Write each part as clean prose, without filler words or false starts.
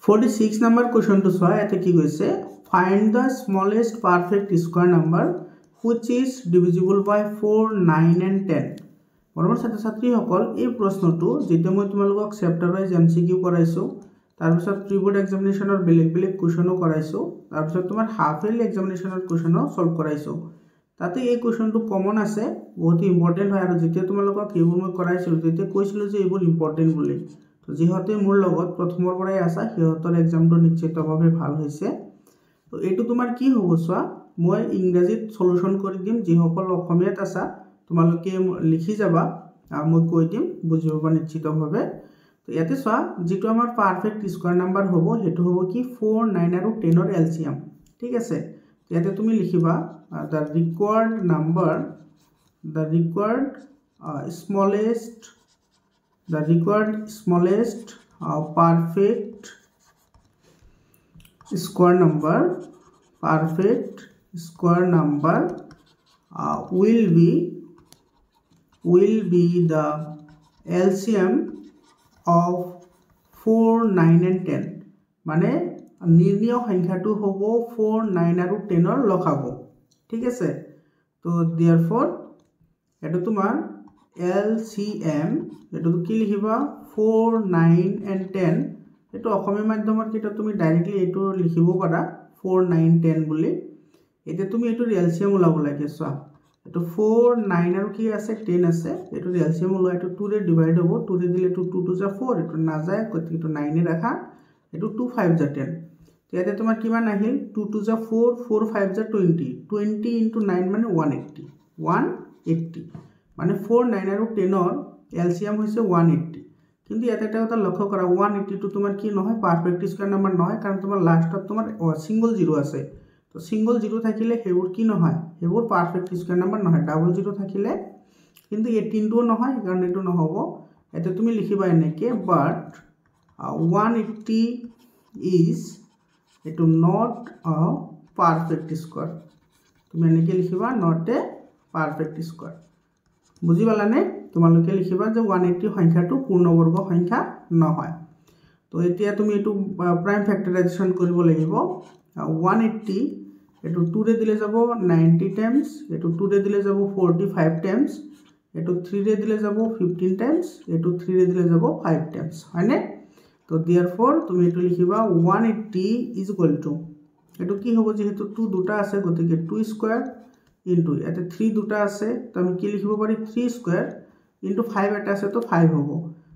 46 number question to solve at ki goise find the smallest perfect square number which is divisible by 4 9 and 10 বৰবৰ ছাত্ৰ ছাত্ৰী সকল এই প্ৰশ্নটো যেতে মই তোমালোকক চেপ্টাৰ ওয়াইজ এমসিকিউ কৰাইছো তাৰ পিছত প্ৰিবোৰ্ড এক্সামিনেশনৰ বেলেগ বেলেগ কোৱেশ্চনো কৰাইছো তাৰ পিছত তোমাৰ হাফ ইয়াৰলি এক্সামিনেশনৰ কোৱেশ্চনো সলভ কৰাইছো তাতে এই কোৱেশ্চনটো কমন আছে বহুত ইম্পৰ্টেন্ট হয় আৰু যেতে তোমালোকক এইবোৰ মই কৰাইছিলো তেতে কৈছিলো যে এইবোৰ ইম্পৰ্টেন্ট বুলি তো যেহতে মোৰ লগত প্ৰথমৰ পৰাই আছে হেহতৰ এক্সামটো নিশ্চিতভাৱে ভাল হৈছে তো এটো তোমাৰ কি হ'ব সোৱা মই ইংৰাজীত সলিউশন কৰি দিম যি সকল অসমীয়াত আছে তোমালোকে লিখি যাবা মই কৈ দিম বুজিবা নিশ্চিতভাৱে তো ইয়াতে সোৱা যেটো আমাৰ পাৰফেক্ট স্কয়াৰ নাম্বাৰ হ'ব হেতু হ'ব কি 4 9 আৰু 10 ৰ এলসিএম ঠিক আছে ইয়াতে তুমি লিখিবা the required number the required smallest perfect square number will be the LCM of 4 9 and 10 মানে নির্ণয় সংখ্যাটো হ'ব 4 9 আৰু 10 ৰ লসাগু ঠিক আছে তো therefore এটো তোমাৰ LCM এটো কি লিখিবা 4 9 and 10 এটো অসমীয়া মাধ্যমৰ কিটা তুমি ডাইৰেক্টলি এটো লিখিব পাৰা 4 9 10 বুলি এতে তুমি এটো LCM ওলাব লাগে সো এটো 4 9 আৰু কি আছে 10 আছে এটো LCM ওলাই এটো 2 ৰে ডিভাইড হ'ব 2 ৰে দিলে 2 2 যা 4 এটো না যায় কত এটো 9 এ রাখা এটো 2 5 যা 10 ইয়াতে তোমাৰ কিমান আহিল 2 2 যা 4 4 5 যা 20 20 * 9 মানে 180 মানে 4 9 আৰু 10 ৰ এলসিএম হৈছে 180 কিন্তু ইয়াতে এটা কথা লক্ষ্য কৰা 180 টো তোমাৰ কি নহয় পাৰফেক্ট স্কয়াৰ নাম্বাৰ নহয় কাৰণ তোমাৰ লাষ্টত তোমাৰ সিঙ্গল জিৰো আছে তো সিঙ্গল জিৰো থাকিলে হেবোৰ কি নহয় হেবোৰ পাৰফেক্ট স্কয়াৰ নাম্বাৰ নহয় ডাবল জিৰো থাকিলে কিন্তু 18 টো নহয় কাৰণ এটো নহব এতে তুমি লিখিবা এনেকে বাট 180 is eto not a perfect square তুমি এনেকে লিখিবা not a perfect square বুজি পালানে তোমালোকে লিখিবা যে 180 সংখ্যাটো পূৰ্ণবৰ্গ সংখ্যা নহয় তো এতিয়া তুমি এটো প্ৰাইম ফ্যাক্টৰাইজেশন কৰিব লাগিব 180 এটো 2 ৰে দিলে যাব 90 টাইমস এটো 2 ৰে দিলে যাব 45 টাইমস এটো 3 ৰে দিলে যাব 15 টাইমস এটো 3 ৰে দিলে যাব 5 টাইমস হয়নে তো therefore তুমি এটো লিখিবা 180 is equal to এটো কি হ'ব যেহেতু 2 দুটা আছে গতিকে 2 স্কয়ার ইনটু এতে 3 দুটা আছে তো আমি কি লিখিব পারি 3 স্কয়ার ইনটু 5 এটা আছে তো 5 হ'ব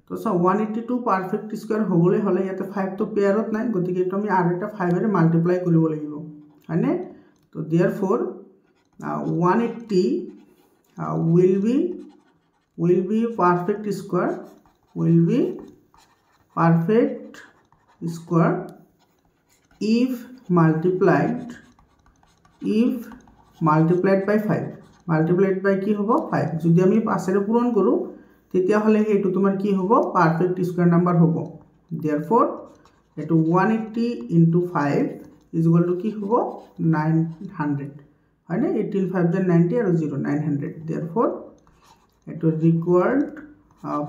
তো 182 পারফেক্ট স্কয়ার হ'বলে হলে ইয়াতে 5 তো পেয়াৰত নাই গতিকে এটো আমি আৰ এটা 5 এৰে মাল্টিপ্লাই কৰিব লাগিব হয়নে তো therefore 180 will be perfect square if multiplied by 5 multiplied by কি হ'ব 5 যদি আমি 5 এৰে পূৰণ কৰো তেতিয়া হলে হেতু তোমাৰ কি হ'ব পারফেক্ট স্কয়ার নাম্বার হ'ব therefore এটো 180 into 5 is equal to কি হ'ব 900 হয়নে 18 5 * 90 আৰু 0 900 therefore এটো required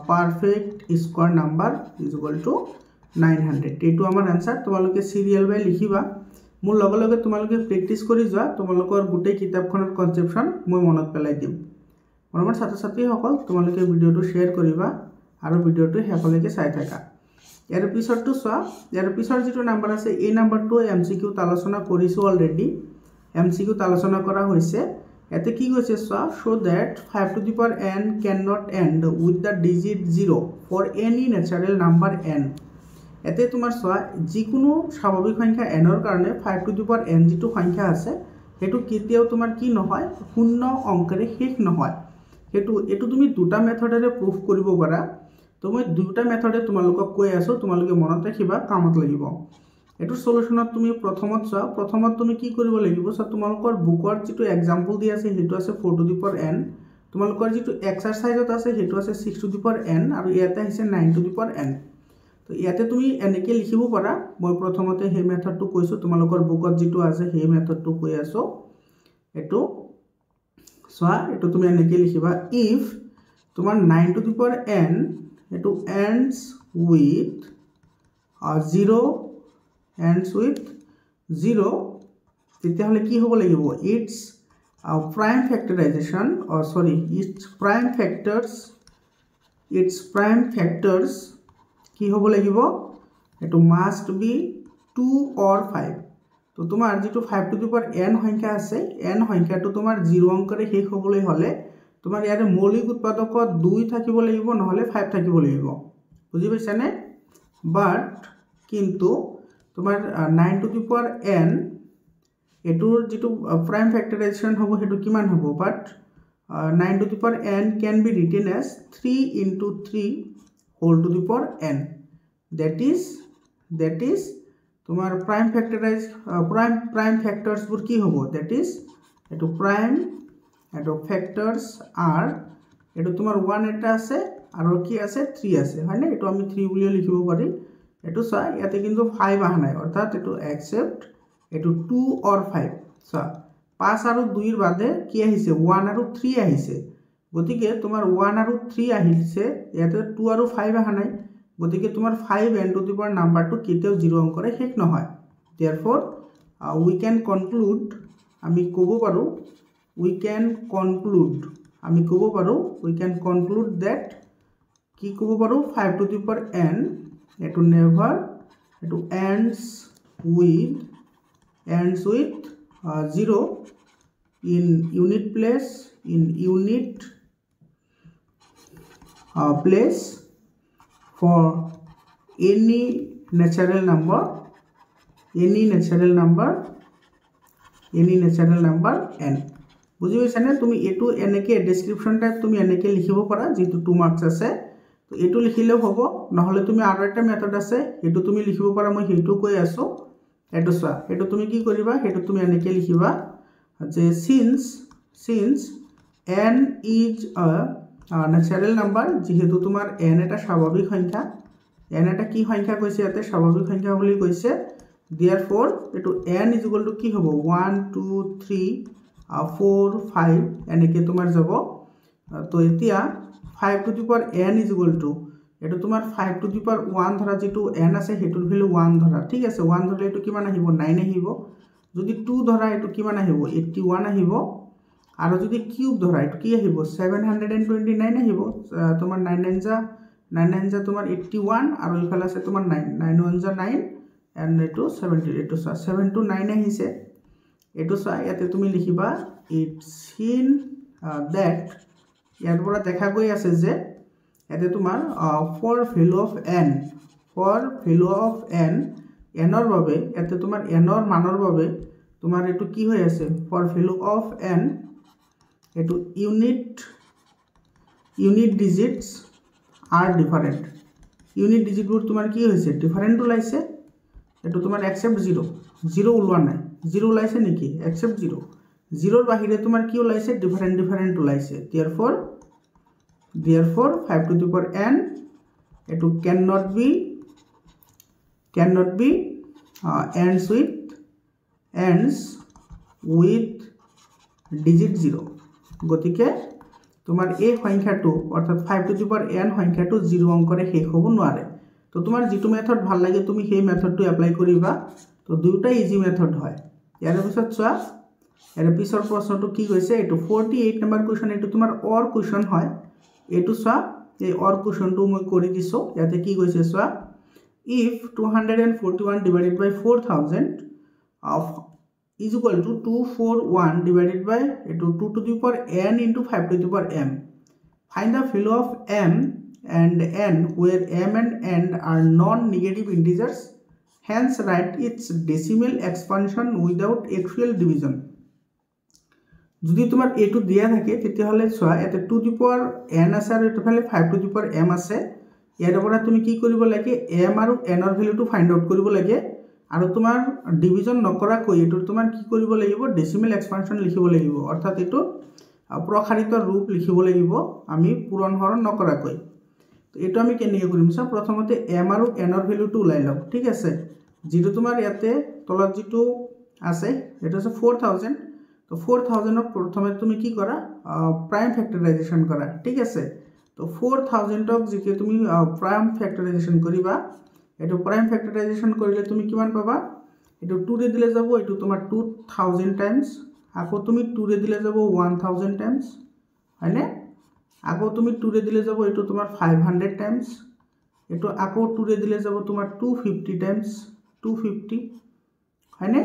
perfect square number is equal to 900 এটো আমাৰ आंसर তোমালোকে সিৰিয়াল বাই লিখিবা মোৰ লগে লগে তোমালোকে প্ৰ্যাকটিস কৰি যোৱা তোমালোকৰ গুটেই কিতাপখনৰ কনসেপচন মই মনত পেলাই দিম মৰমৰ ছাত্ৰ ছাত্ৰী সকল তোমালোকে ভিডিওটো শেয়াৰ কৰিবা আৰু ভিডিওটো হেকলৈকে চাই থাকা ইয়াৰ পিছৰটো চোৱা ইয়াৰ পিছৰ যেটো নাম্বাৰ আছে এই নাম্বাৰটো এমসিকিউ আলোচনা কৰিছো অলৰেডি এমসিকিউ আলোচনা কৰা হৈছে এতে কি কৈছে চোৱা শো that 5 to the power n cannot end with the digit 0 for any natural number n এতে তোমাৰ চোৱা যিকোনো স্বাভাৱিক সংখ্যা n ৰ কাৰণে 5 to the power n যেটো সংখ্যা আছে হেতু কেতিয়াও তোমাৰ কি নহয় শূন্য অংকৰে শেষ নহয় এটো তুমি দুটা মেথডৰে প্ৰুফ কৰিব পাৰা তো মই দুটা মেথডে তোমালোকক কৈ আছো তোমালোকে মনত ৰাখিবা কামত লাগিব এটো সলিউশনত তুমি প্ৰথমত তুমি কি কৰিব লাগিব সো তোমালোকৰ বুকৰ যেটো एग्जांपल দি আছে হেতু আছে 4 to the power n তোমালোকৰ যেটো এক্সাৰসাইজত আছে হেতু আছে 6 to the power n আৰু ইয়াতে আছে 9 to the power n তো ইয়াতে তুমি এনেকে লিখিব পাৰা মই প্ৰথমতে হে মেথডটো কৈছো তোমালোকৰ বুকত যেটো আছে হে মেথডটো কৈ আছো এটো সোয়া এটো তুমি এনেকে লিখিবা if তোমার 9 to the power n এটো ends with 0 ends with 0 তেতিয়াহ'লে কি হ'ব লাগিব its prime factorization or sorry its prime factors কি হ'ব লাগিব এটো must be 2 or 5 তো তোমাৰ যেটো 5 to the power n সংখ্যা আছে n সংখ্যাটো তোমাৰ 0 অংকৰে শেষ হ'বলৈ হলে তোমাৰ ইয়াৰে মৌলিক উৎপাদক 2 থাকিব লাগিব নহলে 5 থাকিব লাগিব বুজি পাইছানে বাট কিন্তু তোমাৰ 9 to the power n এটোৰ যেটো prime factorization হ'ব হেতু কিমান হ'ব বাট 9 to the power n can be written as 3 into 3 whole to the power n that is তোমার prime factorize prime factors বুর কি হবো that is এটো prime এটো factors are এটো তোমার 1 এটা আছে আর কি আছে 3 আছে হয় না এটো আমি 3 বলিও লিখিব পারি এটো সা ইয়াতে কিন্তু 5 আহা নাই অর্থাৎ এটো accept এটো 2 or 5 সা 5 আৰু 2 এৰ বাদে কি আহিছে 1 আৰু 3 আহিছে গতিকে তোমাৰ 1 আৰু 3 আহিছে ইয়াতে 2 আৰু 5 আহা নাই গতিকে তোমাৰ 5 n to the power নাম্বাৰটো কেতেও 0 অংকৰে শেষ নহয় therefore we can conclude আমি কব পাৰো we can conclude that কি কব পাৰো 5 to the power n এটো never এটো ends with 0 in unit place for any natural number n বুজি পাইছানে তুমি এটো এনেকে ডেসক্রিপশন টাইপ তুমি এনেকে লিখিব পাৰা যেটো 2 মাৰ্কস আছে তো এটো লিখিলেও হ'ব নহলে তুমি আৰু এটা মেথড আছে এটো তুমি লিখিব পাৰা মই হেতু কৈ আছো এটো সা এটো তুমি কি কৰিবা এটো তুমি এনেকে লিখিবা যে since n is a natural number যেহেতু তোমার n এটা স্বাভাবিক সংখ্যা n এটা কি সংখ্যা কৈছে ইয়াতে স্বাভাবিক সংখ্যা বুলি কৈছে therefore এটো n is equal to কি হ'ব 1 2 3 4 5 এনেকে তোমার যাব তো এতিয়া 5 to the power n is equal to এটো তোমার 5 to the power 1 ধরা যেটো n আছে হেতুৰ ভ্যালু 1 ধরা ঠিক আছে 1 ধরলে এটো কিমান আহিব 9 আহিব যদি 2 ধরা এটো কিমান আহিব 81 আহিব আৰু যদি কিউব ধৰা এটো কি আহিব 729 আহিব তোমাৰ 9 যা তোমাৰ 81 আৰু ইফালে আছে তোমার 9 1 যা 9 and এটো 70 এটো 7 to 9 আহিছে এটো ইয়াতে তুমি লিখিবা it's in that ইয়াৰ পৰা দেখা গৈ আছে যে ইয়াতে তোমাৰ for value of n ৰ বাবে ইয়াতে তোমাৰ n ৰ মানৰ বাবে তোমাৰ এটো কি হৈ আছে for value of n এটো unit digits are different unit digit বোৰ তোমাৰ কি হৈছে different ওলাইছে এটো তোমাৰ accept 0 ওলোৱা নাই 0 ওলাইছে নেকি accept 0 0 ৰ বাহিৰে তোমাৰ কি ওলাইছে different ওলাইছে therefore 5 to the power n এটো cannot be ends with digit 0 গতিকে তোমার এই সংখ্যাটো অর্থাৎ 5 to the power n সংখ্যাটো 0 অংকৰে শেষ হ'ব নোৱাৰে তো তোমাৰ যেটো মেথড ভাল লাগে তুমি সেই মেথডটো এপ্লাই কৰিবা তো দুটা ইজি মেথড হয় ইয়াৰ পিছত চোৱা ইয়াৰ পিছৰ প্ৰশ্নটো কি কৈছে এটো 48 নম্বৰ কোৱেশ্চন এটো তোমাৰ অৰ কোৱেশ্চন হয় এটো চোৱা এই অৰ কোৱেশ্চনটো মই কৰি দিছো ইয়াতে কি কৈছে চোৱা if 241 divided by 4000 is equal to 241 divided by 2 to the power n into 5 to the power m find the value of m and n where m and n are non-negative integers hence write its decimal expansion without actual division যদি তোমার এটো দিয়া থাকে তেতিয়াহলে সোয়া এতে 2 to the power n আছে আৰু এটোফালে 5 to the power m আছে ইয়াৰ পৰা তুমি কি কৰিব লাগে m আৰু n ৰ ভ্যালুটো ফাইন্ড আউট কৰিব লাগে আৰু তোমাৰ ডিভিজন নকৰা কৈ এটো তোমাৰ কি কৰিব লাগিব ডেসিমেল এক্সপানশন লিখিব লাগিব অৰ্থাৎ এটো প্ৰসাৰিত ৰূপ লিখিব লাগিব আমি পূৰণ হৰণ নকৰা কৈ তো এটো আমি কেনেকৈ কৰিম সা প্ৰথমতে m আৰু n ৰ ভ্যালুটো উলাই লও ঠিক আছে যেটো তোমাৰ ইয়াতে তলত যেটো আছে এটা আছে 4000 তো 4000 ক প্ৰথমে তুমি কি কৰা প্ৰাইম ফ্যাক্টৰাইজেশন কৰা ঠিক আছে তো 4000 ক যেকে তুমি প্ৰাইম ফ্যাক্টৰাইজেশন কৰিবা এটো প্ৰাইম ফেক্টৰাইজেশ্যন কৰিলে তুমি কিমান পাবা এটো 2 ৰে দিলে যাব এটো তোমাৰ 2000 টাইমছ আকৌ তুমি 2 ৰে দিলে যাব 1000 টাইমছ হয়নে আকৌ তুমি 2 ৰে দিলে যাব এটো তোমাৰ 500 টাইমছ এটো আকৌ 2 ৰে দিলে যাব তোমাৰ 250 টাইমছ 250 হয়নে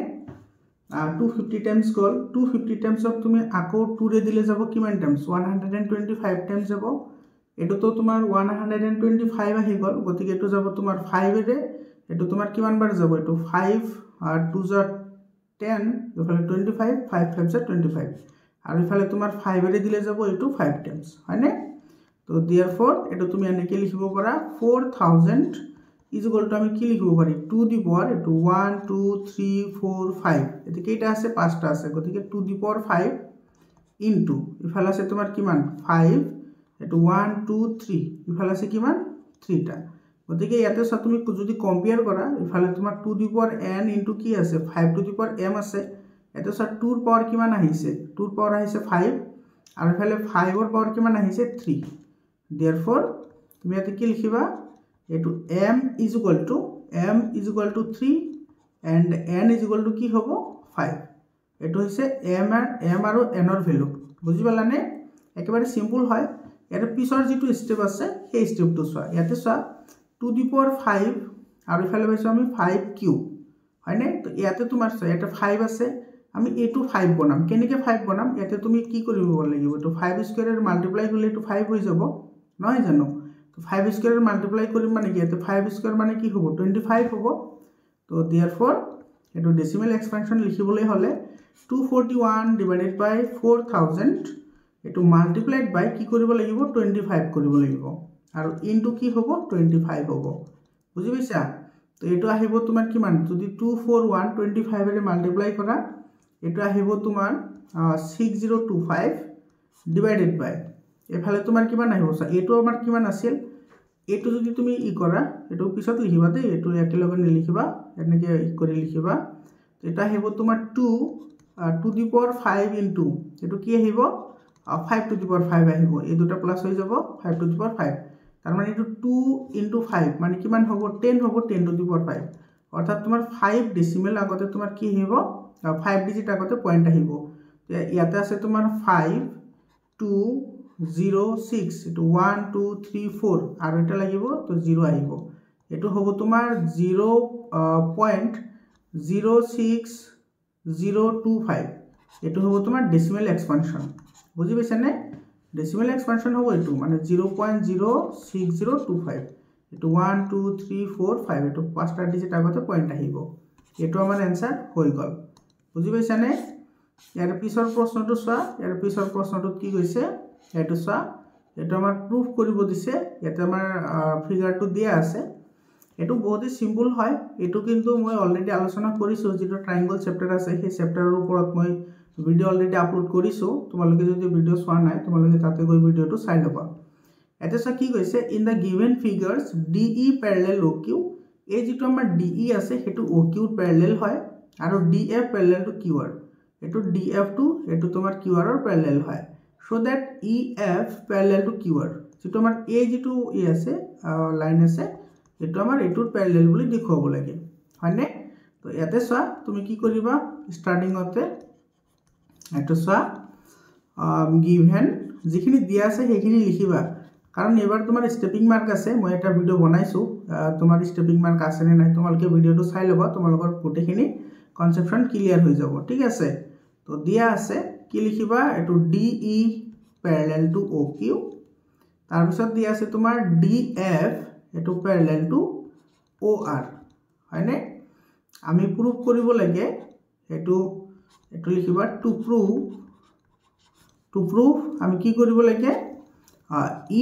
250 টাইমছ গল 250 টাইমছ অফ তুমি আকৌ 2 ৰে দিলে যাব কিমান টাইমছ 125 টাইমছ যাব এটো তো তোমাৰ 125 আহি গল গতিকে এটো যাব তোমাৰ 5 ৰে এটো তোমাৰ কিমান বাৰ যাব এটো 5 আর 2 জ 10 ইফালে 25 5 5 জ 25 আর ইফালে তোমার 5 রে দিলে যাব এটো 5 টাইমস হয়নে তো देयरफॉर এটো তুমি এনেকে লিখিব পারা 4000 ইজ ইকুয়াল টু আমি কি লিখিব পারি 2 দি পাওয়ার এটো 1 2 3 4 5 এতে কেইটা আছে পাঁচটা আছে গতিকে 2 দি পাওয়ার 5 ইনটু ইফালে আছে তোমার কিমান 5 এটো 1 2 3 ইফালে আছে কিমান 3 টা গতিকে ইয়াতে সব তুমি যদি কম্পেয়ার করা ইফালে তোমার 2 দি পাওয়ার n ইনটু কি আছে 5 টু দি পাওয়ার m আছে এতে সব 2 এর পাওয়ার কিমান আহিছে 2 এর পাওয়ার আহিছে 5 আর ইফালে 5 এর পাওয়ার কিমান আহিছে 3 देयरफॉर তুমি ইয়াতে কি লিখিবা এটো m is equal to 3 and n is equal to কি হবে 5 এটো হইছে m আর n এর ভ্যালু বুঝি পালানে একেবারে সিম্পল হয় এর পিছৰ যেটো স্টেপ আছে সেই স্টেপটো সোয়া ইয়াতে সোয়া 2 দি পাওয়ার 5 আর ইফালে পাইছো আমি 5 কিউব হয়নে তো ইয়াতে তোমার এটা 5 আছে আমি এটো 5 বনাম কেনেকে 5 বনাম ইয়াতে তুমি কি করিব লাগিব তো 5 স্কয়ারের মাল্টিপ্লাই করলে তো 5 হৈ যাব নয় জানো তো 5 স্কয়ারের মাল্টিপ্লাই করিম মানে কি ইয়াতে 5 স্কয়ার মানে কি হ'ব 25 হ'ব তো देयरफॉर এটো ডেসিমেল এক্সপেনশন লিখিবলৈ হলে 241 ডিভাইডেড বাই 4000 এটো মাল্টিপ্লাইড বাই কি কৰিব লাগিব 25 কৰিব লাগিব আৰু ইনটু কি হ'ব 25 হ'ব বুজি পাইছা তো এটো আহিব তোমাৰ কিমান যদি 241 25 ৰে মাল্টিপ্লাই কৰা এটো আহিব তোমাৰ 6025 ডিভাইডেড বাই এফালে তোমাৰ কিমান আহিব এটো আমাৰ কিমান আছিল এটো যদি তুমি ই কৰা এটো পিছত লিখিবা দে এটো একেলগে নিলিখিবা এনেকে কৰি লিখিবা এটা আহিব তোমাৰ 2 টু দি পাওয়ার 5 ইনটু এটো কি আহিব 5 টু দি পাওয়ার 5 আহিব এই দুটা প্লাস হৈ যাব 5 টু দি পাওয়ার 5 তার মানে এটো 2 ইনটু 5 মানে কিমান হ'ব 10 হ'ব 10 টু দি পাওয়ার 5 অর্থাৎ তোমার 5 ডেসিমেল আগতে তোমার কি আহিব 5 ডিজিট আগতে পয়েন্ট আহিব ইয়াতে আছে তোমার 5 2 0 6 এটো 1 2 3 4 আর এটা লাগিব তো 0 আহিব এটো হ'ব তোমার 0.06 এটো হ'ব তোমাৰ ডেসিমেল এক্সপানশন বুজি পাইছা নে ডেসিমেল এক্সপানশন হ'ব এটো মানে 0.06025 এটো 1 2 3 4 5 এটো পাঁচটা ডিজিট আগতে পয়েন্ট আহিব এটো আমাৰ आंसर হৈ গল বুজি পাইছা নে ইয়াৰ পিছৰ প্ৰশ্নটো চোৱা ইয়াৰ পিছৰ প্ৰশ্নটোত কি কৈছে এটো চোৱা এটো আমাৰ প্ৰুফ কৰিব দিছে ইয়াতে আমাৰ ফিগাৰটো দিয়া আছে এটো বহুত সিম্পল হয় এটো কিন্তু মই অলৰেডি আলোচনা কৰিছো যেটো ট্ৰায়াঙ্গল চ্যাপ্টাৰ আছে সেই চ্যাপ্টাৰৰ ওপৰত মই ভিডিও অলৰেডি আপলোড কৰিছো তোমালোকে যদি ভিডিও চোৱা নাই তোমালোকে তাতে গৈ ভিডিওটো চাই লবা এটা সা কি কৈছে in the given figures DE parallel OQ এই যেটো আমাৰ DE আছে হেতু OQ প্যাৰালাল হয় আৰু DF প্যাৰালাল টু QR এটো DF টু এটো তোমাৰ QR ৰ প্যাৰালাল হয় so that EF parallel to QR যেটো আমাৰ A যেটো ই আছে লাইন আছে এটো আমাৰ এটোৰ প্যাৰালাল বুলি দেখুৱাব লাগে হয়নে তো ইয়াতে চোৱা তুমি কি কৰিবা স্টাৰ্টিং অতে এটো চোৱা গিভেন যিখিনি দিয়া আছে সেইখিনি লিখিবা কাৰণ এবাৰ তোমাৰ স্টেপিং মাৰ্ক আছে মই এটা ভিডিও বনাইছো তোমাৰ স্টেপিং মাৰ্ক আছে নে নাই তোমালকে ভিডিওটো চাই লবা তোমালোকৰ গোটেখিনি কনসেপশন ক্লিয়ার হৈ যাব ঠিক আছে তো দিয়া আছে কি লিখিবা এটো DE parallel to OQ তার পিছত দিয়া আছে তোমাৰ DF এটো parallel to OR হয়নে আমি প্ৰুফ কৰিব লাগে এটো লিখিবা টু প্ৰুফ আমি কি কৰিব লাগে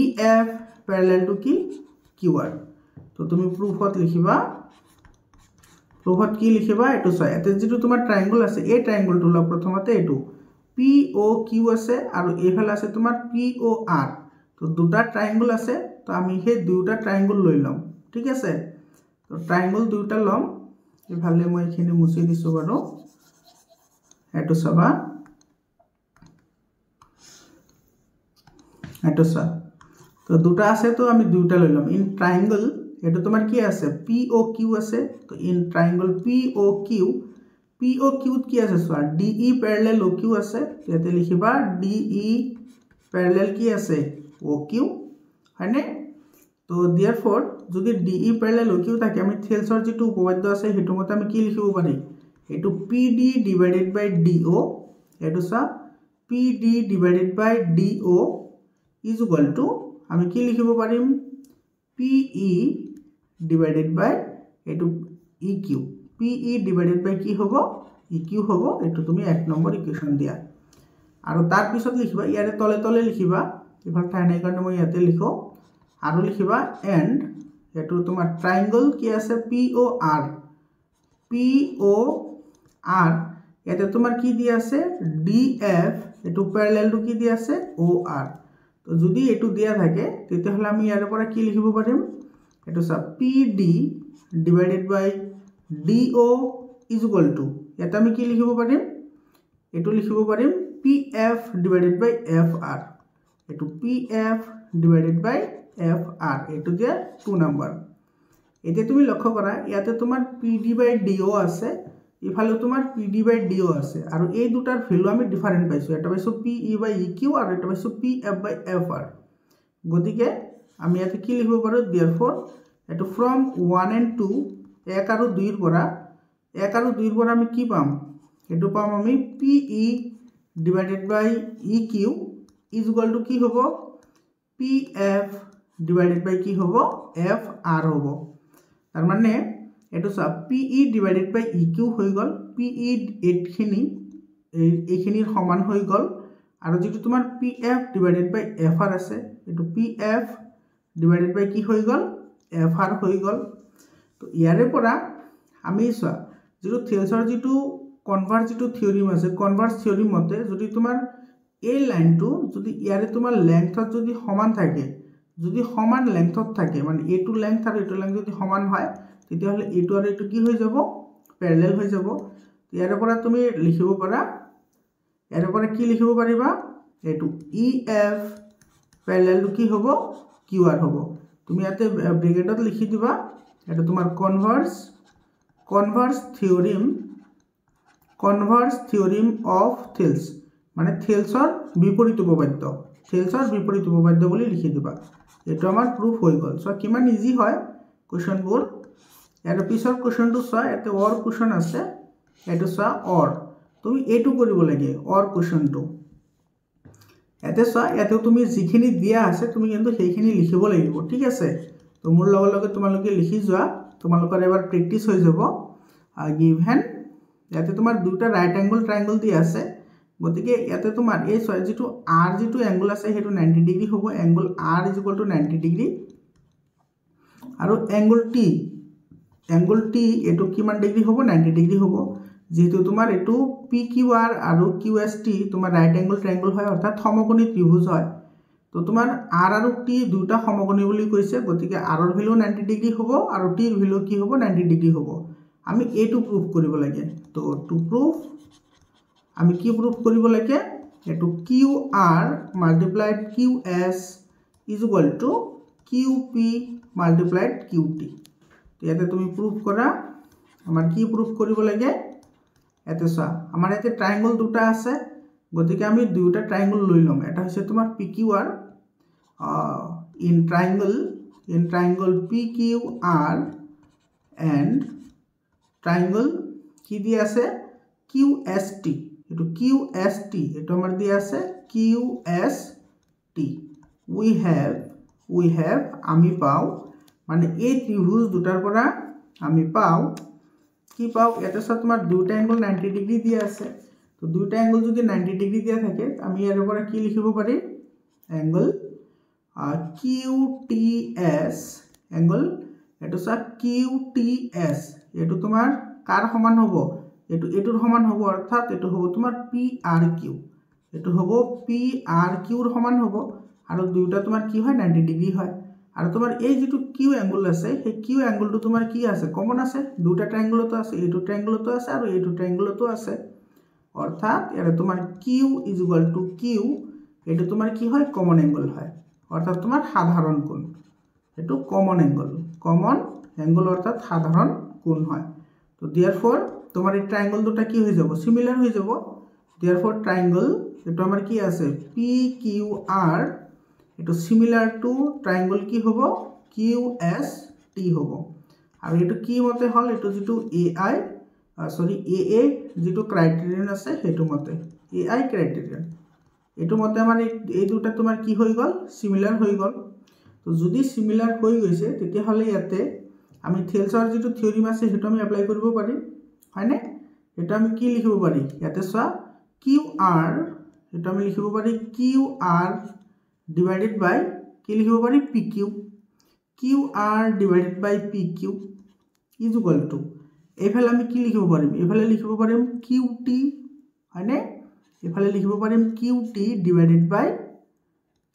EF parallel to কি QR তো তুমি প্ৰুফত লিখিবা প্ৰুফত কি লিখিবা এটো চাই এতে যেটো তোমাৰ ট্ৰায়াঙ্গল আছে এই ট্ৰায়াঙ্গলটো ল প্ৰথমতে এটো POQ আছে আৰু এফালে আছে তোমাৰ POR তো দুটা ট্রায়াঙ্গল আছে তো আমি সেই দুটা ট্রায়াঙ্গল লৈ লম ঠিক আছে তো ট্রায়াঙ্গল দুটা লম এফালে মই এখিনি মুছি দিছো বাৰু এটো চাবা এটো চা তো দুটা আছে তো আমি দুটা লৈ লম ইন ট্রায়াঙ্গল এটো তোমার কি আছে POQ আছে তো ইন ট্রায়াঙ্গল POQ POQ কি আছে সোৱা DE প্যারালাল OQ আছে ইয়াতে লিখিবা DE প্যারালাল কি আছে OQ হয়নে তো therefore যদি DE প্যারালাল OQ থাকে আমি থেলছৰ যেটো উপপাদ্য আছে হেতু মতে আমি কি লিখিব পাৰি এটো PD ডিভাইডেড বাই DO এটো সা PD divided by DO is equal to আমি কি লিখিব পাৰিম PE ডিভাইডেড বাই এটো EQ PE ডিভাইডেড বাই কি হ'ব EQ হ'ব এটো তুমি 1 নম্বৰ ইকুয়েশন দিয়া আৰু তাৰ পিছত লিখিবা ইয়াৰে তলে তলে লিখিবা ইফাল ঠাই নাই কাৰণে মই ইয়াতে লিখো আৰু লিখিবা এন্ড এটো তোমাৰ ট্ৰায়াঙ্গল কি আছে POR ইয়াতে তোমাৰ কি দি আছে DF এটো প্যারালাল টু কি দি আছে OR তো যদি এটো দিয়া থাকে তেতিয়াহলে আমি ইয়াৰ পৰা কি লিখিব পাৰিম এটো সব PD divided by DO is equal to এটা আমি কি লিখিব পাৰিম এটো লিখিব পাৰিম PF ডিভাইডেড বাই FR এটো PF ডিভাইডেড বাই FR এটো দিয়া 2 নম্বৰ এতে তুমি লক্ষ্য কৰা ইয়াতে তোমাৰ PD বাই DO আছে ইফালে তোমাৰ PD বাই DO আছে আৰু এই দুটাৰ ভ্যালু আমি ডিফাৰেন্ট পাইছো এটা পাইছো PE বাই EQ আৰু এটা পাইছো PF বাই FR গতিকে আমি ইয়াতে কি লিখিব পাৰো therefore এটো from 1 and 2 1 আৰু 2 ৰ পৰা 1 আৰু 2 ৰ পৰা আমি কি পাম এটো পাম আমি PE divided by EQ is equal to কি হ'ব PF ডিভাইডেড বাই কি হ'ব FR হ'ব তাৰ মানে এটো সব PE ডিভাইডেড বাই EQ হৈ গল PE এইখিনিৰ সমান হৈ গল আৰু যেটো তোমাৰ PF ডিভাইডেড বাই FR আছে এটো PF ডিভাইডেড বাই কি হৈ গল FR হৈ গল তো ইয়াৰে পৰা আমি সোৱা যেটো থেলছৰ যেটো কনভাৰ্স যেটো থিওৰিম আছে কনভাৰ্স থিওৰিম মতে যদি তোমাৰ এই লাইনটো যদি ইয়াৰে তোমাৰ লেংথত যদি সমান থাকে যদি সমান লেংথত থাকে মানে এটো লেংথ আৰু এটো লেংথ যদি সমান হয় তেতিয়াহলে এটো আৰু এটো কি হৈ যাব প্যাৰালাল হৈ যাব ইয়াৰে পৰা তুমি লিখিব পাৰা ইয়াৰে পৰা কি লিখিব পাৰিবা এটো EF প্যারালাল টু কি হ'ব QR হ'ব তুমি ইয়াতে ব্র্যাকেটত লিখি দিবা এটা তোমাৰ কনভাৰ্স থিওৰিম অফ থেলস মানে থেলছৰ বিপৰীত উপপাদ্য বুলি লিখি দিবা এটো আমাৰ প্ৰুফ হৈ গল সো কিমান ইজি হয় কোশ্চনবোৰ ইয়াৰ পিছৰ কোশ্চনটো সো এতে অৰ কোশ্চন আছে এটো সো অৰ তুমি এটো কৰিব লাগে অর কোশ্চনটো এতে সো এতে তুমি যিখিনি দিয়া আছে তুমি কিন্তু সেইখিনি লিখিব লাগিব ঠিক আছে তো মোৰ লগে তোমালোকে লিখি যোৱা তোমালোকৰ এবাৰ প্ৰ্যাকটিস হৈ যাব গিভেন ইয়াতে তোমাৰ দুটা ৰাইট অ্যাঙ্গল ট্ৰায়াঙ্গল দি আছে গতিকে ইয়াতে তোমাৰ এই যেটো R যেটো অ্যাঙ্গল আছে হেতু 90 ডিগ্ৰি হ'ব অ্যাঙ্গল R = 90 ডিগ্ৰি আৰু অ্যাঙ্গল T এটো কিমান ডিগ্ৰি হ'ব 90 ডিগ্ৰি হ'ব যেহেতু তোমাৰ এটো PQR আৰু QST তোমাৰ ৰাইট অ্যাঙ্গল ট্ৰায়াঙ্গল হয় অৰ্থাৎ সমকোণী ত্ৰিভুজ হয় তো তোমাৰ R আৰু T দুটা সমকোণী বুলি কৈছে গতিকে R ৰ ভ্যালু 90 ডিগ্ৰি হ'ব আৰু T ৰ ভ্যালু কি হ'ব 90 ডিগ্ৰি হ'ব আমি এটো প্ৰুফ কৰিব লাগে তো টু প্ৰুফ আমি কি প্ৰুফ কৰিব লাগে এটো QR multiplied QS is equal two QP multiplied QT তো ইয়াতে তুমি প্রুফ কৰা আমাৰ কি প্ৰুফ কৰিব লাগে এতে সা আমাৰ এতে ট্ৰায়াঙ্গল দুটা আছে গতিকে আমি দুটা ট্ৰায়াঙ্গল লৈ লম এটা হৈছে তোমাৰ PQR in triangle PQR and triangle কি দি আছে QST এটো QST এটো আমাৰ দি আছে QST we have আমি পাও মানে এই ত্ৰিভুজ দুটাৰ পৰা আমি পাও কি পাও এটা সব তোমাৰ দুটা অ্যাঙ্গল 90 ডিগ্রি দিয়া আছে তো দুটা অ্যাঙ্গল যদি 90 ডিগ্রি দিয়া থাকে আমি ইয়াৰ পৰা কি লিখিব পাৰি অ্যাঙ্গল QTS অ্যাঙ্গল এটো সব QTS এটো তোমাৰ কাৰ সমান হ'ব এটোৰ সমান হ'ব অৰ্থাৎ এটো হ'ব তোমাৰ PRQ এটো হ'ব PRQ ৰ সমান হ'ব আৰু দুটা তোমাৰ কি হয় 90 ডিগ্ৰি হয় আৰু তোমাৰ এই যেটো Q অ্যাঙ্গল আছে সেই Q অ্যাঙ্গলটো তোমাৰ কি আছে কমন আছে দুটা ট্ৰায়াঙ্গলতো আছে এটো ট্ৰায়াঙ্গলতো আছে আৰু এটো ট্রায়াঙ্গলতো আছে অর্থাৎ এরা তোমার Q = Q এটো তোমার কি হয় কমন অ্যাঙ্গল হয় অর্থাৎ তোমার সাধারণ কোণ এটো কমন অ্যাঙ্গল কমন অ্যাঙ্গল অর্থাৎ সাধারণ কোণ হয় তো देयरफॉर তোমার এই ট্রায়াঙ্গল দুটো কি হয়ে যাব সিমিলার হয়ে যাব देयरफॉर ট্রায়াঙ্গল এটা আমার কি আছে PQR এটা সিমিলার টু ট্রায়াঙ্গল কি হবে QST হবে আর এটা কি মতে হল এটা যেটো AI সরি AA যেটো ক্রাইটেরিয়ন আছে হেতু মতে AI ক্রাইটেরিয়ন এটো মতে আমার এই দুটা তোমার কি হই গল সিমিলার হই গল তো যদি সিমিলার হই গৈছে তেতিয়া হলে ইয়াতে আমি থেলছৰ যেটো থিওৰিম আছে হেতু আমি এপ্লাই কৰিব পাৰি হয়নে এটা আমি কি লিখিব পাৰি ইয়াতে সা QR এটা আমি লিখিব পাৰি QR divided by কি লিখিব পাৰি PQ QR divided by PQ is equal to এফালে আমি কি লিখিব পাৰিম এফালে লিখিব পাৰিম QT হয়নে এফালে লিখিব পাৰিম QT divided by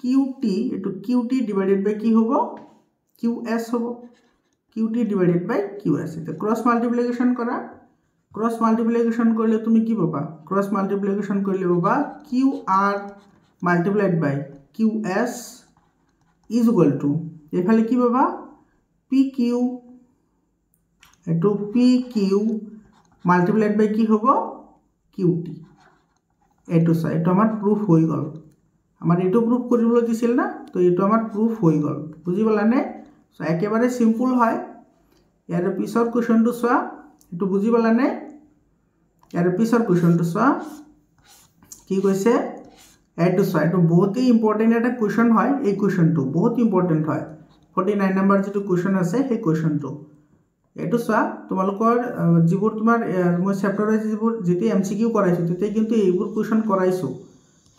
QT এটো QT divided by কি হ'ব QS হ'ব QT divided by QS এটা ক্রস মাল্টিপ্লিকেশন করা ক্রস মাল্টিপ্লিকেশন করলে তুমি কি পাবা ক্রস মাল্টিপ্লিকেশন করলে পাবা QR multiplied by QS is equal to এফালে কি পাবা PQ এটো PQ multiplied by কি হ'ব QT এটো সা এটো আমার প্রুফ হই গল আমার এটো প্রুফ করিবলে দিছিল না তো এটো আমার প্রুফ হই গল বুঝি বলানে সো একেবারে সিম্পল হয় ইয়ার পিছৰ কোৱেশ্চনটো সোৱা এটো বুজি বলানে ইয়াৰ পিছৰ কোৱেশ্চনটো সোৱা কি কৈছে এটো সোৱা এটো বহুত ইম্পৰ্টেন্ট এটা কোৱেশ্চন হয় এই কোৱেশ্চনটো বহুত ইম্পৰ্টেন্ট হয় 49 নম্বৰ যেটো কোৱেশ্চন আছে সেই কোৱেশ্চনটো এটো সোৱা তোমালোকৰ যিবোৰ তোমাৰ মই চ্যাপ্টাৰ আছে যিবোৰ যেতি এমসিকিউ কৰাইছো তেতে কিন্তু এইবোৰ কোৱেশ্চন কৰাইছো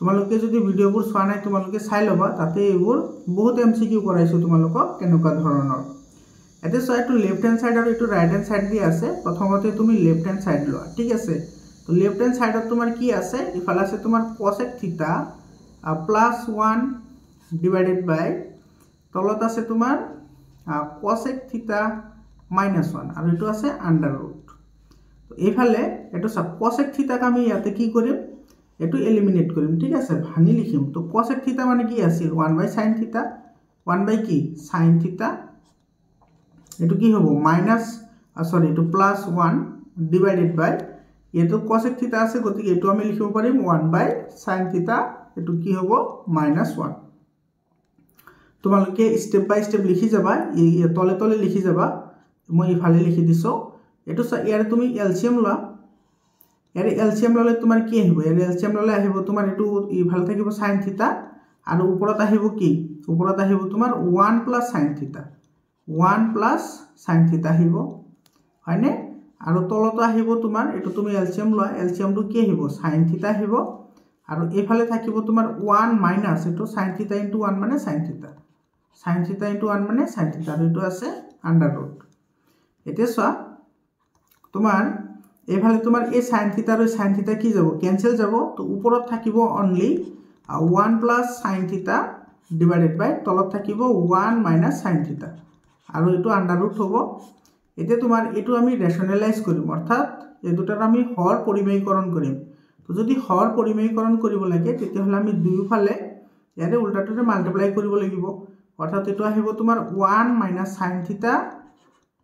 তোমালোকে যদি ভিডিওবোৰ সোৱা নাই তোমালোকে চাই লবা তাতে এইবোৰ বহুত এমসিকিউ কৰাইছো তোমালোকক কেনেকুৱা ধৰণৰ এতে সো এটো লেফট হ্যান্ড সাইড আর এটো রাইট হ্যান্ড সাইড দি আছে প্রথমতে তুমি লেফট হ্যান্ড সাইড লওয়া ঠিক আছে তো লেফট হ্যান্ড সাইডত তোমার কি আছে ইফালে আছে তোমার cosec থিটা প্লাস 1 ডিভাইডেড বাই তলত আছে তোমার cosec থিটা মাইনাস 1 আর এটো আছে আন্ডার রুট তো ইফালে এটো সব cosec থিটাক আমি ইয়াতে কি করিম এটো এলিমিনেট করিম ঠিক আছে ভাঙি লিখিম তো cosec থিটা মানে কি আছে 1/sin থিটা 1 কি sin থিটা এটো কি হবো মাইনাস সরি এটো প্লাস 1 ডিভাইডেড বাই এটো cosec থিটা আছে গতিকে এটো আমি লিখিব পাৰিম 1/sin থিটা এটো কি হবো -1 তোমালোকে স্টেপ বাই স্টেপ লিখি যাবা এই তলে তলে লিখি যাবা মই ইফালে লিখি দিছো এটো ইয়াৰ তুমি এলসিএম লৱা ইয়াৰ এলসিএম ললে তোমাৰ কি আহিব ইয়াৰ এলসিএম ললে আহিব তোমাৰ এটো ইফালে থাকিব sin থিটা আৰু ওপৰত আহিব কি ওপৰত আহিব তোমাৰ 1 + sin থিটা 1 + sin থিটা আহিব হয়নে আৰু তলত আহিব তোমাৰ এটো তুমি এলসিএম লৱা এলসিএম টো কি আহিব sin থিটা আহিব আৰু এফালে থাকিব তোমাৰ 1 মাইনাস এটো sin থিটা * 1 মানে sin থিটা sin থিটা * 1 মানে sin থিটা আৰু এটো আছে আন্ডাৰ ৰুট এতে সোৱা তোমাৰ এফালে তোমাৰ এই sin থিটা আৰু sin থিটা কি যাব ক্যান্সেল যাব তো ওপৰত থাকিব অনলি 1 + sin থিটা ডিভাইডেড বাই তলত থাকিব 1 - sin থিটা আৰু এটো আন্ডাৰ ৰুট হ'ব এতে তোমাৰ এটো আমি ৰেশনালাইজ কৰিম অৰ্থাৎ এই দুটাৰ আমি হৰ পৰিমেয়কৰণ কৰিম তো যদি হৰ পৰিমেয়কৰণ কৰিব লাগে তেতিয়া হলে আমি দুইফালে ইয়াৰে উল্টাটোৰে মাল্টিপ্লাই কৰিব লাগিব অৰ্থাৎ এটো আহিব তোমাৰ 1 - sin থিটা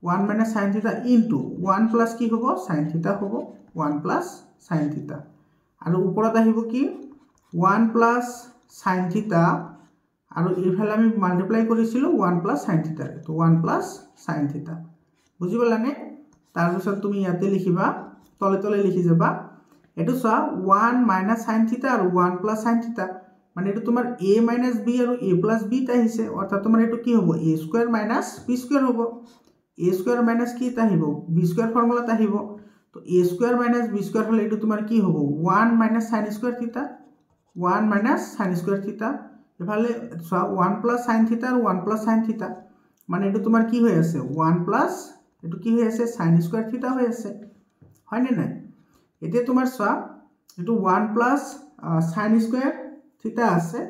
1 - sin থিটা ইনটু 1 + কি হ'ব sin থিটা হ'ব 1 + sin থিটা আৰু ওপৰত আহিব কি 1 + sin থিটা আৰু ইফালে আমি মাল্টিপ্লাই কৰিছিলো 1 + sin থিটা তো 1 + sin থিটা বুজি পালানে তাৰ পিছত তুমি ইয়াতে লিখিবা তলে তলে লিখি যাবা এটো সোৱা 1 - sin থিটা আৰু 1 + sin থিটা মানে এটো তোমাৰ a - b আৰু a + b টা আহিছে অৰ্থাৎ তোমাৰ এটো কি হ'ব a² - b² হ'ব a² - কি টা আহিব b² ফৰ্মুলাত আহিব তো a² - b² হলে এটো তোমাৰ কি হ'ব 1 - sin² থিটা 1 - sin² থিটা এফালে সোৱা 1 + sin থিটা আৰু 1 + sin থিটা মানে এটো তোমাৰ কি হৈ আছে 1 + এটো কি হৈ আছে sin² থিটা হৈ আছে হয় নে নাই এতে তোমাৰ সোৱা এটো 1 + sin² থিটা আছে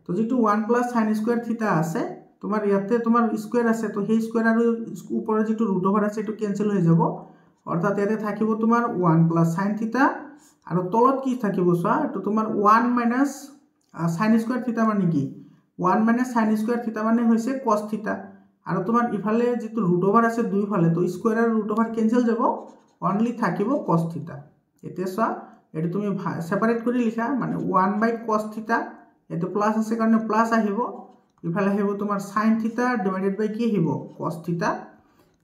তো যেটো 1 + sin² থিটা আছে তোমাৰ ইয়াতে তোমাৰ স্কয়াৰ আছে তো সেই স্কয়াৰ আৰু ওপৰৰ যেটো ৰুট ওভাৰ আছে এটো ক্যান্সেল হৈ যাব অৰ্থাৎ ইয়াতে থাকিব তোমাৰ 1 + sin থিটা আৰু তলত কি থাকিব সোৱা এটো তোমাৰ 1 - sin² থিটা মানে কি 1 - sin² থিটা মানে হৈছে cos থিটা আৰু তোমাৰ ইফালে যেটো ৰুট ওভাৰ আছে দুইফালে তো স্কয়াৰ আৰু ৰুট ওভাৰ কেনসেল যাব অনলি থাকিব cos থিটা এতিয়া চোৱা এটো তুমি সেপাৰেট কৰি লিখা মানে 1/cos থিটা এটো প্লাস আছে কাৰণে প্লাস আহিব ইফালে আহিব তোমাৰ sin থিটা ডিভাইডেড বাই কি আহিব cos থিটা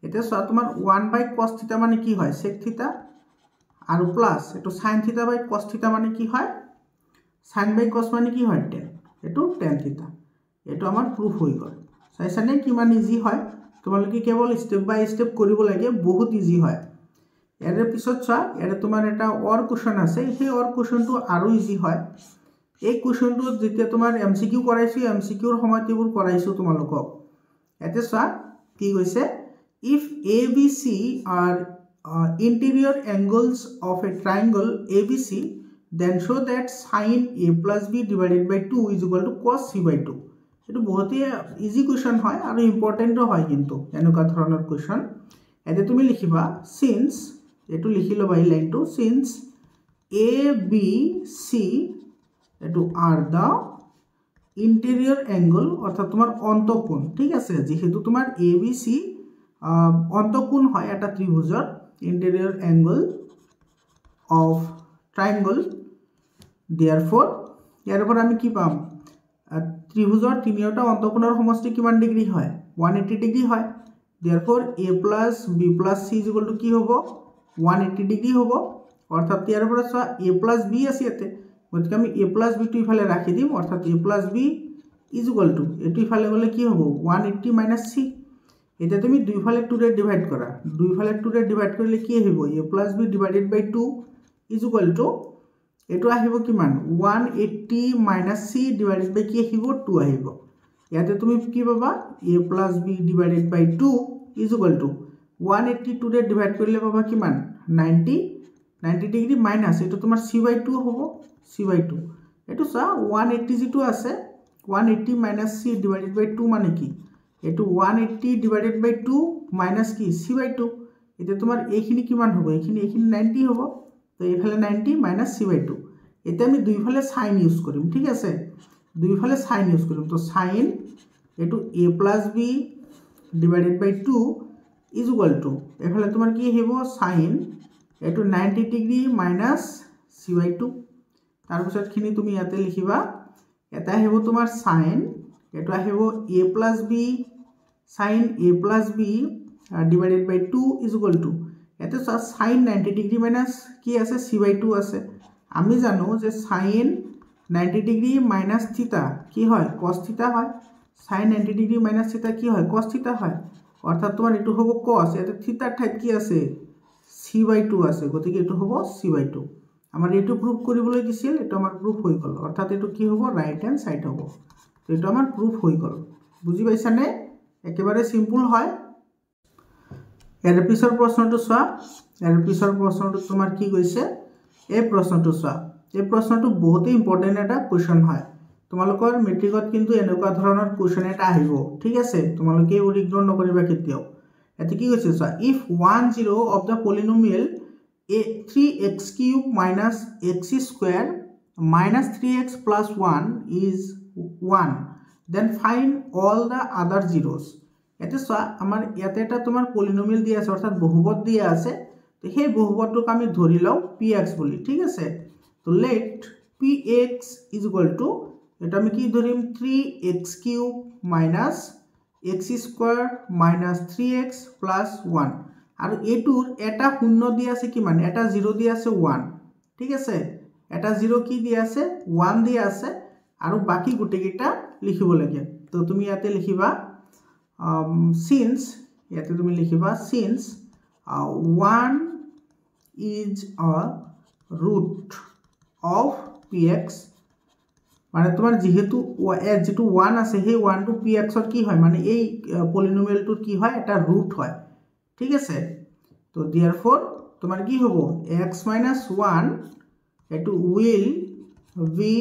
এতিয়া চোৱা তোমাৰ 1/cos থিটা মানে কি হয় sec থিটা আৰু প্লাস এটো sin থিটা বাই cos থিটা মানে কি হয় sin বাই cos মানে কি হয় tan এটো tan থিটা এটো আমাৰ প্ৰুফ হৈ গল চাইছানে কিমান ইজি হয় তোমালোকে কেৱল স্টেপ বাই স্টেপ কৰিব লাগে বহুত ইজি হয় এৰ পিছত চোৱা এৰ তোমাৰ এটা অৰ কোশ্চেন আছে সেই অৰ কোশ্চেনটো আৰু ইজি হয় এই কোশ্চেনটো যেতিয়া তোমাৰ এমসিকিউ কৰাইছো এমসিকিউৰ সময়তেবোৰ কৰাইছো তোমালোকক এতে চোৱা কি কৈছে if ABC are interior angles of a triangle ABC then show that sin A plus B divided by 2 is equal to cos C by 2 এটো বহুতই ইজি কোশ্চেন হয় আৰু ইম্পৰ্টেন্টও হয় কিন্তু এনেকুৱা ধৰণৰ কোশ্চেন এতে তুমি লিখিবা since এটো লিখি লবা এই লাইনটো since A B C এটো are the interior angle অর্থাৎ তোমার অন্তঃকোণ ঠিক আছে যেহেতু তোমার ABC অন্তঃকোণ হয় এটা ত্ৰিভুজৰ interior angle of triangle therefore ইয়াৰ পৰা আমি কি পাম ত্ৰিভুজৰ তিনিটা অন্তঃকোণৰ সমষ্টি কিমান ডিগ্ৰী হয় 180 ডিগ্ৰী হয় therefore A plus B plus C is equal to কি হ'ব 180 ডিগ্ৰী হ'ব অৰ্থাৎ ইয়াৰ পৰা চোৱা A plus B আছে ইয়াতে গতিকে আমি A plus B টো ইফালে ৰাখি দিম অর্থাৎ A plus B is equal to এটো ইফালে গলে কি হ'ব 180 minus C এটা তুমি দুইফালে 2 ৰে ডিভাইড কৰা দুইফালে 2 ৰে ডিভাইড কৰিলে কি আহিব A plus B divided by 2 is equal to এটো আহিব কিমান 180 minus C divided by কি আহিব 2 আহিব ইয়াতে তুমি কি পাবা A plus B divided by 2 is equal to 182 ৰে ডিভাইড কৰিলে পাবা কিমান 90 ডিগ্ৰী মাইনাস এটো তোমাৰ C by 2 হ'ব C by 2 এটো চা 180 যেটো আছে 180 minus C divided by 2 মানে কি এটো 180 divided by 2 minus কি C by 2 এটা তোমাৰ এইখিনি কিমান হ'ব এইখিনি 90 হ'ব তো এইফালে 90 minus C by 2 এটা আমি দুইফালে sin ইউজ কৰিম ঠিক আছে দুইফালে sin ইউজ কৰিম তো sin এটো A plus B divided by 2 is equal to এফালে তোমাৰ কি আহিব sin এটো 90 ডিগ্ৰী minus C by 2 তাৰ পিছত খিনি তুমি ইয়াতে লিখিবা এটা আহিব তোমাৰ sin এটো আহিব A plus B sin A plus B divided by 2 is equal to এতে sin 90 ডিগ্ৰী minus কি আছে C by 2 আছে আমি জানো যে sin 90 ডিগ্ৰী minus থিটা কি হয় cos থিটা হয় sin 90 ডিগ্ৰী minus থিটা কি হয় cos থিটা হয় অৰ্থাৎ তোমাৰ এটো হ'ব cos এতে থিটাৰ ঠাইত কি আছে C by 2 আছে গতিকে এটো হ'ব C by 2 আমাৰ এটো প্ৰুফ কৰিবলৈ দিছিল এটো আমাৰ প্ৰুফ হৈ গল অৰ্থাৎ এটো কি হ'ব ৰাইট হ্যান্ড সাইড হ'ব তো এটো আমাৰ প্ৰুফ হৈ গল বুজি পাইছানে একেবাৰে সিম্পল হয় এৰ পিছৰ প্ৰশ্নটো চোৱা এৰ পিছৰ প্ৰশ্নটো তোমাৰ কি কৈছে এই প্ৰশ্নটো চোৱা এই প্ৰশ্নটো বহুত ইম্পৰ্টেন্ট এটা কোশ্চেন হয় তোমালোকৰ মেট্ৰিকত কিন্তু এনেকুৱা ধৰণৰ কোশ্চেন এটা আহিব ঠিক আছে তোমালোকে ইগনোৰ নকৰিবা কেতিয়াও এতে কি কৈছে চোৱা if 10 of the polynomial a 3x cube minus x square minus 3x plus 1 is 1 then find all the other zeros এতে চোৱা আমাৰ ইয়াতে এটা তোমাৰ পলিনোমিয়াল দিয়া আছে অৰ্থাৎ বহুপদ দিয়া আছে তো সেই বহুপদটোক আমি ধৰি লও px বুলি ঠিক আছে তো let px is equal to এটা আমি কি ধৰিম 3x cube minus x square minus 3x plus 1 আৰু এটোৰ এটা শূন্য দিয়া আছে কিমান এটা 0 দিয়া আছে 1 ঠিক আছে এটা 0 কি দিয়া আছে 1 দিয়া আছে আৰু বাকি গুটেকিটা লিখিব লাগে তো তুমি ইয়াতে লিখিবা since ইয়াতে তুমি লিখিবা since 1 is a root of px মানে তোমার যেহেতু যেটো 1 আছে সেই 1 টু px এর কি হয় মানে এই পলিনোমিয়ালটোৰ কি হয় এটা রুট হয় ঠিক আছে তো therefore তোমার কি হবো x - 1 এটো will be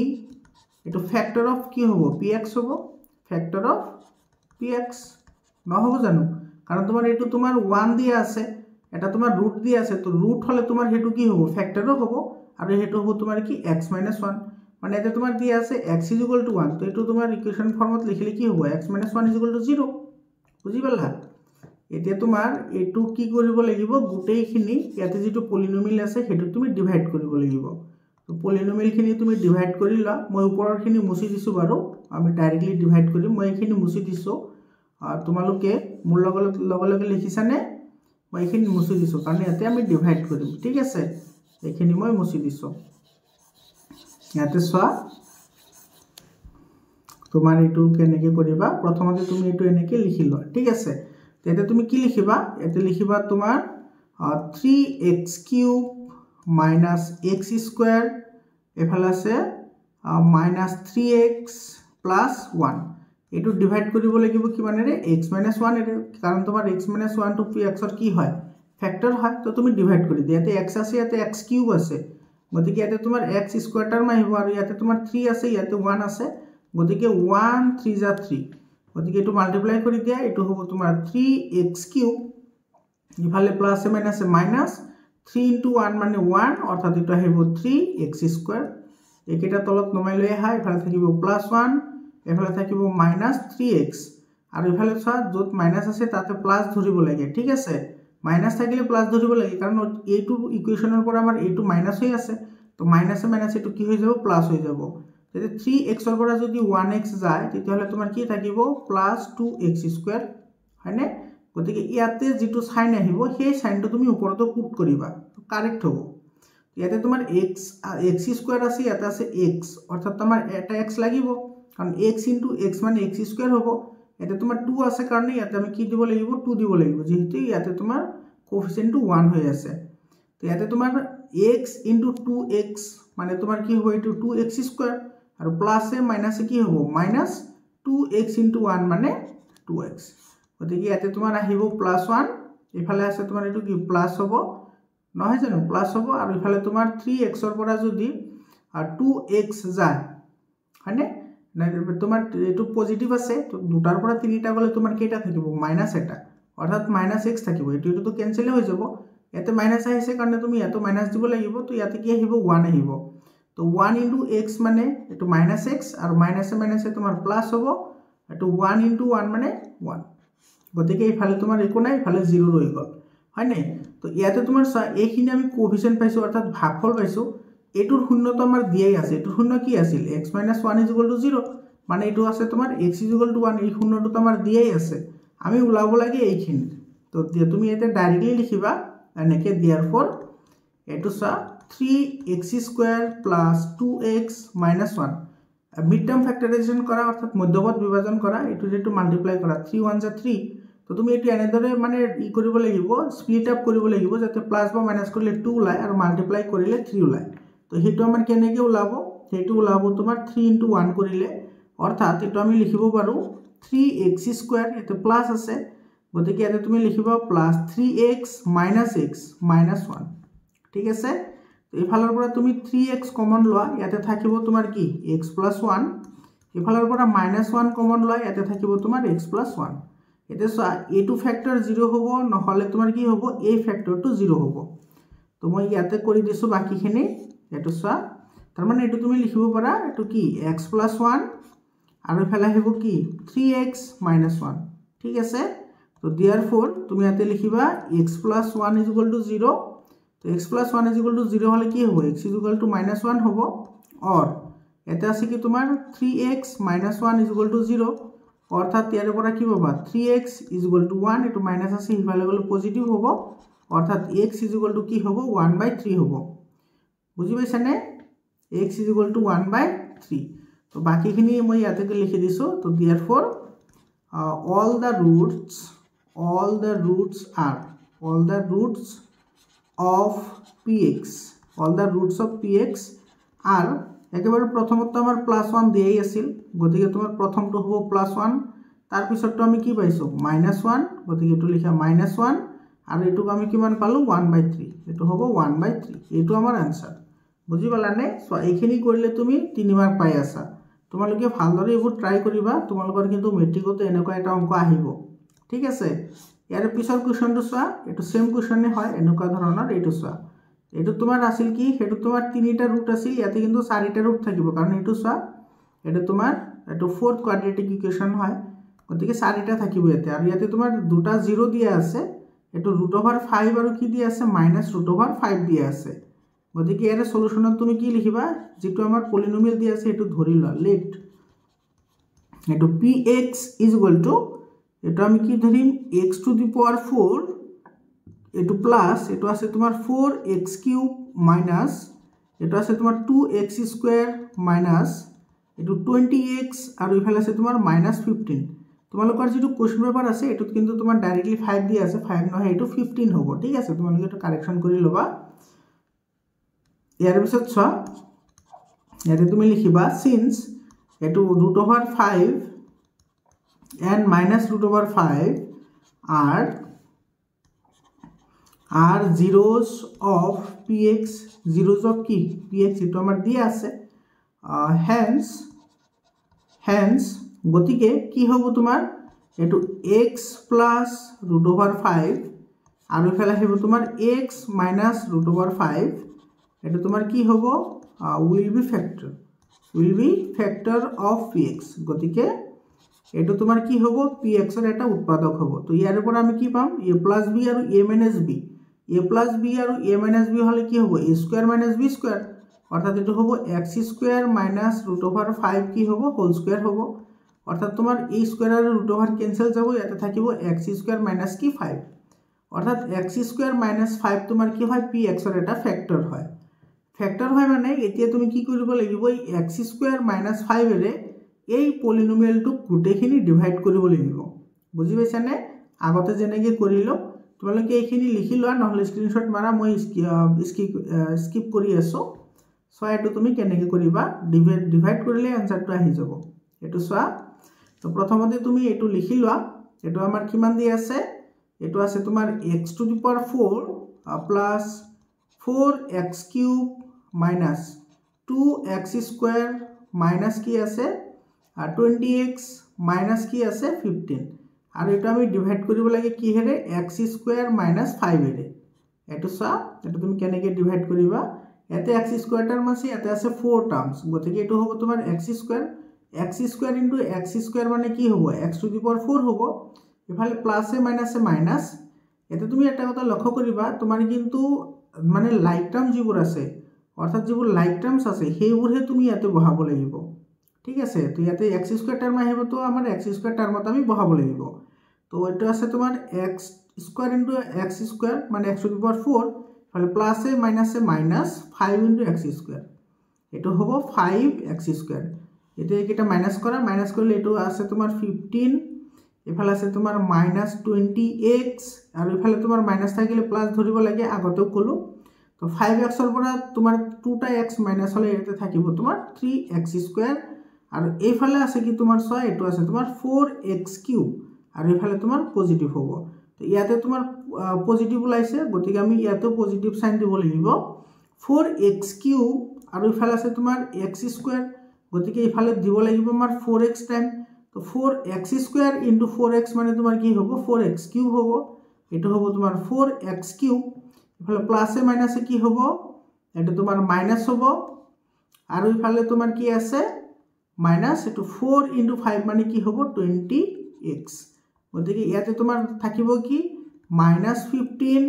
এটো ফ্যাক্টর অফ কি হবো px হবো ফ্যাক্টর অফ px নহবো জানো কারণ তোমার এটো তোমার 1 দিয়া আছে এটা তোমার রুট দিয়া আছে তো রুট হলে তোমার হেতু কি হবো ফ্যাক্টরও হবো আর হেতু হবো তোমার কি x - 1 মানে এটা তোমার দিয়া আছে x = 1 তো এটো তোমার ইকুয়েশন ফর্মত লিখলে কি হবো x - 1 = 0 বুজি পালা এতিয়া তোমাৰ এটো কি কৰিব লাগিব গুটেইখিনি ইয়াতে যেটো পলিনোমিয়েল আছে হেতু তুমি ডিভাইড কৰিব লাগিব তো পলিনোমিয়েল খিনি তুমি ডিভাইড কৰিলা মই ওপৰৰ খিনি মুছি দিছো বাৰু আমি ডাইৰেক্টলি ডিভাইড কৰিম মই এইখিনি মুছি দিছো তোমালোকে মোৰ লগে লিখিছানে মই এইখিনি মুছি দিছো কাৰণ ইয়াতে আমি ডিভাইড কৰিম ঠিক আছে এইখিনি মই মুছি দিছো ইয়াতে সোৱা তোমাৰ এটো কেনেকৈ কৰিবা প্ৰথমতে তুমি এটো এনেকৈ লিখি লোৱা ঠিক আছে তেতে তুমি কি লিখিবা এতে লিখিবা তোমাৰ 3x³ - x² এফালে আছে -3x + 1 এটো ডিভাইড কৰিব লাগিব কি মানেৰে x - 1 এৰে কাৰণ তোমাৰ x - 1 টো px ৰ কি হয় ফ্যাক্টৰ হয় তো তুমি ডিভাইড কৰি দিয়া ইয়াতে x আছে ইয়াতে x³ আছে গতিকে ইয়াতে তোমাৰ x² টাৰ্ম আহিব আৰু ইয়াতে তোমাৰ 3 আছে ইয়াতে 1 আছে গতিকে 1 3 * 3 গতিকে এটো মাল্টিপ্লাই কৰি দিয়া এটো হ'ব তোমাৰ 3x³ ইফালে প্লাস মাইনাস মাইনাস 3 * 1 মানে 1 অর্থাৎ এটো আহিব 3x² একেটা তলত নমাই লৈ আহা ইফালে থাকিব +1 এফালে থাকিব -3x আৰু ইফালে চোৱা যত মাইনাস আছে তাতে প্লাস ধৰিব লাগে ঠিক আছে মাইনাস থাকিলে প্লাস ধৰিব লাগে কাৰণ এইটো ইকুয়েশনৰ পৰা আমাৰ এইটো মাইনাস হৈ আছে তো মাইনাসে মাইনাস এটো কি হৈ যাব প্লাস হৈ যাব যদি 3x ৰ পৰা যদি 1x যায় তেতিয়াহলে তোমাৰ কি থাকিব +2x² হয়নে গতিকে ইয়াতে যেটো সাইন আহিব সেই সাইনটো তুমি ওপৰতো পুট কৰিবা কাৰেক্ট হ'ব ইয়াতে তোমাৰ x² আছে ইয়াতে আছে x অৰ্থাৎ তোমাৰ এটা x লাগিব কাৰণ x * x মানে x² হ'ব ইয়াতে তোমাৰ 2 আছে কাৰণে ইয়াতে আমি কি দিব লাগিব 2 দিব লাগিব যেহেতু ইয়াতে তোমাৰ কোএফিসিয়েন্টটো 1 হৈ আছে তো ইয়াতে তোমাৰ x * 2x মানে তোমাৰ কি হ'ব এটো 2x² আৰু প্লাসে মাইনাসে কি হ'ব -2x * 1 মানে 2x গতিকে ইয়াতে তোমাৰ আহিব +1 ইফালে আছে তোমাৰ এটো কি প্লাস হ'ব নহয় জানো প্লাস হ'ব আৰু ইফালে তোমাৰ 3x ৰ পৰা যদি 2x যায় হয়নে তোমাৰ এটো পজিটিভ আছে তো দুটাৰ পৰা তিনিটা গলে তোমাৰ কেইটা থাকিব -1 অৰ্থাৎ -x থাকিব এটো তো ক্যান্সেল হৈ যাব ইয়াতে মাইনাস আহিছে কাৰণে তুমি ইয়াতো মাইনাস দিব লাগিব তো ইয়াতে কি আহিব 1 আহিব তো 1 * x মানে এটো -x আৰু মাইনাসে মাইনাসে তোমাৰ প্লাস হ'ব এটো 1 * 1 মানে 1 গতিকে ইফালে তোমাৰ একো নাই ইফালে 0 ৰৈ গল হয় নাই তো ইয়াতে তোমাৰ এইখিনি আমি কোএফিসিয়েন্ট পাইছো অৰ্থাৎ ভাগফল পাইছো এটোৰ শূন্যটো আমাৰ দিয়াই আছে এটোৰ শূন্য কি আছিল x - 1 = 0 মানে এটো আছে তোমাৰ x = 1 এই শূন্যটো আমাৰ দিয়াই আছে আমি উলাব লাগে এইখিনি তো তুমি এটা ডাইৰেক্টলি লিখিবা এনেকে therefore এটো 3x² + 2x - 1 mid term factorisation করা অর্থাৎ মধ্যপদ বিভাজন করা এটো যেটো মাল্টিপ্লাই করা 3 * 1 = 3 তো তুমি এটো এনেদৰে মানে ই কৰিব লাগিব স্প্লিট আপ কৰিব লাগিব যাতে প্লাস বা মাইনাস কৰিলে 2 ওলাই আৰু মাল্টিপ্লাই কৰিলে 3 ওলাই তো হেতু আমাৰ কেনেকৈ ওলাব হেতু ওলাব তোমাৰ 3 * 1 কৰিলে অৰ্থাৎ এটো আমি লিখিব পাৰো 3x² এটো প্লাস আছে গতিকে এটো তুমি লিখিবা +3x - x - 1 ঠিক আছে তো ইফালৰ পৰা তুমি 3x কমন লোৱা ইয়াতে থাকিব তোমাৰ কি x + 1 ইফালৰ পৰা -1 কমন লোৱা ইয়াতে থাকিব তোমাৰ x + 1 এতে চোৱা এটো ফ্যাক্টৰ 0 হ'ব নহলে তোমাৰ কি হ'ব এই ফ্যাক্টৰটো 0 হ'ব তো মই ইয়াতে কৰি দিছো বাকিখিনি এটো চোৱা তাৰ মানে এটো তুমি লিখিব পাৰা এটো কি x + 1 আৰু ইফালে আহিব কি 3x - 1 ঠিক আছে তো therefore তুমি ইয়াতে লিখিবা x + 1 = 0 তো x + 1 = 0 হলে কি হ'ব x = -1 হ'ব और এটা আছে কি তোমাৰ 3x - 1 = 0 অৰ্থাৎ ইয়াৰ পৰা কি পাবা 3x = 1 এটো মাইনাস আছে ইফালে গলে পজিটিভ হ'ব অর্থাৎ x = কি হ'ব 1/3 হ'ব বুজি পাইছানে x = 1/3 তো বাকিখিনি মই ইয়াতে লিখি দিছো তো therefore all the roots of px are একেবারে প্রথমত আমার +1 দিয়েই আছিল গতিকে তোমার প্রথমটো হ'ব +1 তার পিছৰটো আমি কি পাইছো -1 গতিকে এটো লিখা -1 আৰু এটো আমি কিমান পালো 1/3 এটো হ'ব 1/3 এটো আমাৰ आंसर বুজি পালানে সো এইখিনি কৰিলে তুমি 3 মাৰ্ক পাই আছা তোমালোকে ভালদৰে এবোৰ ট্ৰাই কৰিবা তোমালোকৰ কিন্তু মেট্ৰিকতে এনেকুৱা এটা অংক আহিব ঠিক আছে ইয়াৰ পিছৰ কোৱেশ্চনটো চোৱা এটো সেম কোৱেশ্চনে হয় এনেকুৱা ধৰণৰ এটো চোৱা এটো তোমাৰ আছিল কি হেতু তোমাৰ তিনিটা ৰুট আছিল ইয়াতে কিন্তু চাৰিটা ৰুট থাকিব কাৰণ এটো চোৱা এটো তোমাৰ এটো ফোৰ্থ কোয়াড্ৰেটিক ইকুয়েশন হয় গতিকে 4টা থাকিব ইয়াতে আৰু ইয়াতে তোমাৰ দুটা 0 দিয়া আছে এটো √5 আৰু কি দিয়া আছে -√5 দিয়া আছে গতিকে ইয়াৰ সলিউশনত তুমি কি লিখিবা যেটো আমাৰ পলিনোমিয়াল দিয়া আছে এটো ধৰি লোৱা লেট এটো px এটো আমি কি ধৰিম x⁴ এটো প্লাস এটো আছে তোমাৰ 4x³ মাইনাস এটো আছে তোমাৰ 2x² মাইনাস এটো 20x আৰু ইফালে আছে তোমাৰ -15 তোমালোকৰ যেটো কোশ্চন পেপাৰ আছে এটোত কিন্তু তোমাৰ ডাইৰেক্টলি 5 দিয়া আছে 5 নহয় এটো 15 হ'ব ঠিক আছে তোমালোকে এটো কাৰেকচন কৰি লবা ইয়াৰ পিছত চোৱা ইয়াতে তুমি লিখিবা since এটো √5 and -√5 are zeros of px zeros of কি px এটো আমাৰ দিয়া আছে hence গতিকে কি হ'ব তোমাৰ এটো x + √5 আৰু ইফালে আহিব তোমাৰ x - √5 এটো তোমাৰ কি হ'ব will be factor of px গতিকে এটো তোমাৰ কি হ'ব px এৰ এটা উৎপাদক হ'ব তো ইয়াৰ পৰা আমি কি পাম a + b আৰু a - b a + b আৰু a - b হলে কি হ'ব a² - b² অর্থাৎ এটো হ'ব x² - √5 কি হ'ব হোল স্কয়ার হ'ব অর্থাৎ তোমার a স্কয়ার আর √5 ক্যান্সেল যাব ইয়াতে থাকিব x² - কি 5 অর্থাৎ x² - 5 তোমার কি হয় px এর এটা ফ্যাক্টর হয় মানে এতিয়া তুমি কি কৰিব লাগিব এই x² - 5 এৰে এই পলিনোমিয়ালটো গুটেখিনি ডিভাইড কৰিব লাগিব বুজি পাইছানে আগতে যেনেকৈ কৰিলো তোমালোকে এইখিনি লিখি লোৱা নহলে স্ক্ৰিনশ্বট মাৰা মই স্কিপ কৰি আছো সো এটো তুমি কেনেকৈ কৰিবা ডিভাইড কৰিলে আনসাৰটো আহি যাব এটো সোৱা তো প্ৰথমতে তুমি এটো লিখি লোৱা এটো আমাৰ কিমান দি আছে এটো আছে তোমাৰ x⁴ plus 4x³ minus 2x² minus কি আছে 20x মাইনাস কি আছে 15 আৰু এটা আমি ডিভাইড কৰিব লাগে কি হেৰে x² - 5 এৰে এটো সোৱা এটো তুমি কেনেকৈ ডিভাইড কৰিবা এতে x² টাৰ্ম আছে এতে আছে 4 টাৰ্মস গতিকে এটো হ'ব তোমাৰ x² * x² মানে কি হ'ব x⁴ হ'ব ইফালে প্লাসে মাইনাসে মাইনাস এতে তুমি এটা কথা লক্ষ্য কৰিবা তোমাৰ কিন্তু মানে লাইক টাৰ্ম যিবোৰ আছে অৰ্থাৎ যিবোৰ লাইক টাৰ্মস আছে সেইবোৰহে তুমি ইয়াতে বহাব লাগিব ঠিক আছে তো ইয়াতে x² টাৰ্ম আহিব তো আমাৰ x² টাৰ্মত আমি বহাব লাগিব তো এটা আছে তোমাৰ x² * x² মানে x⁴ ফলে প্লাসে মাইনাসে মাইনাস 5 * x², এটো হবো 5x²। এটা এটা মাইনাস করা, মাইনাস করলে এটো আছে তোমার 15, এফালে আছে তোমার -20x, আর এফালে তোমার মাইনাস থাকিলে প্লাস ধরিব লাগে, আগতেও কলো। তো 5x এর পৰা তোমার 2টা x মাইনাস হলে এতে থাকিব তোমার 3x², আর এইফালে আছে কি তোমার 6, এটো আছে তোমার 4x³ আর এইফালে তোমার পজিটিভ হবো। তো ইয়াতে তোমার পজিটিভ ওলাইছে, গতিকে আমি ইয়াতে পজিটিভ সাইন দিব লাগিব। 4x³ আর এইফালে আছে তোমার x², গতিকে এইফালে দিব লাগিব আমাৰ 4x টাইম। তো 4x² * 4x মানে তোমার কি হবো 4x³ হবো, এটো হবো তোমার 4x³। এফালে প্লাসে মাইনাসে কি হবো, এটা তোমার মাইনাস হবো, আর এইফালে তোমার কি আছে মাইনাস, এটো 4 * 5 মানে কি হবো 20x। গতিকে ইয়াতে তোমার থাকিব কি -15,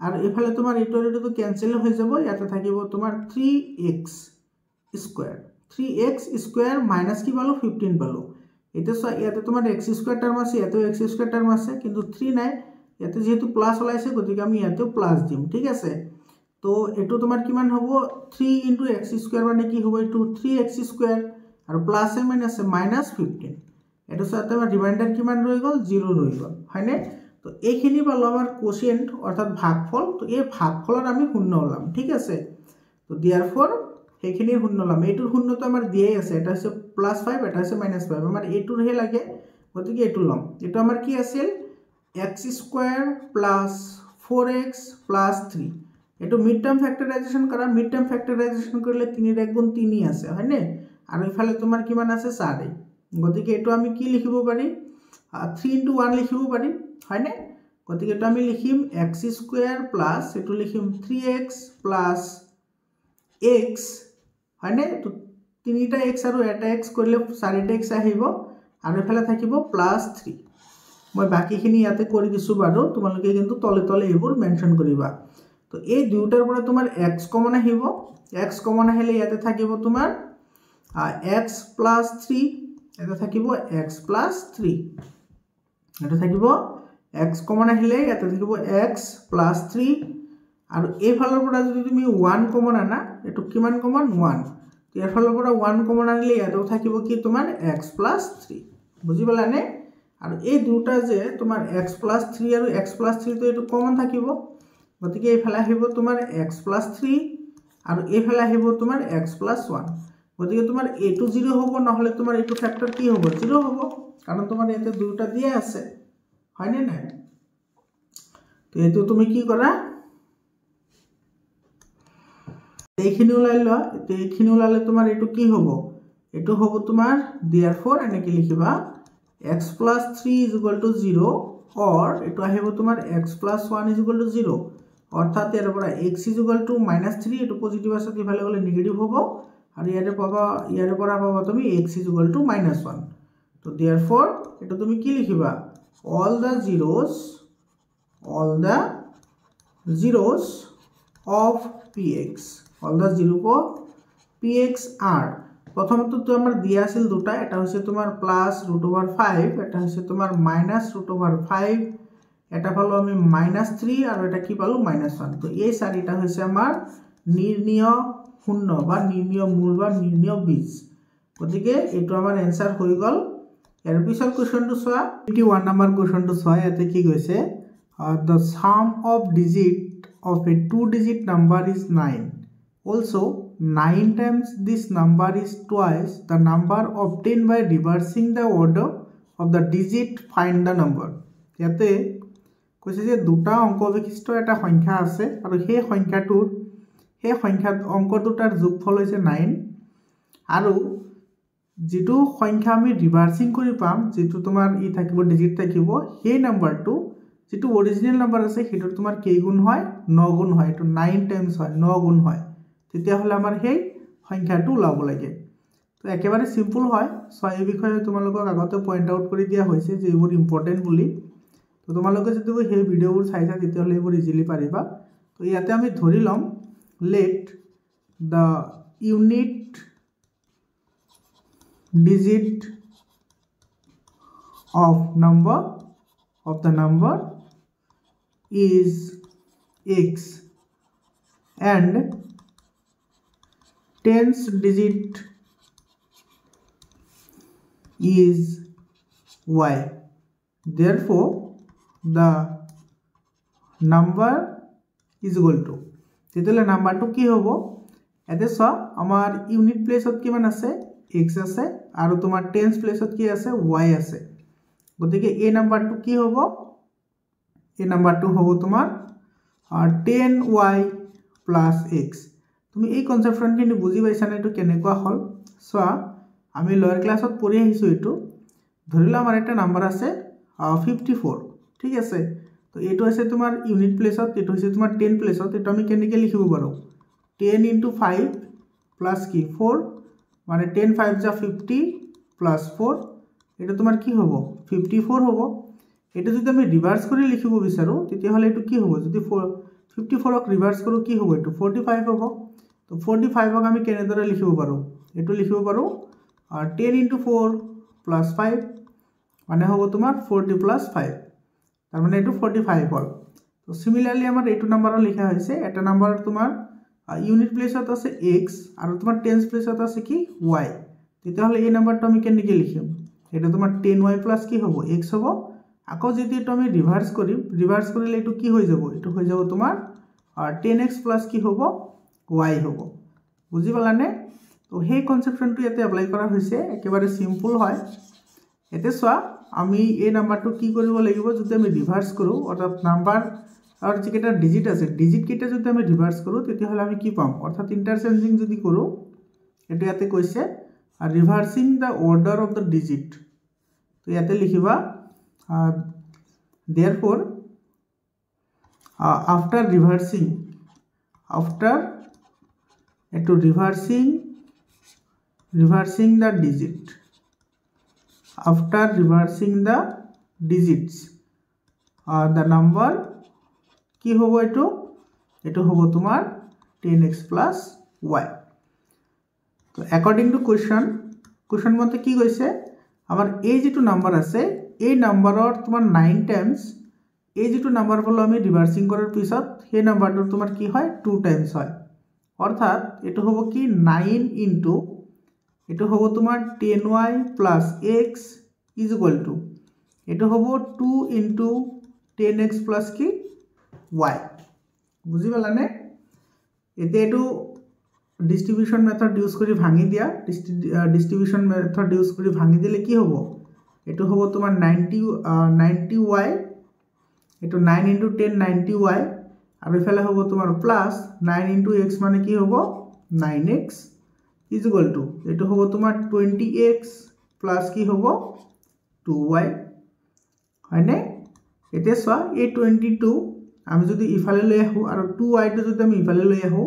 আর এফালে তোমার এটো তো ক্যান্সেল হয়ে যাব, ইয়াতে থাকিব তোমার 3x² মাইনাস কি পালো 15 পালো। এটা ইয়াতে তোমার x² টার্ম আছে, ইয়াতেও x² টার্ম আছে, কিন্তু 3 নাই, ইয়াতে যেহেতু প্লাস ওলাইছে গতিকে আমি ইয়াতেও প্লাস দিম, ঠিক আছে। তো এটো তোমার কিমান হবো 3 * x² মানে কি হবো এটো 3x² আর প্লাসে মাইনাসে -15। এটা সাথে আমার রিমাইন্ডার কিমান রয়ে গেল 0 রয়ে গেল, হয়নে। তো এইখিনি পালো আমার কোশিয়েন্ট অর্থাৎ ভাগফল। তো এই ভাগফলৰ আমি শূন্য হলাম, ঠিক আছে। তো দেয়াৰফৰ সেইখিনি শূন্য হলাম, এইটোৰ শূন্য তো আমাৰ দিয়েই আছে, এটা হচ্ছে +5, এটা হচ্ছে -5, আমাৰ এইটোৰ হে লাগে, গতিকে এইটো লম। এটা আমার কি আছিল x² + 4x + 3। এটো মিড টার্ম ফ্যাক্টরাইজেশন করা, মিড টার্ম ফ্যাক্টরাইজেশন করলে 3 * 1 = 3 আছে, হয়নে। আর এইফালে তোমার কিমান আছে 4, গতিকে এটো আমি কি লিখিব পারি 3 * 1 লিখিব পারি, হয়নে। গতিকে এটো আমি লিখিম x² প্লাস এটো লিখিম 3x প্লাস x, হয়নে। তো 3টা x আৰু এটা x কৰিলে 4টা x আহিব, আৰু এফালে থাকিব +3 মই বাকিখিনি ইয়াতে কৰি দিছো বাৰু তোমালোকে কিন্তু তলে তলে এইবোৰ মেনশন কৰিবা তো এই দুটাৰ পৰা তোমাৰ x কমন আহিব x কমন আহিলে ইয়াতে থাকিব তোমাৰ x + 3 এটা থাকিব x + 3 এটা থাকিব x কমন আহিলে ইয়াতে থাকিব x + 3 আৰু এই ফালৰ পৰা যদি তুমি 1 কমন আনা এটো কিমান কমন 1 তো এই ফালৰ পৰা 1 কমন আনিলে ইয়াতেও থাকিব কি তোমাৰ x + 3 বুজি পালানে আৰু এই দুটা যে তোমাৰ x + 3 আৰু x + 3 তো এটো কমন থাকিব গতিকে এই ফালে আহিব তোমাৰ x + 3 আৰু এই ফালে আহিব তোমাৰ x + 1 গতিকে তোমাৰ এটো 0 হ'ব নহলে তোমাৰ এটো ফ্যাক্টৰ কি হ'ব 0 হ'ব কাৰণ তোমাৰ ইয়াতে দুটা দিয়া আছে হয় না নাই তো এটো তুমি কি কৰা এইখিনি ওলাই ল এইখিনি ওলালে তোমাৰ এটো কি হ'ব এটো হ'ব তোমাৰ therefore এনেকে লিখিবা x + 3 = 0 or এটো আহিব তোমাৰ x + 1 = 0 অৰ্থাৎ এৰ পৰা x = -3 এটো পজিটিভ আছে ইফালে গলে নেগেটিভ হ'ব আৰু ইয়াৰে পৰা পাবা তুমি x = -1 তো therefore এটা তুমি কি লিখিবা all the zeros of px all the zeros of px are প্রথমত তো আমার দিয়া আছিল দুটা এটা হইছে তোমার +√5 এটা হইছে তোমার -√5 এটা পালো আমি -3 আর এটা কি পালো -1 তো এই চারিটা হইছে আমার নির্ণীয় শূন্য বা নির্ণীয় মূল বা নির্ণীয় বীজ গতিকে এটো আমার आंसर হৈ গল এর পিছৰ কোশ্চনটো সোয়া 81 নাম্বার কোশ্চনটো সোয়া এতে কি কৈছে the sum of digit of a two digit number is 9 also 9 times this number is twice the number obtained by reversing the order of the digit find the number ইয়াতে কৈছে যে দুটা অঙ্ক বিশিষ্ট এটা সংখ্যা আছে আৰু সেই সংখ্যাটোৰ সেই সংখ্যা অঙ্ক দুটাৰ যোগফল হৈছে 9 আৰু যেটো সংখ্যা আমি ৰিভাৰ্সিং কৰি পাম যেটো তোমাৰ ই থাকিব ডিজিট থাকিব সেই নাম্বাৰটো যেটো অৰিজিনাল নাম্বাৰ আছে হেটো তোমাৰ কেই গুণ হয় 9 গুণ হয় এটো 9 টাইমস হয় 9 গুণ হয় তেতিয়া হলে আমাৰ সেই সংখ্যাটো ওলাব লাগে তো একেবাৰে সিম্পল হয় ছয় বিষয়ে তোমালোকক আগতে পয়েন্ট আউট কৰি দিয়া হৈছে যে এইবোৰ ইম্পৰ্টেন্ট বুলি তো তোমালোকে যদি সেই ভিডিওবোৰ চাইছা তেতিয়া হলে এইবোৰ ইজিলি পাৰিবা তো ইয়াতে আমি ধৰি লম let the unit digit of the number is x and tens digit is y therefore the number is equal to তেতিয়ালে নাম্বাৰটো কি হ'ব এতে চ আমাৰ ইউনিট প্লেসত কিমান আছে x আছে আৰু তোমাৰ টেন্স প্লেসত কি আছে y আছে গতিকে এই নাম্বাৰটো কি হ'ব এই নাম্বাৰটো হ'ব তোমাৰ 10y + x তুমি এই কনসেপ্টখিনি বুজি পাইছা না এটো কেনেকুৱা হল চ আমি লোয়াৰ ক্লাসত পঢ়ি আহিছো এটো ধৰিলা আমাৰ এটা নাম্বাৰ আছে 54 ঠিক আছে তো এটো আছে তোমাৰ ইউনিট প্লেসত এটো হৈছে তোমাৰ 10 প্লেসত এটো আমি কেনেকৈ লিখিব পাৰো 10 * 5 প্লাস কি 4 মানে 10 5 যা 50 প্লাস 4 এটা তোমার কি হ'ব 54 হ'ব এটা যদি আমি রিভার্স কৰি লিখিব বিচাৰো তেতিয়া হলে এটো কি হ'ব যদি 54 ক ৰিভাৰ্স কৰো কি হ'ব এটো 45 হ'ব তো 45 ক আমি কেনেদৰে লিখিব পাৰো এটো লিখিব পাৰো 10 * 4 + 5 মানে হ'ব তোমাৰ 40 + 5 তাৰ মানে এটো 45 হল তো সিমিলাৰলি আমাৰ এটো নাম্বাৰৰ লিখা হৈছে এটা নাম্বাৰ তোমাৰ ইউনিট প্লেসত আছে x আৰু তোমাৰ টেন্স প্লেসত আছে কি y তেতিয়া হলে এই নাম্বাৰটো আমি কেনেকৈ লিখিম এটা তোমাৰ 10y + কি হ'ব x হ'ব আকৌ যদি এটো আমি ৰিভাৰ্স কৰিলে এটো কি হৈ যাব এটো হৈ যাব তোমাৰ 10x + কি হ'ব y হ'ব বুজি পালানে তো সেই কনসেপ্টটো ইয়াতে এপ্লাই কৰা হৈছে একেবাৰে সিম্পল হয় এতে সোয়া আমি এই নাম্বাৰটো কি কৰিব লাগিব যদি আমি ৰিভাৰ্স কৰো অৰ্থাৎ নাম্বাৰ আৰু যেটা ডিজিট আছে ডিজিট কেটা যদি আমি ৰিভাৰ্স কৰো তেতিয়া হলে আমি কি পাম অৰ্থাৎ ইন্টাৰচেঞ্জিং যদি কৰো এটা ইয়াতে কৈছে reversing the order of the digit তো ইয়াতে লিখিবা therefore after reversing the digit after reversing the digits the number কি হবো এটো হবো তোমার 10x plus y তো according to question মতে কি কৈছে আমার এই যেটো নাম্বার আছে এই নাম্বাৰৰ তোমাৰ 9 টাইমস এই যেটো নাম্বাৰ বলো আমি ৰিভাৰ্সিং কৰাৰ পিছত সেই নাম্বাৰটো তোমাৰ কি হয় 2 টাইমস হয় অর্থাৎ এটো হবো কি 9 into এটো হবো তোমার 10y plus x is equal to এটো হবো 2 into 10x plus কি y বুঝি পালানে এতে এটো ডিস্ট্রিবিউশন মেথড ইউজ কৰি ভাঙি দিয়া ডিস্ট্ৰিবিউশন মেথড ইউজ কৰি ভাঙি দিলে কি হবো এটো হবো তোমার 90y এটো 9 into 10 90y আর এফালে হবো তোমার প্লাস 9 into x মানে কি হবো 9x is equal to এটো হবো তোমার 20x প্লাস কি হবো 2y হয়নে এতে সোয়া এই 22 আমি যদি ইফালে লৈ আহো আর 2y টো যদি আমি ইফালে লৈ আহো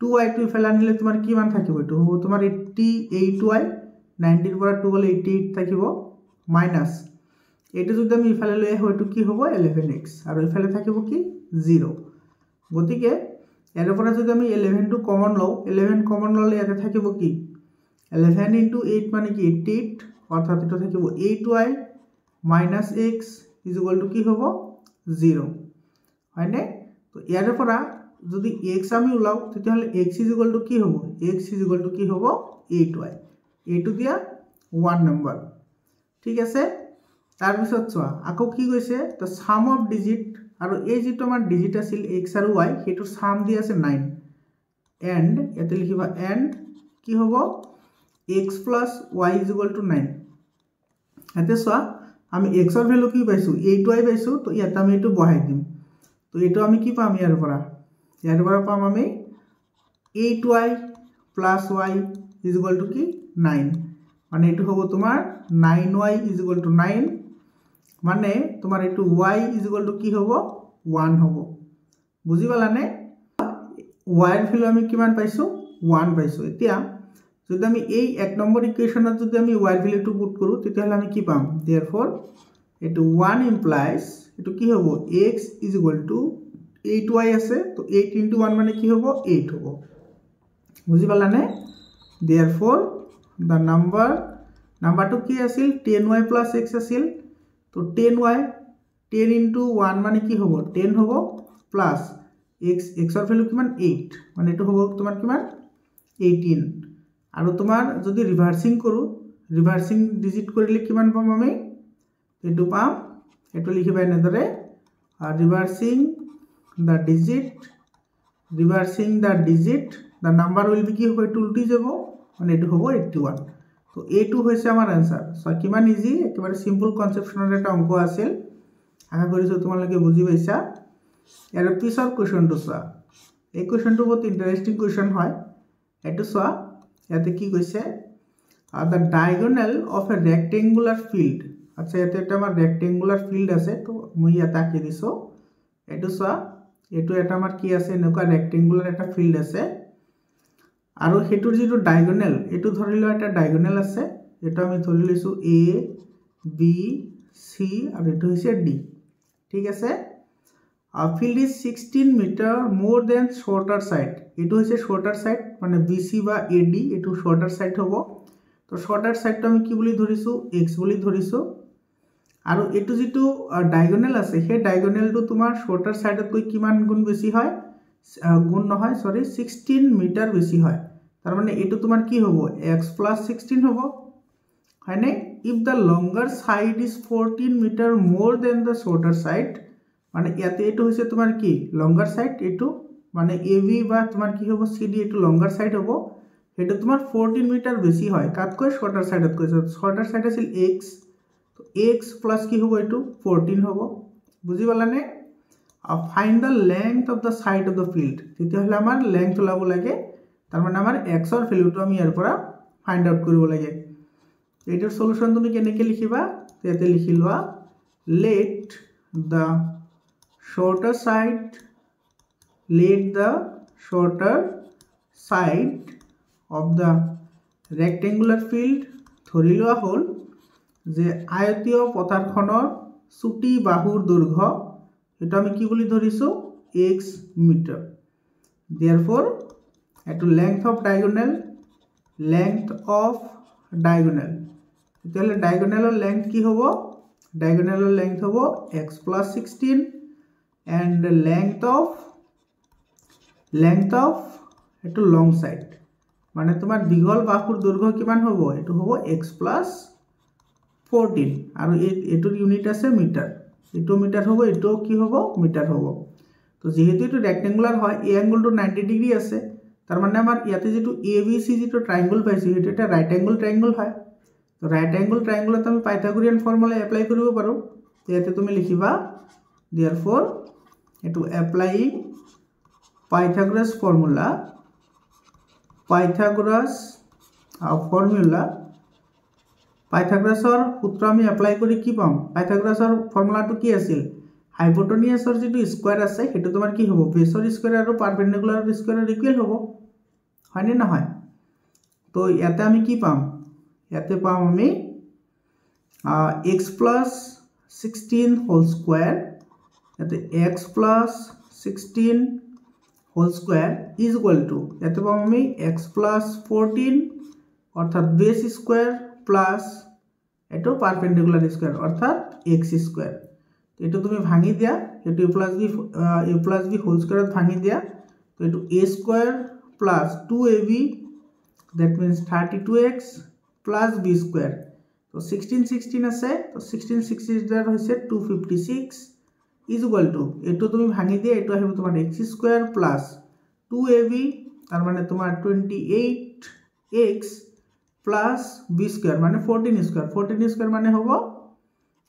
2y টো ইফালে আনিলে তোমার কি মান থাকিব এটো হবো তোমার 88y 90 এর পৰা 2 গলে 88 থাকিব মাইনাস এটো যদি আমি ইফালে লৈ আহো এটো কি হবো 11x আর ইফালে থাকিব কি 0 গতিকে এর পৰা যদি আমি 11 টো কমন লও 11 কমন ললে এতে থাকিব কি 11 into 8 মানে কি 88 অর্থাৎ এটা থাকিব 8y minus x is equal to কি হবো 0 হয়নে তো ইয়াৰ পৰা যদি x আমি উলাও তেতিয়াহলে x is equal to কি হবো x is equal to কি হবো 8y এইটো দিয়া 1 নাম্বার ঠিক আছে তাৰ পিছত চোৱা আকৌ কি কৈছে তো সাম অফ ডিজিট আৰু এই যেটো আমাৰ ডিজিট আছিল x আৰু y হেটো সাম দি আছে 9 এন্ড এতে লিখিবা এন্ড কি হবো x plus y is equal to 9 এতে সোয়া আমি x এর ভ্যালু কি পাইছো 8y পাইছো তো ইয়াত আমি এটো বহাই দিম তো এটো আমি কি পাম ইয়াৰ পৰা পাম আমি 8y plus y is equal to কি 9 মানে এটো হবো তোমার 9y is equal to 9 মানে তোমার এটো y is equal to কি হবো 1 হবো বুঝি পালানে y এর ভ্যালু আমি কিমান পাইছো 1 পাইছো এতিয়া যদি আমি এই এক নম্বর ইকুয়েশনত যদি আমি y এর ভ্যালুটো পুট কৰো তেতিয়াহলে আমি কি পাম therefore এটো 1 implies এটো কি হবো x is equal to 8y আছে তো 8 into 1 মানে কি হবো 8 হবো বুঝি পালানে therefore the number to কি আছিল 10y plus x আছিল তো 10y 10 into 1 মানে কি হবো 10 হবো প্লাস x এর ভ্যালু কিমান 8 মানে এটো হবো তোমার কিমান 18 আৰু তোমাৰ যদি ৰিভাৰ্সিং কৰো ৰিভাৰ্সিং ডিজিট কৰিলে কিমান পাম আমি এটো পাম এটো লিখিবা এনেদৰে ৰিভাৰ্সিং the the number will be কি হবে এটো উল্টি যাব মানে এটো হবে 81 তো এটো হৈছে আমাৰ आंसर সো কিমান ইজি একেবাৰে সিম্পল কনসেপচনৰ এটা অংক আছিল আশা কৰিছো তোমালোকে বুজি পাইছা ইয়াৰ পিছৰ কোৱেশ্চনটো চোৱা এই কোৱেশ্চনটো বহুত ইন্টাৰেস্টিং কোৱেশ্চন হয় এটো চোৱা ইয়াতে কি কৈছে the diagonal of a rectangular field আচ্ছা ইয়াতে এটা আমাৰ rectangular field আছে তো মই ইয়াতে আঁকি দিছো এটো চোৱা এটো এটা আমাৰ কি আছে এনেকুৱা rectangular এটা field আছে আৰু হেতুৰ যেটো diagonal এটো ধৰিলো এটা diagonal আছে এটা আমি ধৰি লৈছো a b c আৰু এটো হৈছে d ঠিক আছে a field is 16 meter more than shorter side এটো হৈছে shorter side মানে bc বা ad এটো shorter side হ'ব তো shorter side টো আমি কি বুলি ধৰিছো x বুলি ধৰিছো আৰু এটো যেটো diagonal আছে হে diagonal টো তোমাৰ shorter side ত কৈ কিমান গুণ বেছি হয় গুণ নহয় সরি 16 মিটার বেশি হয় তার মানে এটো তোমার কি হবো x plus 16 হবো হয়নে if the longer side is 14 meter more than the shorter side মানে ইয়াতে এটো হইছে তোমার কি longer side এটো মানে ab বা তোমার কি হবো cd এটো longer side হবো এটা তোমার 14 মিটার বেশি হয় কাট কই shorter side ত কইছো shorter side আছিল x তো x plus কি হবো এটো 14 হবো বুঝি পালানে find the length of the side of the field তেতিয়া হলে আমাৰ length ওলাব লাগে তাৰ মানে আমাৰ x ৰ ভ্যালুটো আমি ইয়াৰ পৰা ফাইন্ড আউট কৰিব লাগে এটাৰ সলিউশন তুমি কেনেকৈ লিখিবা ইয়াতে লিখি লোৱা let the shorter side of the rectangular field ধৰি লোৱা হল যে আয়তীয় পথাৰখনৰ চুটি বাহুৰ দৈৰ্ঘ্য এটা আমি কি বুলি ধৰিছো x মিটাৰ therefore এটো length of diagonal তেতিয়াহলে diagonalৰ length কি হ'ব diagonalৰ length হ'ব x plus 16 and the length of এটো long side মানে তোমাৰ দীঘল বাহুৰ দৈৰ্ঘ্য কিমান হ'ব এটো হ'ব x plus 14 আৰু এটোৰ ইউনিট আছে মিটাৰ এটো মিটাৰ হ'ব এটো কি হ'ব মিটাৰ হ'ব তো যেহেতু এটো ৰেক্টেঙ্গুলাৰ হয় এই এংগলটো 90 ডিগ্ৰী আছে তাৰ মানে আমাৰ ইয়াতে যেটো ABC যেটো ট্ৰায়াঙ্গল পাইছো এটো এটা ৰাইট এংগল ট্ৰায়াঙ্গল হয় তো ৰাইট এংগল ট্ৰায়াঙ্গলত আমি পাইথাগোৰিয়ান ফৰ্মুলা এপ্লাই কৰিব পাৰো তো ইয়াতে তুমি লিখিবা therefore এটো applying Pythagoras formula Pythagorasৰ সূত্ৰ আমি এপ্লাই কৰি কি পাম Pythagorasৰ ফৰ্মুলাটো কি আছিল হাইপোটেনিয়াছৰ যেটো স্কয়াৰ আছে হেতু তোমাৰ কি হ'ব বেছৰ স্কয়াৰ আৰু পাৰপেন্ডিকুলাৰৰ স্কয়াৰৰ ইকুৱেল হ'ব হয়নে নহয় তো ইয়াতে আমি কি পাম ইয়াতে পাম আমি x plus 16 whole square ইয়াতে x plus 16 whole square is equal to ইয়াতে পাম আমি x plus 14 অর্থাৎ বেস স্কয়ার প্লাস এটো পারপেন্ডিকুলার স্কয়ার অর্থাৎ x স্কয়ার এটো তুমি ভাঙি দিয়া এটো a plus b whole square ভাঙি দিয়া তো এটো a square plus 2ab that means 32x plus b square তো 16 আছে তো 16 দ্বারা হইছে 256 is equal to এটো তুমি ভাঙি দিয়া এটো আহিব তোমার x square plus 2ab তার মানে তোমার 28x plus b square মানে 14 square মানে হবো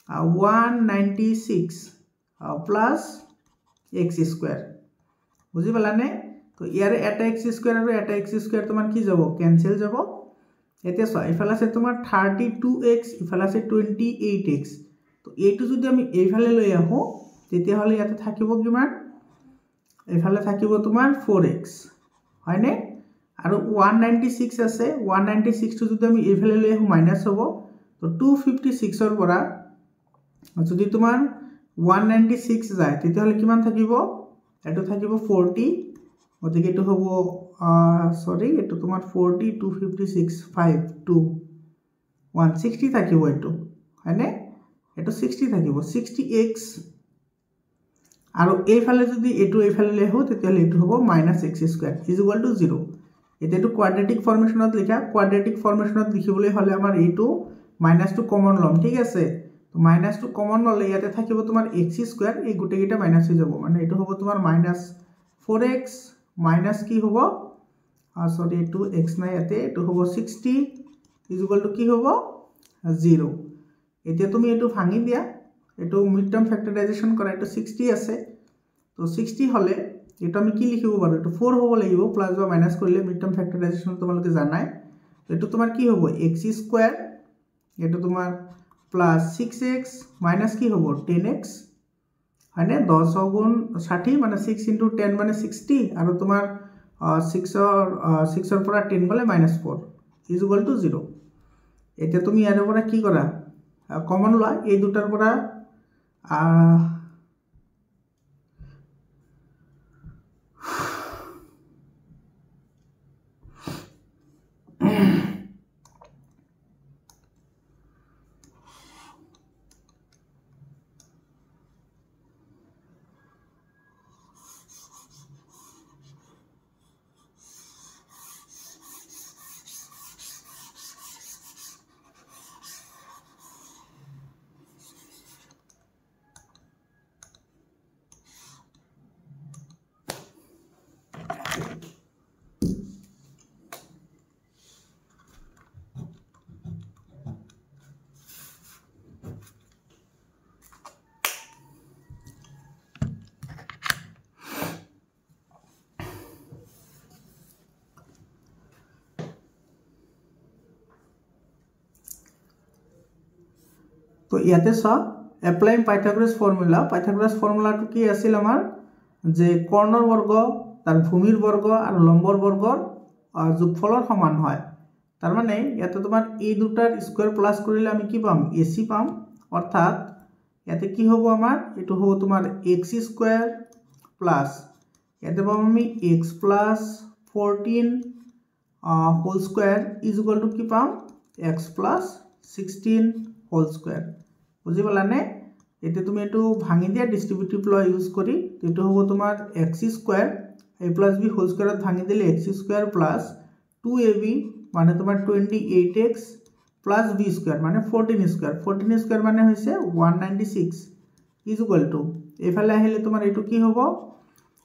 196 plus x square বুঝি পালানে তো ইয়ারে এটা x square আৰু এটা x square তোমার কি যাব ক্যান্সেল যাব এতে সো ইফালে আছে তোমার 32x ইফালে আছে 28x তো এইটো যদি আমি এইফালে লৈ আহো তেতিয়া হলে ইয়াতে থাকিব কিমান এইফালে থাকিব তোমাৰ 4x হয়নে আৰু 196 আছে 196 টো যদি আমি এইফালে লৈ আহো মাইনাস হ'ব তো 256 ৰ পৰা যদি তোমাৰ 196 যায় তেতিয়া হলে কিমান থাকিব এটো থাকিব 40 ওদিকে এটো হ'ব সরি এটো তোমাৰ 40 256 5 2 160 থাকিব এটো হয়নে এটো 60 থাকিব 60x আৰু এইফালে যদি এটো এইফালে লেহো তেতিয়া হলে এটো হ'ব -x স্কয়ার = 0 এটা এটো কোয়াড্রেটিক ফর্মেশনত লিখা কোয়াড্রেটিক ফর্মেশনত লিখিবলৈ হলে আমাৰ এটো মাইনাস টু কমন লম ঠিক আছে তো মাইনাস টু কমন ললে ইয়াতে থাকিব তোমাৰ x স্কয়ার এই গুটে গিটা মাইনাস হৈ যাব মানে এটো হ'ব তোমাৰ -4x মাইনাস কি হ'ব সরি এটো x নাই ইয়াতে এটো হ'ব 60 = কি হ'ব 0 এতিয়া তুমি এটো ভাঙি দিয়া এটো মিড টার্ম ফ্যাক্টরাইজেশন কৰা এটো 60 আছে তো 60 হলে এটা আমি কি লিখিব পাৰো এটো 4 হ'ব লাগিব প্লাস বা মাইনাস কৰিলে মিড টাৰ্ম ফ্যাক্টৰাইজেশন তোমালোকে জানাই এটো তোমাৰ কি হ'ব x স্কয়াৰ এটো তোমাৰ প্লাস 6x মাইনাস কি হ'ব 10x হয়নে 10 গুণ 60 মানে 6 * 10 মানে 60 আৰু তোমাৰ 6 ৰ পৰা 10 গলে -4 = 0 এতিয়া তুমি ইয়াৰ পৰা কি কৰা কমন লোৱা এই দুটাৰ পৰা তো ইয়াতে স অ্যাপ্লাইং পাইথাগোৰাস ফৰ্মুলা তো কি আছিল আমাৰ যে কৰ্ণৰ বৰ্গ তাৰ ভূমিৰ বৰ্গ আৰ লম্বৰ বৰ্গৰ যোগফলৰ সমান হয় তার মানে ইয়াতে তোমার এই দুটার স্কোয়ার প্লাস করিলে আমি কি পাম এসি পাম অর্থাৎ ইয়াতে কি হবো আমার এটু হবো তোমার এক্স স্কোয়ার প্লাস ইয়াতে পাম আমি x plus 14 whole square is equal to কি পাম এক্স প্লাস 16 হোল স্কোয়ার বুঝি পালানে এতে তুমি এটু ভাঙি দিয়া ডিস্ট্রিবিউটিভ ল ইউজ করি তো এটু হবো তোমার x square a plus b whole square ভাঙি দিলে এক্স স্কোয়ার প্লাস 2ab মানে তোমার 28x প্লাস বি স্কোয়ার মানে 14 স্কোয়ার মানে হয়েছে 196 ইজ ইকুয়াল টু এফালে আহিলে তোমার এটু কি হবো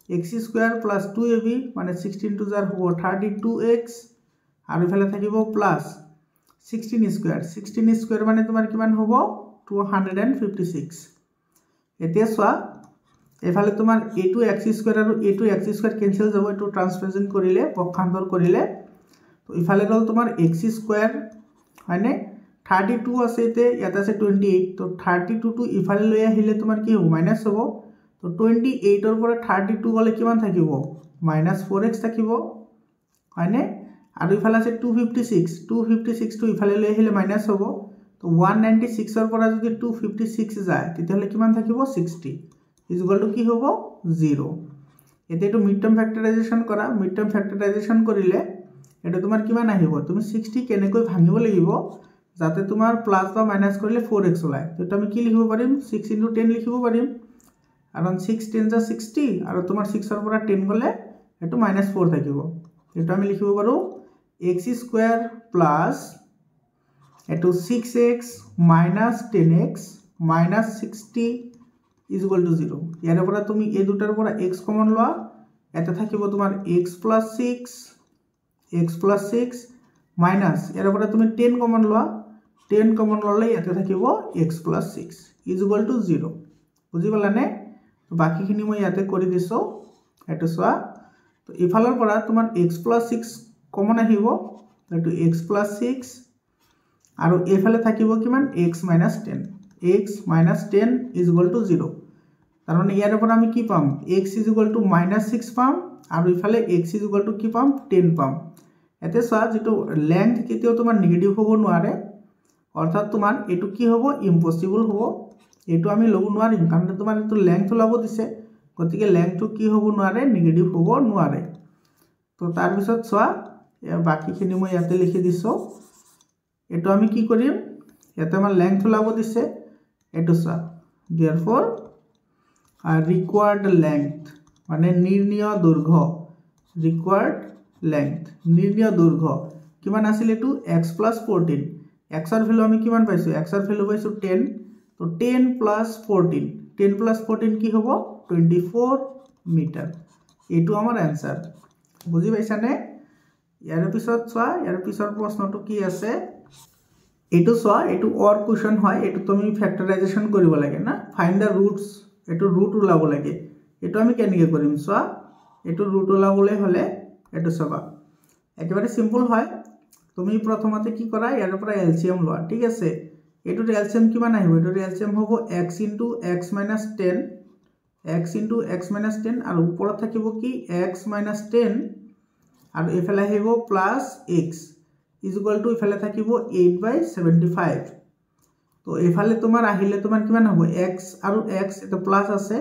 এক্স স্কোয়ার প্লাস 2ab মানে 16 টু যার হবো 32x আর এফালে থাকিব প্লাস 16 স্কোয়ার মানে তোমার কিমান হবো 256 এতিয়া সোয়া এফালে তোমার a2 x স্কয়ার আর a2 x স্কয়ার ক্যান্সেল যাব এটু ট্রান্সপোজিশন করিলে পক্ষান্তর করিলে তো এফালে গল তোমার x স্কয়ার হয়নে 32 আছে এতে ইয়াত আছে 28 তো 32 টু এফালে লৈ আহিলে তোমার কি হ'ব মাইনাস হ'ব তো 28 এর পৰা 32 গলে কিমান থাকিব -4x থাকিব হয়নে আর এফালে আছে 256 টু এফালে লৈ আহিলে মাইনাস হ'ব তো 196 এর পৰা যদি 256 যায় তেতিয়ালে কিমান থাকিব 60 is equal to কি হবো 0 এতে একটু মিড টার্ম ফ্যাক্টরাইজেশন করা মিড টার্ম ফ্যাক্টরাইজেশন করিলে এটা তোমার কিমান আহিব তুমি 60 কেনেকৈ ভাঙিব লাগিব যাতে তোমার প্লাস বা মাইনাস করিলে 4x ওলায় তো এটা আমি কি লিখিব পারিম 6 * 10 লিখিব পারিম কারণ 6 10 যা 60 আর তোমার 6 এর পৰা 10 গলে এটো -4 থাকিব এটা আমি লিখিব পাৰো x স্কয়াৰ প্লাস এটো 6x - 10x - 60 is equal to 0 ইয়াৰ পৰা তুমি এই দুটাৰ পৰা x কমন লোৱা এটা থাকিব তোমাৰ x plus 6 মাইনাস ইয়াৰ পৰা তুমি 10 কমন লোৱা 10 কমন ললে এটা থাকিব x plus 6 is equal to 0 বুজি পালানে তো বাকিখিনি মই ইয়াতে কৰি দিছো এটো সোৱা তো ইফালৰ পৰা তোমাৰ x plus 6 কমন আহিব এটো x plus 6 আৰু এফালে থাকিব কিমান x minus 10 x minus 10 is equal to 0 তার মানে ইয়াৰ পৰা আমি কি পাম x is equal to -6 পাম আৰু ইফালে x is equal to কি পাম 10 পাম এতে সোৱা যেটো লেংথ কেতিয়াও তোমাৰ নেগেটিভ হ'ব নোৱাৰে অৰ্থাৎ তোমাৰ এটো কি হ'ব ইম্পসিবল হ'ব এটো আমি লব নোৱাৰিম কাৰণ তোমাৰ এটো লেংথ লব দিছে গতিকে লেংথটো কি হ'ব নোৱাৰে নেগেটিভ হ'ব নোৱাৰে তো তাৰ পিছত সোৱা বাকিখিনি মই ইয়াতে লিখি দিছো এটো আমি কি কৰিম ইয়াতে আমাৰ লেংথ লব দিছে এটো সোৱা therefore required length মানে নির্ণীয় দৈর্ঘ্য required length নির্ণীয় দৈর্ঘ্য কিমান আছিল এটো x + 14 x এর ভ্যালু আমি কিমান পাইছো x এর ভ্যালু পাইছো 10 তো 10 + 14 কি হ'ব 24 মিটার এটো আমাৰ आंसर বুজি পাইছানে ইয়াৰ পিছত সোৱা ইয়াৰ পিছৰ প্ৰশ্নটো কি আছে এটো সোৱা এটো অৰ কোৱেশ্চন হয় এটো তুমি ফ্যাক্টৰাইজেশন কৰিব লাগে না ফাইন্ড দা ৰুটস এটো ৰুট ওলাব লাগে এটো আমি কেনেকৈ কৰিম সোৱা এটো ৰুট ওলাবলৈ হলে এটো সবা একেবাৰে সিম্পল হয় তুমি প্ৰথমতে কি কৰা ইয়াৰ পৰা এলসিএম লোৱা ঠিক আছে এটো এলসিএম কিমান আহিব এটো এলসিএম হ'ব x * x - 10 x * x - 10 আৰু ওপৰত থাকিব কি x - 10 আৰু এফালে আহিব plus x is equal to এফালে থাকিব 8/75 তো এফালে তোমাৰ আহিলে তোমাৰ কিমান হ'ব x আৰু x এটা প্লাস আছে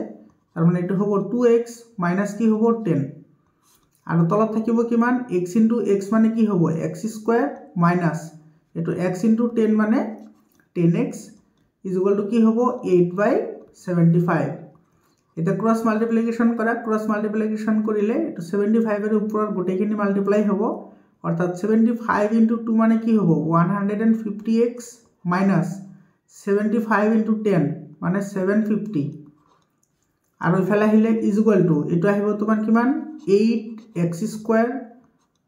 তাৰ মানে এটো হ'ব 2x মাইনাস কি হ'ব 10 আৰু তলত থাকিব কিমান x * x মানে কি হ'ব x স্কয়ার মাইনাস এটো x * 10 মানে 10x is equal to কি হ'ব 8/75 এটা ক্রস মাল্টিপ্লিকেশন করা ক্রস মাল্টিপ্লিকেশন করিলে এটো 75 এর উপর গোটেখিনি মাল্টিপ্লাই হ'ব অর্থাৎ 75 * 2 মানে কি হ'ব 150x মাইনাস 75 * 10 মানে 750 আৰু ইফালে আহিলে ইজ ইকুয়াল টু এটো আহিব তোমাৰ কিমান 8x স্কয়াৰ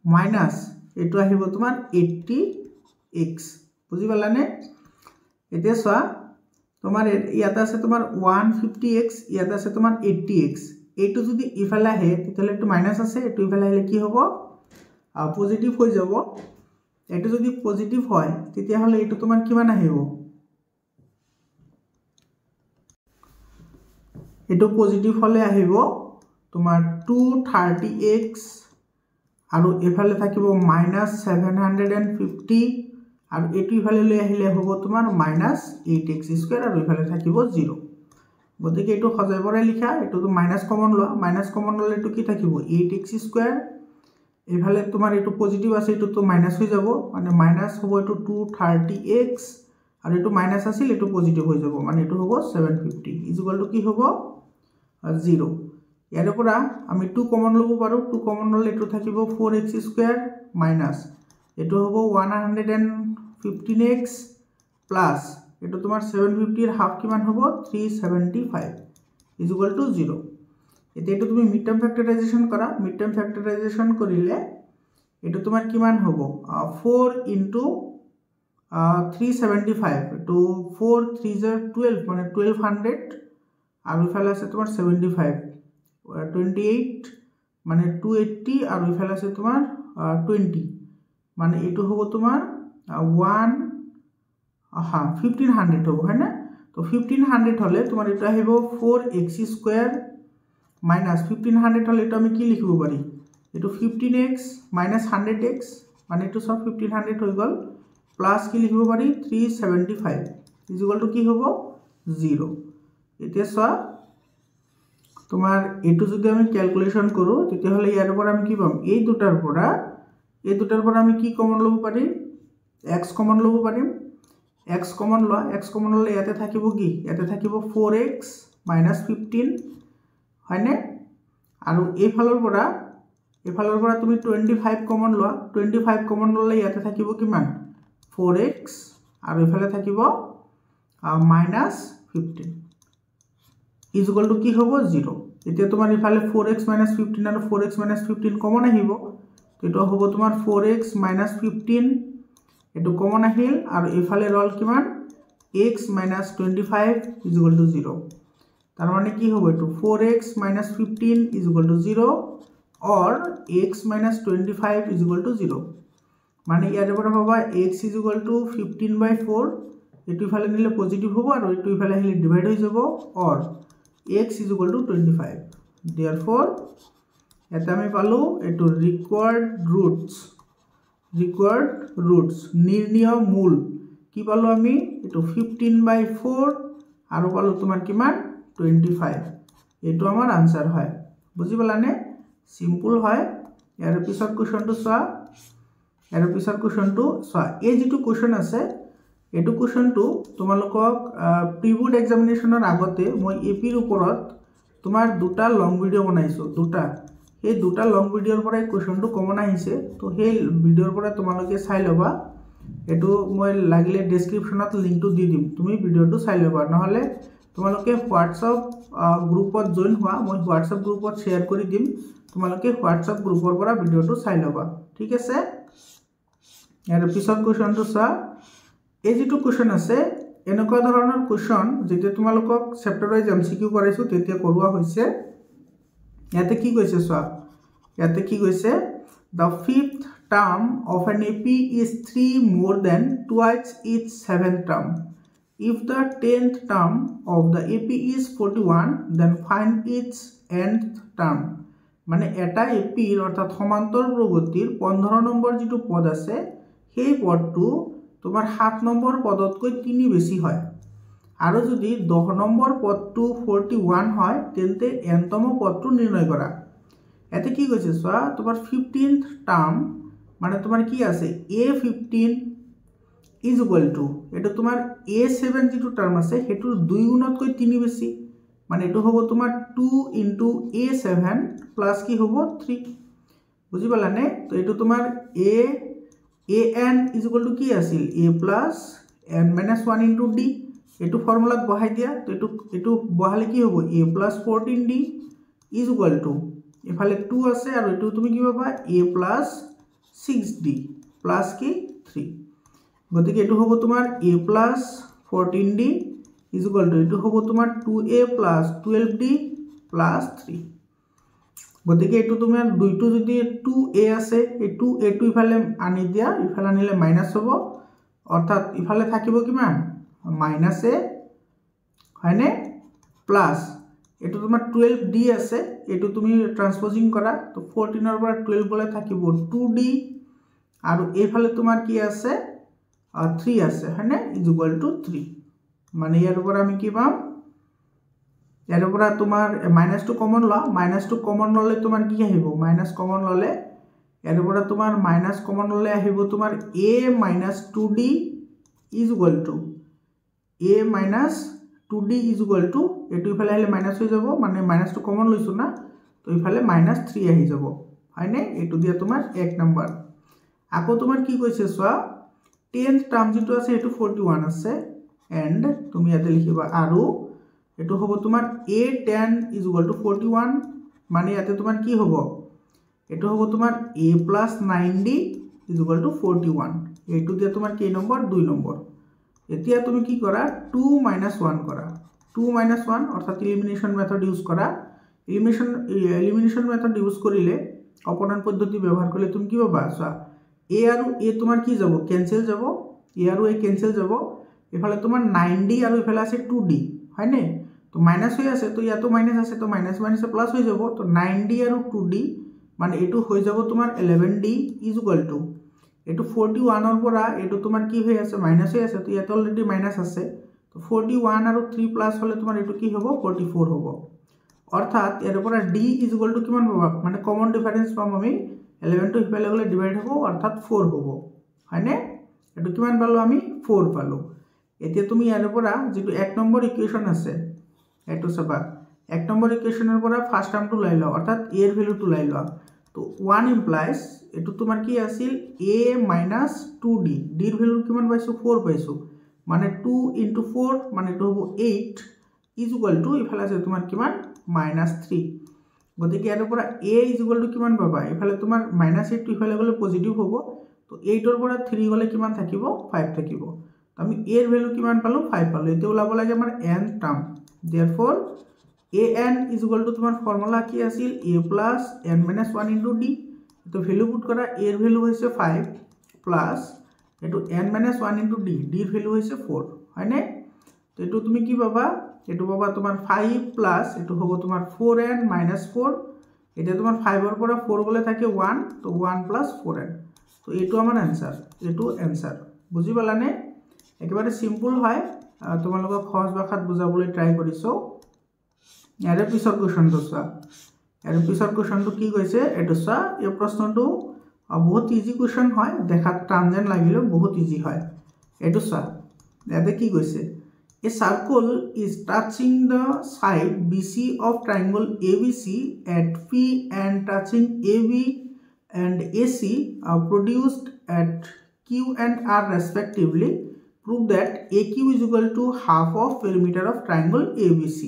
মাইনাস এটো আহিব তোমাৰ 80x বুজি পালানে এতিয়া সোৱা তোমার ইয়াতে আছে তোমার 150x ইয়াতে আছে তোমার 80x এটো যদি ইফালে আহে তেতিয়ালে এটো মাইনাস আছে এটো ইফালে আহিলে কি হ'ব পজিটিভ হৈ যাব এটো যদি পজিটিভ হয় তেতিয়া হলে এটো তোমার কিমান আহিব এটো পজিটিভ হলে আহিব তোমার 230x আৰু এফালে থাকিব -750 আৰু এটো ইফালে লৈ আহিলে হ'ব তোমাৰ -8x² আৰু ইফালে থাকিব 0 গতিকে এটো সজাই পৰাই লিখা এটো মাইনাস কমন লোৱা মাইনাস কমন ললে এটো কি থাকিব 8x² এফালে তোমাৰ এটো পজিটিভ আছে এটো তো মাইনাস হৈ যাব মানে মাইনাস হ'ব এটো 230x আৰু এটো মাইনাস আছিল এটো পজিটিভ হৈ যাব মানে এটো হ'ব 750 ইকুয়াল টু কি হ'ব 0 ইয়াৰ পৰা আমি 2 কমন লব পাৰো 2 কমন ললে এটো থাকিব 4x² মাইনাস এটো হ'ব 115x প্লাস এটো তোমাৰ 750 এর হাফ কিমান হ'ব 375 ইকুয়াল টু 0 এতিয়া এটো তুমি মিড টার্ম ফ্যাক্টরাইজেশন করা মিড টার্ম ফ্যাক্টরাইজেশন কৰিলে এটো তোমাৰ কিমান হ'ব 4 into 375 to 4 3 12 মানে 1200 আৰু ইফালে আছে তোমাৰ 75 28 মানে 280 আৰু ইফালে আছে তোমাৰ 20 মানে এটো হ'ব তোমাৰ 1500 হ'ব হয় না তো 1500 হলে তোমাৰ এটা আহিব 4x² minus 1500 হলে এটা আমি কি লিখিব পারি এটো 15x minus 100x মানে এটো সব 1500 হৈ গল প্লাস কি লিখিব পারি 375 ইকুয়াল টু কি হ'ব 0 এতিয়া সব তোমার এটো যদি আমি ক্যালকুলেশন করো তেতিয়া হলে ইয়াৰ পৰা আমি কি পাম এই দুটাৰ পৰা আমি কি কমন লব পাৰি x কমন লব পাৰিম x কমন লোৱা x কমন ললে ইয়াতে থাকিব কি ইয়াতে থাকিব 4x minus 15 হয়নে আৰু এফালৰ পৰা তুমি 25 কমন লোৱা 25 কমন ললে ইয়াতে থাকিব কিমান 4x আৰু এফালে থাকিব minus 15 ইকুয়াল টু কি হ'ব 0 এতিয়া তোমাৰ ইফালে 4x minus 15 আৰু 4x minus 15 কমন আহিব এটো হ'ব তোমাৰ 4x minus 15 এটো কমন আহিল আৰু ইফালে ৰল কিমান x minus 25 ইকুয়াল টু 0 তার মানে কি হবে এটো 4x minus 15 equal to 0 or x minus 25 equal to 0 মানে ইয়াৰ পৰা পাবা x ইকুয়াল টু 15/4 এটো ইফালে নিলে পজিটিভ হ'ব আৰু এটো ইফালে আহিলে ডিভাইড হৈ যাব or x equal to 25 therefore এটা আমি পালো এটো রিকোয়ার্ড রুটস নির্ণয় মূল কি পালো আমি এটো 15/4 আৰু পালো তোমাৰ কিমান 25 এটো আমাৰ आंसर হয় বুজি পালানে সিম্পল হয় ইয়াৰ পিছৰ কোৱেশ্চনটো চোৱা এই যেটো কোৱেশ্চন আছে এটো কোৱেশ্চনটো তোমালোকক প্ৰিবোৰ্ড এক্সামিনেশনৰ আগতে মই এপিৰ ওপৰত তোমাৰ দুটা লং ভিডিও বনাইছো এই দুটা লং ভিডিওৰ পৰা কোৱেশ্চনটো কমন আহিছে তো সেই ভিডিওৰ পৰা তোমালোকে চাই লবা এটো মই লাগিলে ডেসক্ৰিপচনত লিংকটো দি দিম তুমি ভিডিওটো চাই লবা নহলে তোমালোকে WhatsApp গ্ৰুপত জয়েন হোৱা মই WhatsApp গ্ৰুপত শেয়াৰ কৰি দিম তোমালোকে WhatsApp গ্ৰুপৰ পৰা ভিডিওটো চাই লবা ঠিক আছে ইয়াৰ পিছৰ কোৱেশ্চনটো চোৱা এই যেটো কোৱেশ্চন আছে এনেকুৱা ধৰণৰ কোৱেশ্চন যেতে তোমালোকক চেপ্টাৰ ওয়াইজ এমসিকিউ কৰাইছো তেতিয়া কৰোৱা হৈছে ইয়াতে কি কৈছে চোৱা ইয়াতে কি কৈছে the fifth term of an AP is 3 more than twice its seventh term if the 10th term of the AP is 41 then find its nth term মানে এটা AP অর্থাৎ সমান্তর প্রগতির 15 নম্বৰ যেটো পদ আছে সেই পদটো তোমাৰ 7 নম্বৰ পদতকৈ 3 বেছি হয় আৰু যদি 10 নম্বৰ পদটো 41 হয় তেন্তে nতম পদটো নিৰ্ণয় কৰা এতে কি কৈছে চোৱা তোমাৰ 15th টাৰ্ম মানে তোমাৰ কি আছে a15 is equal to এটা তোমাৰ a7 যেটো টার্ম আছে হেতু 2 গুণতকৈ 3 বেছি মানে এটো হ'ব তোমাৰ 2 into a7 plus কি হ'ব 3 বুজি পালানে তো এটো তোমাৰ an is equal to কি আছিল a plus n minus 1 into d এটো ফর্মুলাত বহাই দিয়া তো এটো বহালে কি হ'ব a plus 14d is equal to এফালে 2 আছে আৰু এটো তুমি কি পাবা a plus 6d plus কি 3 গতিকে এটো হ'ব তোমাৰ a plus 14d is equal to এটো হ'ব তোমাৰ 2a plus 12d plus 3 গতিকে এটো তোমাৰ দুইটো যদি 2a আছে এই 2a টো ইফালে আনি দিয়া ইফালে আনিলে মাইনাস হ'ব অর্থাৎ ইফালে থাকিব কিমান মাইনাস a হয়নে প্লাস এইটো তোমাৰ 12d আছে এইটো তুমি ট্ৰান্সপোজিং কৰা তো 14 ৰ পৰা 12 গলে থাকিব 2d আৰু এইফালে তোমাৰ কি আছে 3 আছে হয়নে ইজ ইকুয়াল টু 3 মানে ইয়াৰ পৰা আমি কি পাম ইয়াৰ পৰা তোমাৰ -2 কমন ল -2 কমন ললে তোমাৰ কি আহিব মাইনাস কমন ললে ইয়াৰ পৰা তোমাৰ মাইনাস কমন ললে আহিব তোমাৰ a - 2d is equal two a - 2d is equal two এটো ইফালে আহিলে মাইনাস হৈ যাব মানে -2 কমন লৈছো না তো ইফালে -3 আহি যাব হয়নে এটো দিয়া তোমাৰ 1 নম্বৰ আকৌ তোমাৰ কি কৈছে সোৱা 10th টাৰ্ম যেটো আছে এটো 41 আছে এন্ড তুমি ইয়াতে লিখিবা আৰু এটো হ'ব তোমাৰ a10 ইজ ইকুয়াল টু 41 মানে ইয়াতে তোমাৰ কি হ'ব এটো হ'ব তোমাৰ a + 9d is equal two 41 এটো দিয়া তোমাৰ কি নম্বৰ 2 নম্বৰ এতিয়া তুমি কি কৰা 2 - 1 কৰা 2 - 1 অর্থাৎ এলিমিনেশন মেথড ইউজ করা এলিমিনেশন মেথড ইউজ করিলে অপনয়ন পদ্ধতি ব্যবহার করলে তুমি কি পাবা সোয়া a আৰু a তোমাৰ কি যাব ক্যান্সেল যাব a আৰু a ক্যান্সেল যাব এফালে তোমাৰ 9d আৰু এফালে আছে 2d হয়নে তো মাইনাস হৈ আছে তো ইয়াতো মাইনাস আছে তো মাইনাস মাইনাসে প্লাস হৈ যাব তো 9d আৰু 2d মানে এটো হৈ যাব তোমাৰ 11d ইজ ইকুয়াল টু এটো 41 ৰ পৰা এটো তোমাৰ কি হৈ আছে মাইনাস হৈ আছে তো ইয়াত অলৰেডি মাইনাস আছে তো 41 আৰু 3 প্লাস হলে তোমাৰ এটো কি হ'ব 44 হ'ব অৰ্থাৎ এৰ পৰা d ইজ ইকুয়াল টু কিমান পাবা মানে কমন ডিফারেন্স পাম আমি 11 টো ইফালে গলে ডিভাইড হ'ব অর্থাৎ 4 হ'ব হয়নে এটো কিমান পালো আমি 4 পালো এতিয়া তুমি ইয়াৰ পৰা যেটো 1 নম্বৰ ইকুয়েশন আছে এটো চাবা 1 নম্বৰ ইকুয়েশনৰ পৰা ফাৰ্স্ট টাৰ্মটো লৈ লও অৰ্থাৎ a এৰ ভ্যালুটো লৈ লও তো 1 ইমপ্লাইজ এটো তোমাৰ কি আছিল a - 2d d এর ভ্যালু কিমান পাইছো 4 পাইছো মানে 2 * 4 মানে এটো হ'ব 8 ইজ ইকুয়াল টু ইফালে আছে তোমাৰ কিমান -3 গতিকে ইয়াৰ পৰা a ইজ ইকুয়াল টু কিমান পাবা ইফালে তোমাৰ -8 টো ইফালে গলে পজিটিভ হ'ব তো 8 ৰ পৰা 3 গলে কিমান থাকিব 5 থাকিব তো আমি a এৰ ভ্যালু কিমান পালো 5 পালো এতে ওলাব লাগে আমাৰ n term therefore an is equal two তোমাৰ ফর্মুলা কি আছিল a + n - 1 * d তো ভ্যালু পুট কৰা a এর ভ্যালু হৈছে 5 প্লাস এটো n - 1 * d d এর ভ্যালু হৈছে 4 হয়নে তো এটো তুমি কি পাবা এটো পাবা তোমাৰ 5 প্লাস এটো হ'ব তোমাৰ 4n - 4 এটা তোমাৰ 5 ৰ পৰা 4 গলে থাকে 1 তো 1 + 4n তো এটো আমাৰ आंसर এটো आंसर বুজি পালানে একেবাৰে সিম্পল হয় তোমালোকক সহজ ভাষাত বুজাবলৈ ট্ৰাই কৰিছো ইয়াৰে পিছৰ কোৱেশ্চনটো চোৱা ইয়াৰে পিছৰ কোৱেশ্চনটো কি কৈছে এটো চোৱা এই প্ৰশ্নটো বহুত ইজি কোৱেশ্চন হয় দেখাত টানজেন লাগিলেও বহুত ইজি হয় এটো চোৱা ইয়াতে কি কৈছে A circle is touching the side BC of triangle ABC at P and touching AB and AC are produced at Q and R respectively. Prove that AQ is equal to half of perimeter of triangle ABC.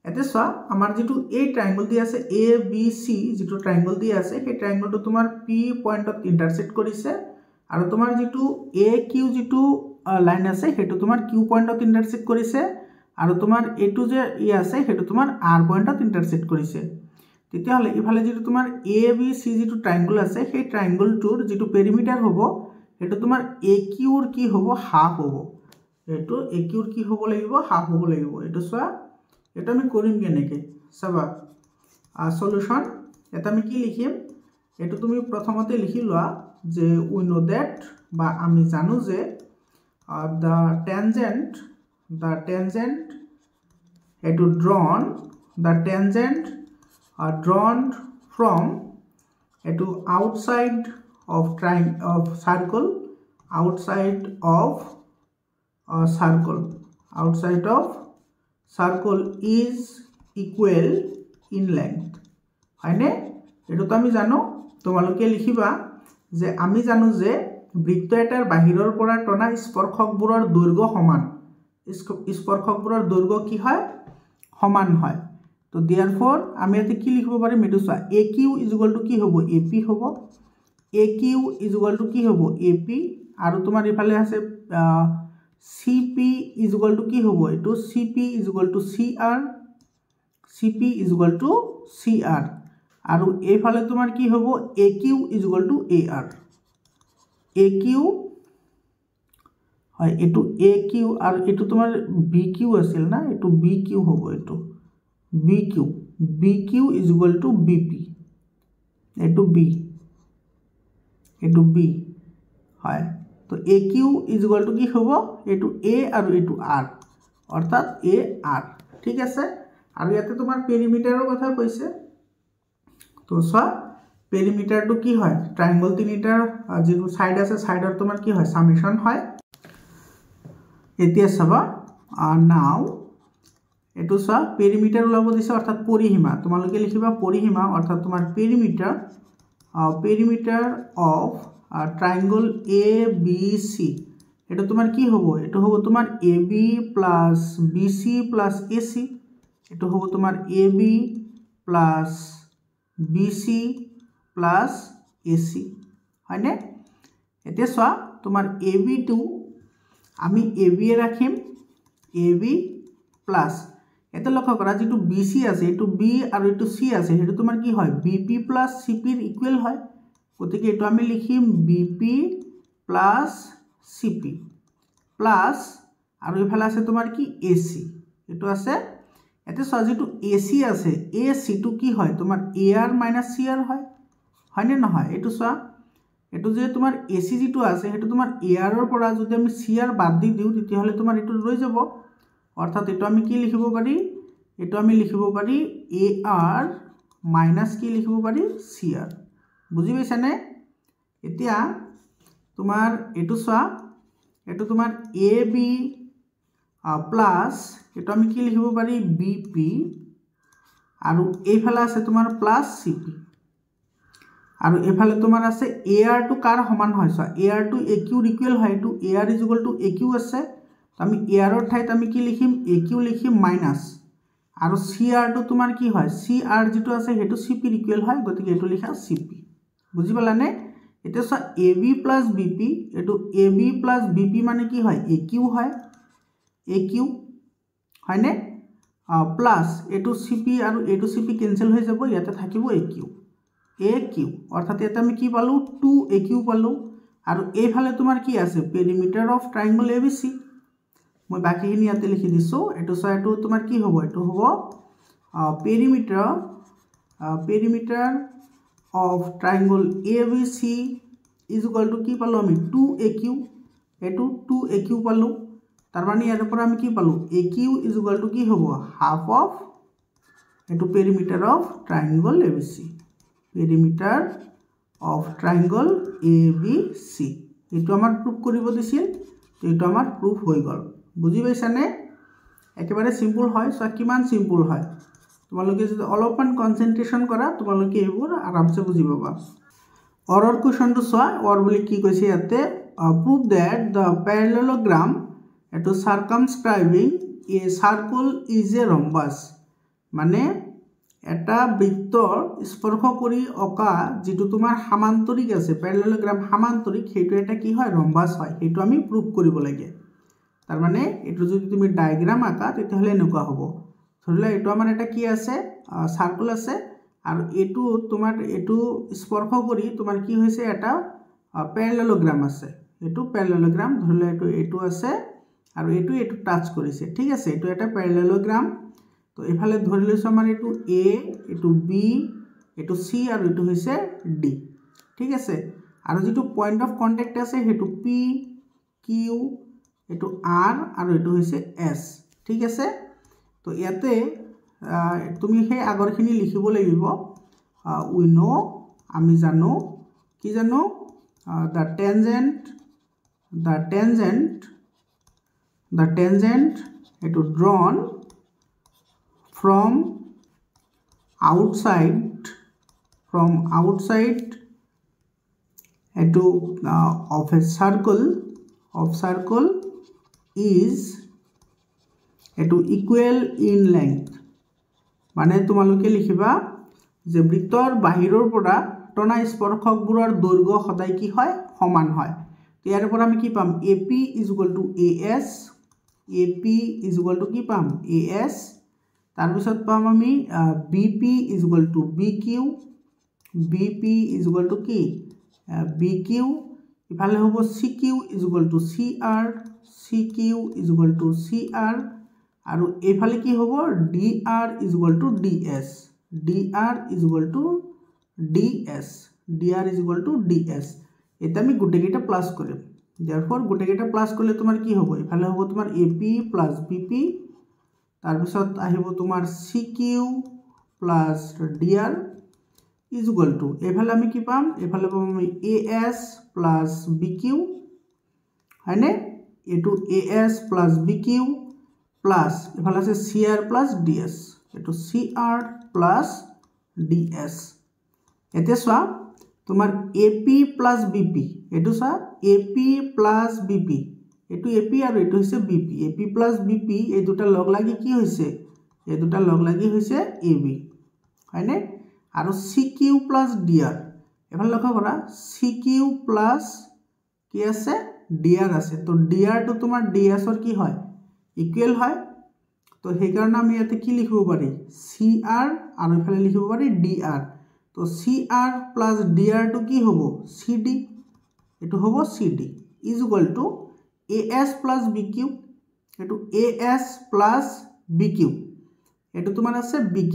এতে সোয়া আমার যেটো এই triangle দি আছে ABC যেটো triangle দি আছে সেই ট্রায়াঙ্গলটো তোমাৰ P পয়েন্টত ইন্টাৰসেক্ট কৰিছে আৰু তোমাৰ যেটো AQ যেটো লাইন আছে হেতু তোমাৰ Q পয়েন্টত ইন্টাৰসেক্ট কৰিছে আৰু তোমাৰ এটো যে ই আছে হেতু তোমাৰ R পয়েন্টত ইন্টাৰসেক্ট কৰিছে তেতিয়া হলে ইফালে যেটো তোমাৰ ABC যেটো ট্ৰায়াঙ্গল আছে সেই ট্ৰায়াঙ্গলটোৰ যেটো পেৰিমিটাৰ হ'ব হেতু তোমাৰ AQ ৰ কি হ'ব হাফ হ'ব এটো AQ ৰ কি হ'ব লাগিব হাফ হ'ব লাগিব এটো সোয়া এটা আমি কৰিম কেনেকে চাবা সলিউশন এটা আমি কি লিখিম এটো তুমি প্ৰথমতে লিখি লোৱা যে উই নো দ্যাট বা আমি জানো যে the tangent to drawn from to outside of circle is equal in length হয়নে এটো তো আমি জানো তোমালোকে লিখিবা যে আমি জানো যে বৃত্ত এটাৰ বাহিৰৰ পৰা টনা স্পৰ্শকবোৰৰ দৈৰ্ঘ্য সমান স্পৰ্শকবোৰৰ দৈৰ্ঘ্য কি হয় সমান হয় তো देयरफॉर আমি এতে কি লিখিব পাৰিম এটো চোৱা AQ ইজ ইকুয়াল টু কি হ'ব AP হ'ব AQ ইজ ইকুয়াল টু কি হ'ব AP আৰু তোমাৰ ইফালে আছে CP ইজ ইকুয়াল টু কি হ'ব এটো CP is equal two CR আৰু এইফালে তোমাৰ কি হ'ব AQ is equal two AR AQ হয় এটো AQ আর এটো তোমার BQ আছিল না এটো BQ হবো এটো BQ is equal to BP এটো B এটো B হয় তো AQ is equal to কি হ'ব এটো A আৰু এটো R অৰ্থাৎ AR ঠিক আছে আৰু ইয়াতে তোমাৰ পেৰিমিটাৰৰ কথা কৈছে তো সা পেৰিমিটাৰটো কি হয় ট্ৰায়াঙ্গল তিনিটাৰ যিটো সাইড আছে সাইডৰ তোমাৰ কি হয় সামেশন হয় এতিয়া চাবা নাও এটো সা পেৰিমিটাৰ ওলাব দিছে অৰ্থাৎ পৰিসীমা তোমালোকে লিখিবা পৰিসীমা অৰ্থাৎ তোমাৰ পেৰিমিটাৰ অফ ট্ৰায়াঙ্গল ABC এটা তোমার কি হবো এটা হবো তোমার AB plus BC plus AC এটা হবো তোমার AB plus BC plus AC হয় না এতে সোয়া তোমার AB টু আমি AB এ রাখিম AB plus এতে লক্ষ্য করা যেটো BC আছে এটো B আর এটো C আছে এটা তোমার কি হয় BP plus CP এর ইকুয়াল হয় গতিকে এটো আমি লিখিম BP plus CP plus আৰু ইফালে আছে তোমাৰ কি AC এটো আছে এতে সজিটো AC আছে AC টু কি হয় তোমাৰ AR - CR হয় হয়নে নহয় এটো সা এটো যে তোমাৰ AC যেটো আছে হেটো তোমাৰ AR ৰ পৰা যদি আমি CR বাদ দি দিও তেতিয়া হলে তোমাৰ এটো ৰৈ যাব অৰ্থাৎ এটো আমি কি লিখিব পাৰি এটো আমি লিখিব পাৰি AR - কি লিখিব পাৰি CR বুজি পাইছানে এতিয়া তোমাৰ এটো সা এটো তোমাৰ AB প্লাস এটো আমি কি লিখিব পাৰি BP আৰু এইফালে আছে তোমাৰ প্লাস CP আৰু এইফালে তোমাৰ আছে AR টু কাৰ সমান হয় সা AR টু AQ ইকুয়াল হয় টু AR = AQ আছে আমি AR ৰ ঠাইত আমি কি লিখিম AQ লিখিম মাইনাস আৰু CR টু তোমাৰ কি হয় CR যেটো আছে হেতু CP ইকুয়াল হয় গতিকে এটো লিখা CP বুজি পালানে এটা সা AB plus BP এটো AB plus BP মানে কি হয় AQ হয় AQ হয়নে প্লাস এটো CP আৰু এটো CP ক্যান্সেল হৈ যাব ইয়াতে থাকিব AQ অৰ্থাৎ এটা আমি কি পালো 2AQ পালো আৰু এইফালে তোমাৰ কি আছে পেৰিমিটাৰ অফ ট্ৰায়াঙ্গল ABC মই বাকিখিনি ইয়াতে লিখি দিছো এটো সা এটো তোমাৰ কি হ'ব এটো হ'ব perimeter of triangle ABC is equal to কি পালো আমি 2AQ এটো 2AQ পালো তার মানে ইয়াৰ পৰা আমি কি পালো AQ is equal to কি হ'ব half of এটো perimeter of triangle ABC perimeter of triangle ABC এটো আমাৰ প্ৰুফ কৰিব দিছিল তো এটো আমাৰ প্ৰুফ হৈ গল বুজি পাইছানে একেবাৰে সিম্পল হয় সো কিমান সিম্পল হয় তোমালোকে যদি অলপমান কনসেন্ট্ৰেশন কৰা তোমালোকে এইবোৰ আৰামসে বুজি পাবা অৰৰ কোৱেশ্চনটো সোৱা অৰ বুলি কি কৈছে ইয়াতে prove that the parallelogram এটো circumscribing a circle is a rhombus মানে এটা বৃত্তৰ স্পৰ্শ কৰি অকা যেটো তোমাৰ সমান্তৰিক আছে প্যাৰালেলোগ্ৰাম সমান্তৰিক হেতু এটা কি হয় ৰম্বাস হয় হেতু আমি প্ৰুফ কৰিব লাগে তাৰ মানে এটো যদি তুমি ডায়াগ্ৰাম আঁকা তেতিয়াহলে এনেকুৱা হ'ব ধৰিলা এটো আমাৰ এটা কি আছে সাৰ্কেল আছে আৰু এটো তোমাৰ এটো স্পৰ্শ কৰি তোমাৰ কি হৈছে এটা প্যাৰালেলোগ্ৰাম আছে এটো প্যাৰালেলোগ্ৰাম ধৰিলা এটো আছে আৰু এটো টাচ কৰিছে ঠিক আছে এটো এটা প্যাৰালেলোগ্ৰাম তো এফালে ধৰি লৈছো আমাৰ এটো A এটো B এটো C আৰু এটো হৈছে D ঠিক আছে আৰু যেটো পয়েন্ট অফ কন্টাক্ট আছে হেতু P Q এটো R আৰু এটো হৈছে S ঠিক আছে তো ইয়াতে তুমি হে আগৰখিনি লিখিব লাগিব we know আমি জানো কি জানো the tangent এটো drawn from outside of a circle is equal in length মানে তোমালোকে লিখিবা যে বৃত্তৰ বাহিৰৰ পৰা টনা স্পৰ্শকবোৰৰ দৈৰ্ঘ্য সদায় কি হয় সমান হয় তো ইয়াৰ পৰা আমি কি পাম AP is equal to AS AP is equal to কি পাম AS তাৰ পিছত পাম আমি BP is equal to BQ BP is equal to কি BQ ইফালে হ'ব CQ is equal to CR CQ is equal to CR আৰু এইফালে কি হ'ব dr = ds dr = ds এটা আমি গুটেকেইটা প্লাস কৰিম therefore গুটেকেইটা প্লাস কৰিলে তোমাৰ কি হ'ব ইফালে হ'ব তোমাৰ ap + bp তাৰ পিছত আহিব তোমাৰ cq + dr = এইফালে আমি কি পাম এইফালে পাম আমি as + bq হয়নে এটো as + bq প্লাস এফালে আছে cr + ds এটো cr + ds এতে সোয়া তোমার ap + bp এটো সা ap + bp এটো ap আৰু এটো হৈছে bp ap + bp এই দুটা লগ লাগি কি হৈছে এই দুটা লগ লাগি হৈছে ab হয়নে আৰু cq + dr এফালে লক্ষ্য কৰা cq + কি আছে dr আছে তো dr তো তোমাৰ ds ৰ কি হয় ইকুৱেল হয় তো সেই কাৰণে আমি ইয়াতে কি লিখিব পাৰি cr আৰু এফালে লিখিব পাৰি dr তো cr + dr তো কি হ'ব cd এটো হ'ব cd = as + bq এটো as + bq এটো তোমাৰ আছে bq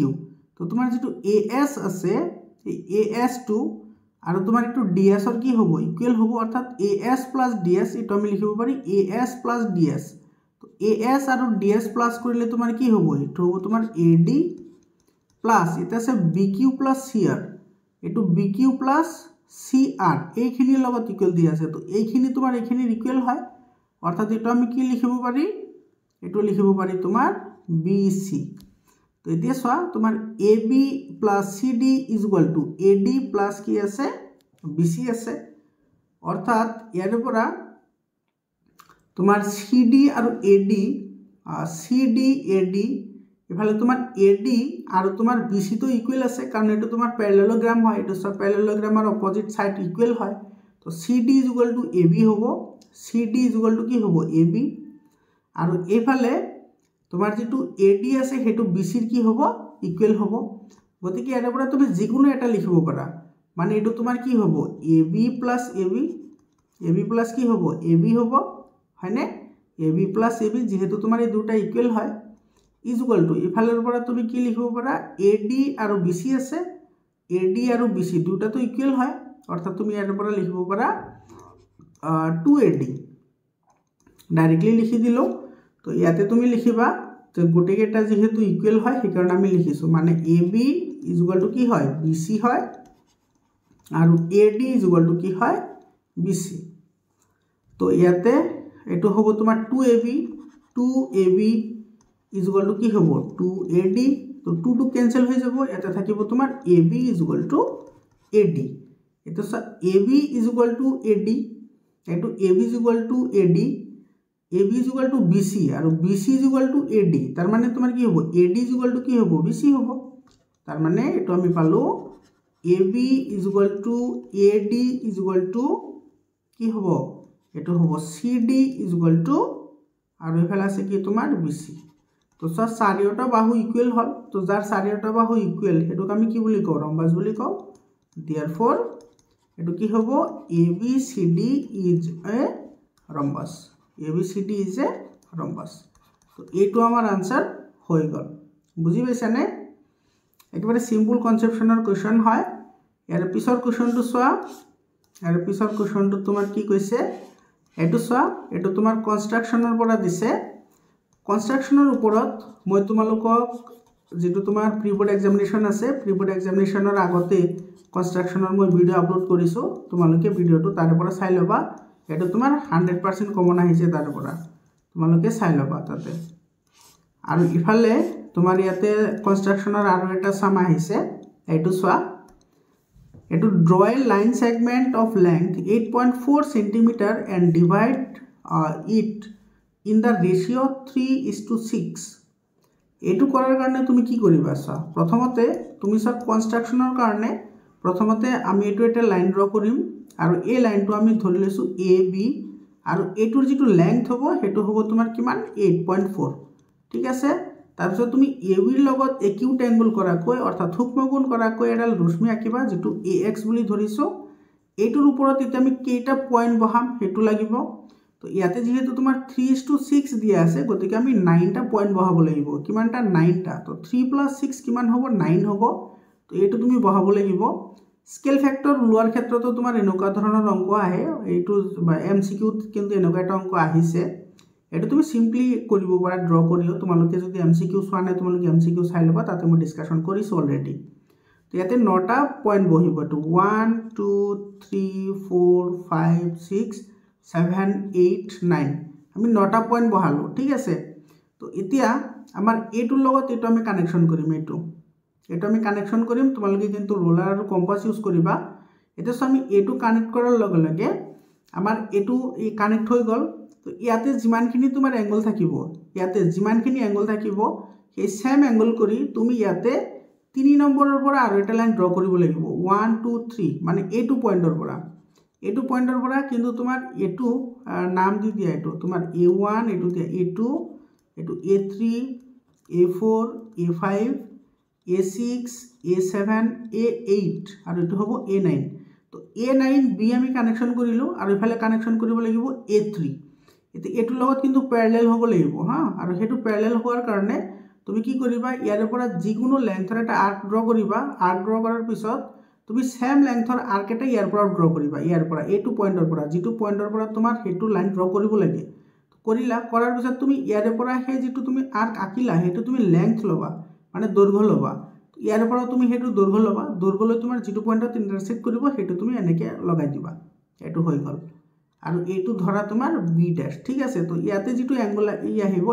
তো তোমাৰ যেটো as আছে এই as টো আৰু তোমাৰ এটো ds ৰ কি হ'ব ইকুৱেল হ'ব অৰ্থাৎ as + ds এটো আমি লিখিব পাৰি as + ds তো as আৰু ds প্লাস কৰিলে তোমাৰ কি হ'ব এটো হ'ব তোমাৰ ad প্লাস এটা আছে bq + cr এটো bq + cr এইখিনিৰ লগত ইকুৱেল দি আছে তো এইখিনি তোমাৰ এইখিনিৰ ইকুৱেল হয় অৰ্থাৎ এটো আমি কি লিখিব পাৰি এটো লিখিব পাৰি তোমাৰ bc তো এতিয়া সোয়া তোমাৰ ab + cd = ad + কি আছে bc আছে অৰ্থাৎ ইয়াৰ পৰা তোমাৰ cd আৰু ad cd ad এফালে তোমাৰ ad আৰু তোমাৰ bc তো ইকুৱেল আছে কাৰণ এটো তোমাৰ প্যাৰালেলোগ্ৰাম হয় এটো সব প্যাৰালেলোগ্ৰামৰ অপোজিট সাইড ইকুৱেল হয় তো cd = ab হ'ব cd = কি হ'ব ab আৰু এফালে তোমাৰ যেটো ad আছে হেতু bc ৰ কি হ'ব ইকুৱেল হ'ব গতিকে ইয়াৰ পৰা তুমি যিকোনো এটা লিখিব পাৰা মানে এটো তোমাৰ কি হ'ব ab + ab কি হ'ব ab হ'ব হয়নে ab + ab যেহেতু তোমাৰ এই দুটা ইকুৱেল হয় = ইফালৰ পৰা তুমি কি লিখিব পাৰা ad আৰু bc আছে ad আৰু bc দুটা তো ইকুৱেল হয় অৰ্থাৎ তুমি ইয়াৰ পৰা লিখিব পাৰা 2ad ডাইৰেক্টলি লিখি দিলো তো ইয়াতে তুমি লিখিবা তো গুটেকেটা যেহেতু ইকুৱেল হয় সেই কাৰণে আমি লিখিছো মানে ab = কি হয় bc হয় আৰু ad = কি হয় bc তো ইয়াতে এটো হ'ব তোমাৰ 2ab = কি হ'ব 2ad তো 2 to ক্যান্সেল হৈ যাব এটা থাকিব তোমাৰ ab = ad এটো ab = ad এটো ab = ad ab = bc আৰু bc = ad তাৰ মানে তোমাৰ কি হ'ব ad = কি হ'ব bc হ'ব তাৰ মানে এটো আমি পালো ab = ad কি হ'ব এটো হ'ব cd = আৰু এফালে আছে কি তোমাৰ bc তো চাৰিওটা বাহু ইকুৱেল হল তো যাৰ চাৰিওটা বাহু ইকুৱেল হেতুক আমি কি বুলি কও ৰম্বাস বুলি কও therefore এটো কি হ'ব abcd is a rhombus abcd is a rhombus তো এটো আমাৰ आंसर হৈ গল বুজি পাইছানে একেবাৰে সিম্পল কনসেপচনৰ কোৱেশ্চন হয় ইয়াৰ পিছৰ কোৱেশ্চনটো সোৱা ইয়াৰ পিছৰ কোৱেশ্চনটো তোমাৰ কি কৈছে এটো সোৱা এটো তোমাৰ কনস্ট্ৰাকচনৰ পৰা দিছে কনস্ট্ৰাকচনৰ ওপৰত মই তোমালোকক যেটো তোমাৰ প্ৰি-বোৰ্ড এক্সামিনেশন আছে প্ৰি-বোৰ্ড এক্সামিনেশনৰ আগতে কনস্ট্ৰাকচনৰ মই ভিডিও আপলোড কৰিছো তোমালোকে ভিডিওটো তাৰ পৰা চাই লবা এটো তোমাৰ 100% কমন আহিছে তাৰ পৰা তোমালোকে চাই লবা তাতে আৰু ইফালে তোমাৰ ইয়াতে কনস্ট্ৰাকচনৰ আৰু এটা সাম আহিছে এটো সোৱা এটো draw a line segment of length 8.4 cm and divide it in the ratio 3:6 এটো কৰাৰ কাৰণে তুমি কি কৰিবা সা প্ৰথমতে তুমি সব কনস্ট্ৰাকচনৰ কাৰণে প্ৰথমতে আমি এটো এটা লাইন ড্ৰ কৰিম আৰু এই লাইনটো আমি ধৰি লৈছো ab আৰু এটোৰ যেটো লেংথ হ'ব হেতু হ'ব তোমাৰ কিমান 8.4 ঠিক আছে তাৰপিছত তুমি ab ৰ লগত একিউট এংগল কৰাকৈ অৰ্থাৎ থুকমগুণ কৰাকৈ এডাল ৰশ্মি আঁকিবা যেটো ax বুলি ধৰিছো এটোৰ ওপৰত এতিয়া আমি কেইটা পইণ্ট বহাম হেতু লাগিব তো ইয়াতে যেহেতু তোমাৰ 3:6 দিয়া আছে গতিকে আমি 9টা পয়েন্ট বহাব লাগিব কিমানটা 9টা তো 3 + 6 কিমান হ'ব 9 হ'ব তো এইটো তুমি বহাব লাগিব স্কেল ফ্যাক্টৰ লোৱাৰ ক্ষেত্ৰতো তোমাৰ এনেকুৱা ধৰণৰ অংক আহে এইটো এমসিকিউ কিন্তু এনেকুৱা এটা অংক আহিছে এটা তুমি সিম্পলি কৰিব পাৰা ড্ৰ কৰিও তোমালোকে যদি এমসিকিউ চোৱা নাই তোমালোকে এমসিকিউ চাই লবা তাতে মই ডিসকাশন কৰিছো অলৰেডি তো ইয়াতে 9টা পয়েন্ট বহিব তো 1 2 3 4 5 6 7 8 9 আমি 9টা পয়েন্ট বহালো ঠিক আছে তো এতিয়া আমাৰ এটোৰ লগত এটো আমি কানেকশন কৰিম এটো আমি কানেকশন কৰিম তোমালোকে কিন্তু ৰোলাৰ আৰু কম্পাস ইউজ কৰিবা এটা আমি এটো কানেক্ট কৰাৰ লগে লগে আমাৰ এটো এই কানেক্ট হৈ গল তো ইয়াতে যিমানখিনি তোমাৰ এংগল থাকিব ইয়াতে যিমানখিনি এংগল থাকিব সেই সেম এংগল কৰি তুমি ইয়াতে 3 নম্বৰৰ পৰা আৰু এটা লাইন ড্ৰ কৰিব লাগিব 1 2 3 মানে এটো পয়েন্টৰ পৰা কিন্তু তোমাৰ এটো নাম দি দিয়া এটো তোমাৰ a1 এটো দিয়া a2 এটো a3 a4 a5 a6 a7 a8 আৰু এটো হ'ব a9 তো a9 b আমি কানেকশন কৰিলো আৰু ইফালে কানেকশন কৰিব লাগিব a3 এতে এটো লগত কিন্তু প্যাৰালেল হ'ব লাগিব হা আৰু হেতু প্যাৰালেল হোৱাৰ কাৰণে তুমি কি কৰিবা ইয়াৰ পৰা যিকোনো লেংথৰ এটা আৰ্ক ড্ৰ কৰিবা আৰ্ক ড্ৰ কৰাৰ পিছত তুমি সেম লেংথৰ আৰ্ক এটা ইয়াৰ পৰা ড্ৰ কৰিবা ইয়াৰ পৰা এটো পয়েন্টৰ পৰা যেটো পয়েন্টৰ পৰা তোমাৰ হেতু লাইন ড্ৰ কৰিব লাগে কৰিলা কৰাৰ পিছত তুমি ইয়াৰ পৰা হে যেটো তুমি আৰ্ক আকিলা হেতু তুমি লেংথ লবা মানে দৈৰ্ঘ্য লবা ইয়াৰ পৰা তুমি হেতু দৈৰ্ঘ্য লবা দৈৰ্ঘ্যলৈ তোমাৰ যেটো পয়েন্টত ইন্টাৰসেক্ট কৰিব হেতু তুমি এনেকে লগাই দিবা এটো হৈ গল আৰু এটো ধৰা তোমাৰ বি ড্যাশ ঠিক আছে তো ইয়াতে যেটো এংগল আহিব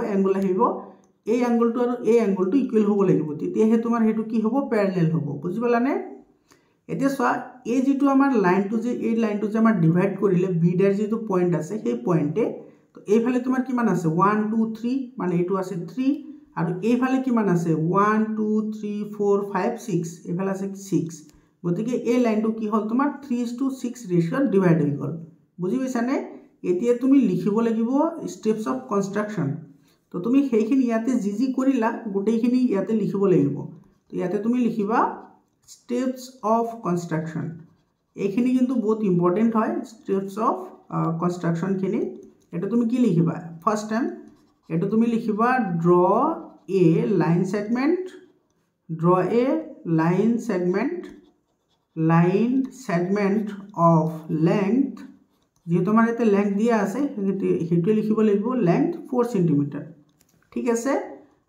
এই এংগলটো আৰু এই এংগলটো ইকুৱেল হ'ব লাগিব তেতিয়াহে তোমাৰ হেতু কি হ'ব প্যাৰালেল হ'ব বুজি পালানে এতিয়া চোৱা এই যেটো আমাৰ লাইনটো যে এই লাইনটো যে আমাৰ ডিভাইড কৰিলে বি ড্যাশ যেটো পয়েন্ট আছে সেই পয়েন্টে তো এইফালে তোমাৰ কিমান আছে 1 2 3 মানে এটো আছে 3 আৰু এইফালে কিমান আছে 1 2 3 4 5 6 এইফালে আছে 6 গতিকে এই লাইনটো কি হ'ল তোমাৰ 3:6 ৰেশিঅ ডিভাইড হৈ গল বুজি পাইছানে এতিয়া তুমি লিখিব লাগিব স্টেপস অফ কনস্ট্ৰাকশন তো তুমি সেইখিনি ইয়াতে জি কৰিলা গোটেইখিনি ইয়াতে লিখিব লাগিব তো ইয়াতে তুমি লিখিবা স্টেপস অফ কনস্ট্ৰাকশন এইখিনি কিন্তু বহুত ইম্পৰ্টেন্ট হয় স্টেপস অফ কনস্ট্ৰাকশন খিনি এটা তুমি কি লিখিবা ফাৰ্স্ট টাইম এটা তুমি লিখিবা draw a line segment of length যে তোমার এতে লেংথ দিয়া আছে হেতু লিখিব লাগিব লেংথ 4 cm ঠিক আছে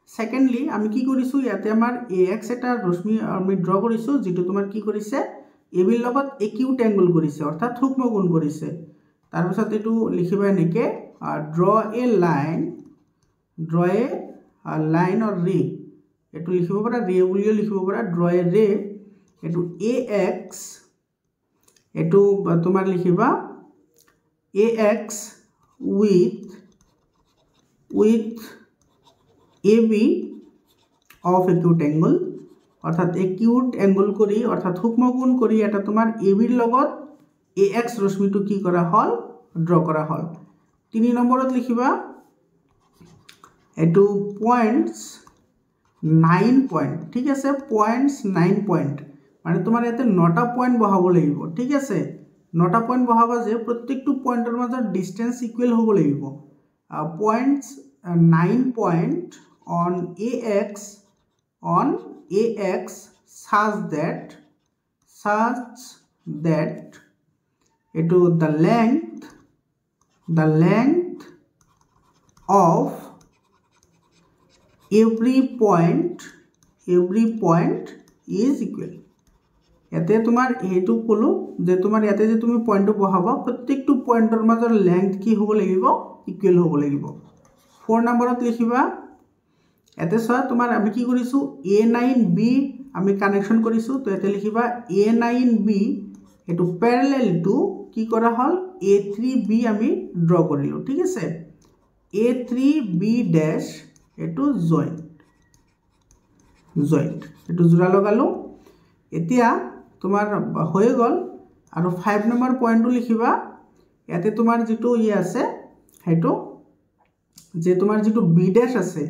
সেকেন্ডলি আমি কি কৰিছো ইয়াতে আমাৰ ax এটা ৰশ্মি আমি ড্ৰ কৰিছো যেটো তোমাৰ কি কৰিছে ab ৰ লগত একিউট এংগল কৰিছে অৰ্থাৎ সূক্ষ্ম কোণ কৰিছে তাৰ পিছত এটো লিখিবা এনেকে ড্ৰ এ লাইন অৰ ৰে এটো লিখিব পাৰা ৰে বুলিও লিখিব পাৰা ড্ৰ এ ৰে এটো ax এটো তোমাৰ লিখিবা ax with ab of acute angle অৰ্থাৎ acute angle কৰি অৰ্থাৎ সূক্ষ্ম কোণ কৰি এটা তোমাৰ ab ৰ লগত ax ৰশ্মিটো কি কৰা হল ড্ৰ কৰা হল 3 নম্বৰত লিখিবা এটো পয়েন্টস 9 পয়েন্ট ঠিক আছে পয়েন্টস 9 পয়েন্ট মানে তোমাৰ এতে 9টা পয়েন্ট বহাব লাগিব ঠিক আছে 9টা পয়েন্ট বহাবা যে প্ৰত্যেকটো পয়েন্টৰ মাজৰ ডিসটেন্স ইকুৱেল হ'ব লাগিব points 9 point on ax such that eto the length of every point is equal ইয়াতে তোমাৰ হেতু কলো যে তোমাৰ ইয়াতে যে তুমি পয়েন্টটো বহাবা প্ৰত্যেকটো পয়েন্টৰ মাজৰ লেংথ কি হ'ব লাগিব ইকুৱেল হ'ব লাগিব 4 নম্বৰত লিখিবা এতে চোৱা তোমাৰ আমি কি কৰিছো a9b আমি কানেকশন কৰিছো তো এতে লিখিবা a9b এটো প্যাৰালেল টু কি কৰা হল a3b আমি ড্ৰ কৰিলো ঠিক আছে a3b ড্যাশ এটো জয়েন্ট এটো জোড়া লগালো এতিয়া তোমাৰ হৈ গল আৰু 5 নম্বৰ পয়েন্টটো লিখিবা ইয়াতে তোমাৰ যেটো ই আছে হেতু যে তোমাৰ যেটো b ড্যাশ আছে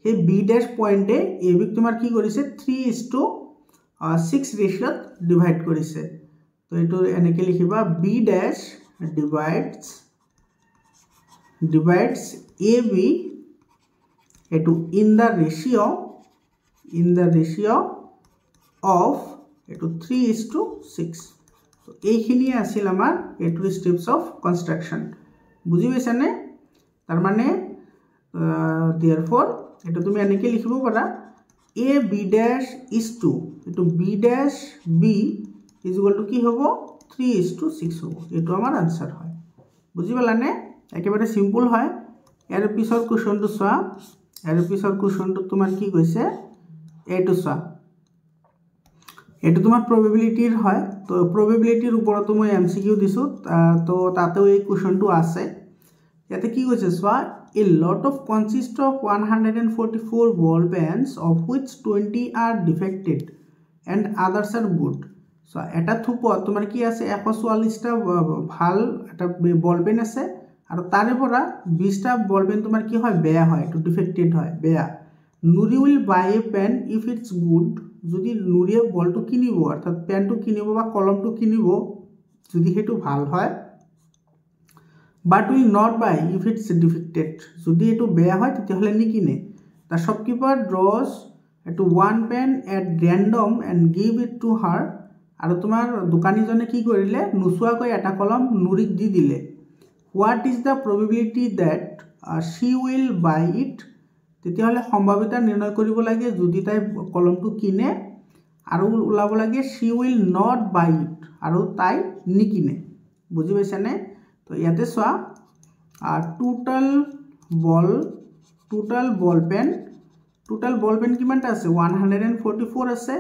সেই b ড্যাশ পয়েন্টে ab তোমাৰ কি কৰিছে 3:6 ৰেশিঅত ডিভাইড কৰিছে তো এটো এনেকে লিখিবা b dash divides divides AB etu in the ratio of etu 3:6 so এইখিনি আছিল আমাৰ এটু steps of construction বুজি পাইছা নে তাৰ মানে therefore এটো তুমি এনেকৈ লিখিব পাৰা AB dash is to etu B dash B is equal to কি হ'ব 3:6 হ'ব এটো আমাৰ आंसर হয় বুজি পালানে একেবাৰে সিম্পল হয় ইয়াৰ পিছৰ কোৱেশ্চনটো চোৱা ইয়াৰ পিছৰ কোৱেশ্চনটো তোমাৰ কি কৈছে এটো চোৱা এটো তোমাৰ probability হয় তো probability ওপৰতো মই MCQ দিছো তো তাতেও এই কোৱেশ্চনটো আছে ইয়াতে কি কৈছে চোৱা a lot of consist of 144 ball pens of which 20 are defected and others are good so এটা থুপত তোমাৰ কি আছে 144 টা ভাল এটা বল পেন আছে আৰু তাৰে পৰা 20 টা বল পেন তোমাৰ কি হয় বেয়া হয় টু ডিফেক্টেড হয় বেয়া নুৰি will buy a pen if it's good যদি নুৰিয়ে বলটো কিনিব অৰ্থাৎ পেনটো কিনিব বা কলমটো কিনিব যদি হেতু ভাল হয় but will not buy if it's defected যদি এটো বেয়া হয় তেতিয়াহলে নিকিনে the shopkeeper draws to one pen at random and give it to her আৰু তোমাৰ দোকানীজনে কি কৰিলে নুসুৱাকৈ এটা কলম নুৰিক দি দিলে what is the probability that she will buy it তেতিয়াহলে সম্ভাৱিতা নিৰ্ণয় কৰিব লাগে যদি তাই কলমটো কিনে আৰু উলাব লাগে she will not buy it আৰু তাই নিকিনে বুজি পাইছানে তো ইয়াতে চোৱা total ball pen কিমানটা আছে 144 আছে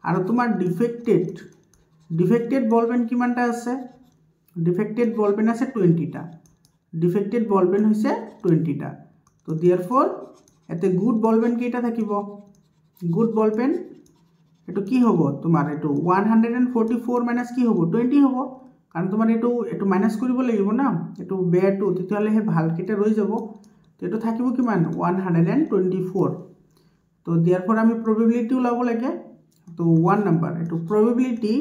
আৰু তোমাৰ defected ball pen কিমানটা আছে defected ball pen আছে 20 টা defected ball pen হৈছে 20 টা তো therefore এতে good ball pen কেইটা থাকিব good ball pen এটো কি হ'ব তোমাৰ এটো 144 মাইনাস কি হ'ব 20 হ'ব কাৰণ তোমাৰ এটো মাইনাস কৰিব লাগিব না এটো বেয়াটো তেতিয়ালে হে ভাল কেটা ৰৈ যাব তো এটো থাকিব কিমান 124 তো therefore আমি probability উলাব লাগে তো 1 নাম্বার এটো probability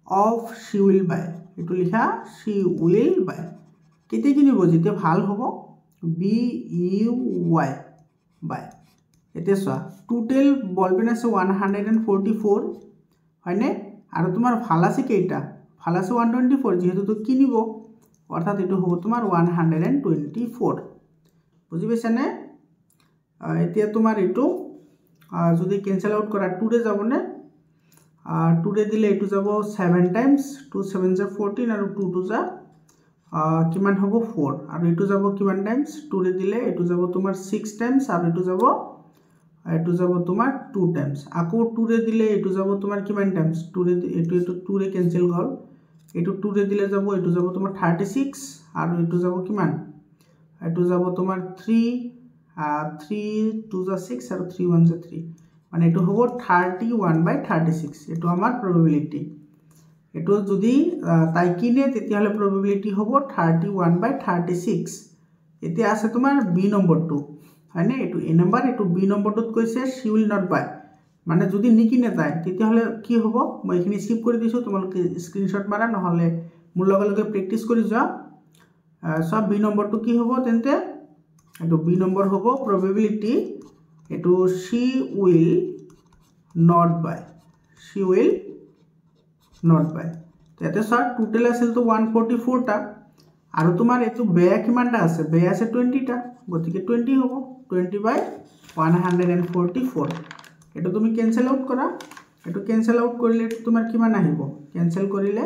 of she will buy এটো লিখা she will buy কেতে কিনিব যেতে ভাল হ'ব B U Y buy এতে চোৱা টোটাল বল পেন আছে 144 হয়নে আৰু তোমাৰ ভাল আছে কেইটা ভাল আছে 124 যেহেতু তো কিনিব অৰ্থাৎ এটো হ'ব তোমাৰ 124 বুজি পাইছানে এতিয়া তোমাৰ এটো যদি ক্যান্সেল আউট কৰা 2 ৰে যাবনে 2 ৰে দিলে এটো যাব 7 টাইমস 2 7 যা 14 আৰু 2 2 যা কিমান হ'ব 4 আৰু এটো যাব কিমান টাইমস 2 ৰে দিলে এটো যাব তোমাৰ 6 টাইমস আৰু এটো যাব তোমাৰ 2 টাইমস আকৌ 2 ৰে দিলে এটো যাব তোমাৰ কিমান টাইমস 2 ৰে এটো 2 ৰে ক্যান্সেল গল এটো 2 ৰে দিলে যাব এটো যাব তোমাৰ 36 আৰু এটো যাব কিমান এটো যাব তোমাৰ 3 2 যা 6 আৰু 3 1 যা 3 মানে এটো হ'ব 31/36 এটো আমাৰ probability এটো যদি তাই কিনে তেতিয়াহলে probability হ'ব 31/36 এতিয়া আছে তোমাৰ B নম্বৰটো হয়নে এটো A নম্বৰ এটো B নম্বৰটোত কৈছে she will not buy মানে যদি নিকিনে তাই তেতিয়াহলে কি হ'ব মই এখিনি স্কিপ কৰি দিছো তোমালোকে স্ক্ৰিনশট মাৰা নহলে মোৰ লগে লগে প্ৰ্যাকটিস কৰি যোৱা সব B নম্বৰটো কি হ'ব তেন্তে এটো B নম্বৰ হ'ব probability এটো she will not buy তেতে সব টোটাল আছিল তো 144 টা আৰু তোমাৰ এটো বেয়া কিমানটা আছে বেয়া আছে 20 টা গতিকে 20 হ'ব 20/144 এটো তুমি ক্যান্সেল আউট কৰা এটো ক্যান্সেল আউট কৰিলে তোমাৰ কিমান আহিব ক্যান্সেল কৰিলে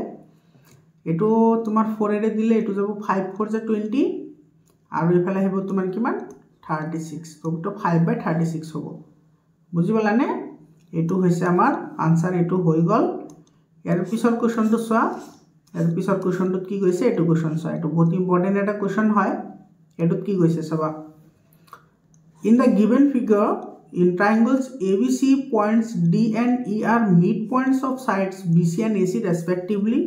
এটো তোমাৰ 4 ৰে দিলে এটো যাব 5 4 যা 20 আৰু এফালে আহিব তোমাৰ কিমান 36 তো 5/36 হ'ব বুজি পালানে এটো হৈছে আমাৰ आंसर এটো হৈ গল ইয়াৰ পিছৰ কোৱেশ্চনটো চোৱা ইয়াৰ পিছৰ কোৱেশ্চনটো কি কৈছে এটো কোৱেশ্চন চোৱা এটো বহুত ইম্পৰ্টেন্ট এটা কোৱেশ্চন হয় এটোত কি কৈছে চাবা in the given figure in triangles ABC points D and E are midpoints of sides BC and AC respectively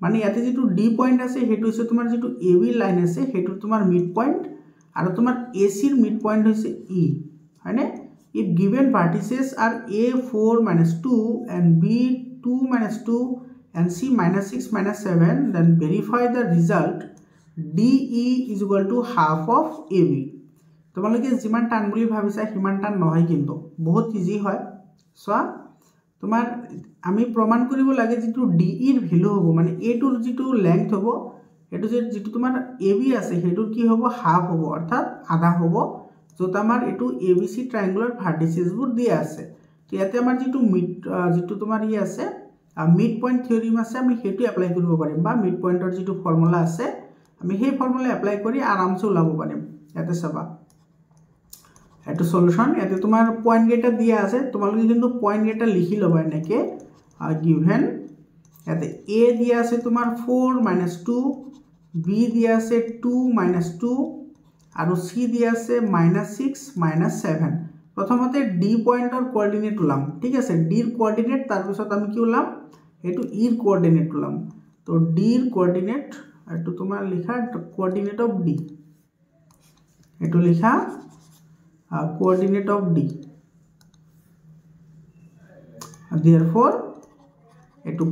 মানে ইয়াতে যেটো D পয়েন্ট আছে হেতু হৈছে তোমাৰ যেটো AB লাইন আছে হেতু তোমাৰ মিড পয়েন্ট আৰু তোমাৰ AC ৰ মিড পয়েন্ট হৈছে E হয়নে if given vertices are A4 - 2 and B2 - 2 and C -6 - 7 then verify the result DE is equal to half of AB তোমালোকে যিমান টান বুলি ভাবিছা সিমান টান নহয় কিন্তু বহুত ইজি হয় সো তোমাৰ আমি প্ৰমাণ কৰিব লাগে যেটো DE ৰ ভ্যালু হ'ব মানে A টোৰ যেটো লেংথ হ'ব এটো যেটো তোমাৰ AB আছে হেটোৰ কি হ'ব হাফ হ'ব অৰ্থাৎ আধা হ'ব যত আমাৰ এটো ABC ট্ৰায়াঙ্গুলাৰ ভাৰ্টিসেস বোৰ দিয়া আছে তো ইয়াতে আমাৰ যেটো তোমাৰ ই আছে মিড পয়েন্ট থিওৰিম আছে আমি হেতু এপ্লাই কৰিব পাৰিম বা মিড পয়েন্টৰ যেটো ফৰ্মুলা আছে আমি সেই ফৰ্মুলা এপ্লাই কৰি আৰামসে ওলাব পাৰিম ইয়াতে চাবা এটো সলিউশন ইয়াতে তোমাৰ পয়েন্ট গেটা দিয়া আছে তোমালোকে কিন্তু পয়েন্ট গেটা লিখি লবা এনেকে গিভেন ইয়াতে A দিয়া আছে তোমাৰ 4 - 2 B দিয়া আছে 2 - 2 আৰু C দিয়া আছে -6 - 7 প্ৰথমতে D পয়েন্টৰ কোঅৰ্ডিনেট উলাম ঠিক আছে D ৰ কোঅৰ্ডিনেট তাৰ পিছত আমি কি উলাম এটো E ৰ কোঅৰ্ডিনেট উলাম তো D ৰ কোঅৰ্ডিনেট এটো তোমাৰ লিখা কোঅৰ্ডিনেট অফ D এটো লিখা coordinate of D therefore eto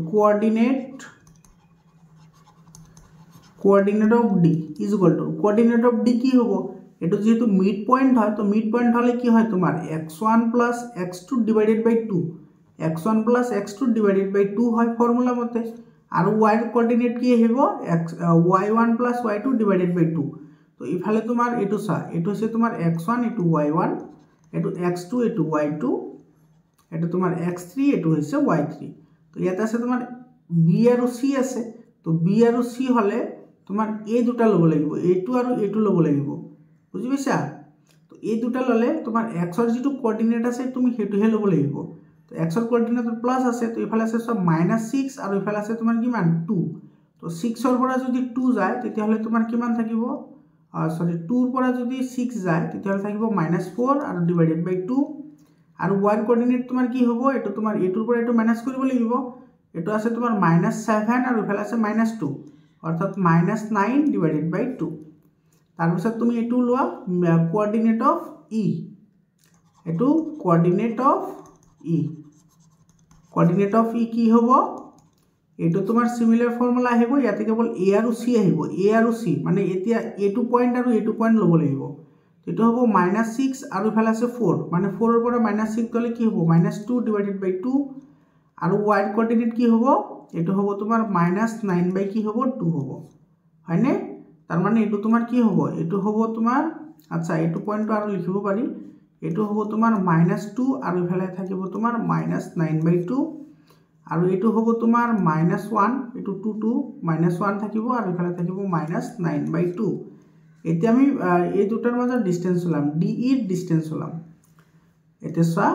coordinate of D is equal to coordinate of D ki hobo eto jehetu mid point hoy to mid point hole ki hoy tomar x1 plus x2 divided by 2 x1 plus x2 divided by 2 hoy formula mote aru y coordinate ki hobo y1 plus y2 divided by 2 তো ইফালে তোমার এটো সা এটো হচ্ছে তোমার x1 এটো y1 এটো x2 এটো y2 এটো তোমার x3 এটো হচ্ছে y3 তো ইয়াতে আছে তোমার b আৰু c আছে তো b আৰু c হলে তোমাৰ a দুটা লব লাগিব a2 আৰু a2 লব লাগিব বুজি পাইছা তো এই দুটা ললে তোমাৰ x ৰ যেটো কোঅৰ্ডিনেট আছে তুমি হেতুহে লব লাগিব তো x ৰ কোঅৰ্ডিনেট প্লাস আছে তো ইফালে আছে সব -6 আৰু ইফালে আছে তোমাৰ কিমান 2 তো 6 ৰ পৰা যদি 2 যায় তেতিয়া হলে তোমাৰ কিমান থাকিব sorry 2 ৰ পৰা যদি 6 যায় তেতিয়া হলে থাকিব -4 আৰু ডিভাইডেড বাই 2 আৰু y কোঅৰ্ডিনেট তোমাৰ কি হ'ব এটো তোমাৰ a ৰ পৰা এটো মাইনাস কৰিব লাগিব এটো আছে তোমাৰ -7 আৰু ইফালে আছে -2 অৰ্থাৎ -9 ডিভাইডেড বাই 2 তাৰ পিছত তুমি এটো লোৱা কোঅৰ্ডিনেট অফ E এটো কোঅৰ্ডিনেট অফ E কি হ'ব এটো তোমাৰ সিমিলাৰ ফৰ্মুলা আহিব ইয়াতে কেবল a আৰু c আহিব a আৰু c মানে এতিয়া a2 পয়েন্ট আৰু a2 পয়েন্ট লব লাগিব এটো হ'ব -6 আৰু ইফালে আছে 4 মানে 4 ৰ পৰা -6 গলে কি হ'ব -2 ডিভাইডেড বাই 2 আৰু y কোঅৰ্ডিনেট কি হ'ব এটো হ'ব তোমাৰ -9 বাই কি হ'ব 2 হ'ব হয়নে তাৰ মানে এটো তোমাৰ কি হ'ব এটো হ'ব তোমাৰ আচ্ছা এটো পয়েন্টটো আৰু লিখিব পাৰি এটো হ'ব তোমাৰ -2 আৰু ইফালে থাকিব তোমাৰ -9 বাই 2 আৰু এটো হ'ব তোমাৰ -1 এটো 2 -1 থাকিব আৰু ইফালে থাকিব -9 বাই 2 এতিয়া আমি এই দুটাৰ মাজৰ ডিসটেন্স ওলাম DE ৰ ডিসটেন্স ওলাম এটা সা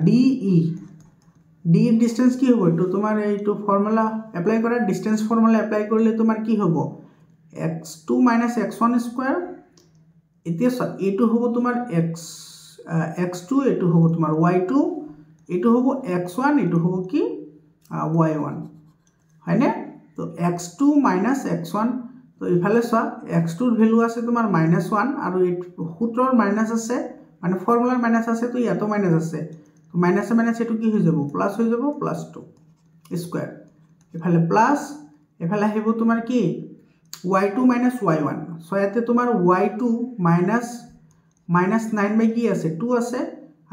DE ৰ ডিসটেন্স কি হ'ব এটো তোমাৰ এইটো ফৰ্মুলা এপ্লাই কৰা ডিসটেন্স ফৰ্মুলা এপ্লাই কৰিলে তোমাৰ কি হ'ব x2 - x1 স্কয়াৰ এতিয়া সা এটো হ'ব তোমাৰ x2 এটো হ'ব তোমাৰ y2 এটো হ'ব x1 এটো হ'ব কি y1 হয়নে তো x2 - x1 তো ইফালে সা x2 ৰ ভ্যালু আছে তোমাৰ -1 আৰু সূত্ৰৰ মাইনাস আছে মানে ফৰ্মুলাৰ মাইনাস আছে তো ইয়াতো মাইনাস আছে তো মাইনাসে মাইনাস এটো কি হৈ যাব প্লাস হৈ যাব +2 স্কয়ার ইফালে প্লাস ইফালে আহিব তোমাৰ কি y2 - y1 সো ইয়াতে তোমাৰ y2 -9 বাই কি আছে 2 আছে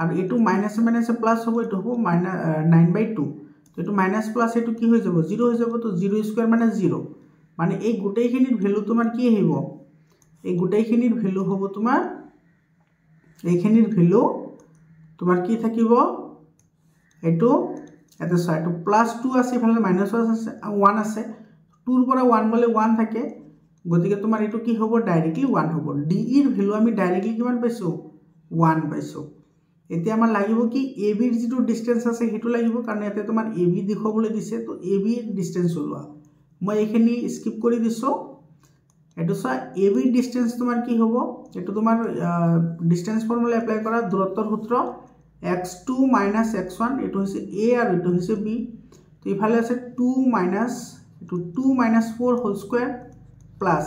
আৰু এটো মাইনাসে মাইনাসে প্লাস হ'ব এটো হ'ব -9 বাই 2 তো এটো মাইনাস প্লাস এটো কি হৈ যাব 0 হৈ যাব তো 0 স্কয়ার মানে 0 মানে এই গোটেইখিনিৰ ভ্যালু তোমাৰ কি আহিব এই গোটেইখিনিৰ ভ্যালু হ'ব তোমাৰ এইখিনিৰ ভ্যালু তোমাৰ কি থাকিব এটো এটা সাইটো +2 আছে ইফালে -1 আছে 1 আছে 2 ৰ পৰা 1 গলে 1 থাকে গতিকে তোমাৰ এটো কি হ'ব ডাইৰেক্টলি 1 হ'ব DE ৰ ভ্যালু আমি ডাইৰেক্টলি কিমান পাইছো 1 পাইছো এতিয়া আমাৰ লাগিব কি AB ৰ যেটো ডিসটেন্স আছে হেতু লাগিব কাৰণ ইয়াতে তোমাৰ AB দেখবলৈ দিছে তো AB ৰ ডিসটেন্স ওলোৱা মই এখিনি স্কিপ কৰি দিছো এটো সা AB ৰ ডিসটেন্স তোমাৰ কি হ'ব এটো তোমাৰ ডিসটেন্স ফৰ্মুলা এপ্লাই কৰা দূৰত্বৰ সূত্ৰ x2 - x1 এটো হৈছে a আৰু এটো হৈছে b তো ইফালে আছে 2 - 4 হোল স্কয়াৰ প্লাস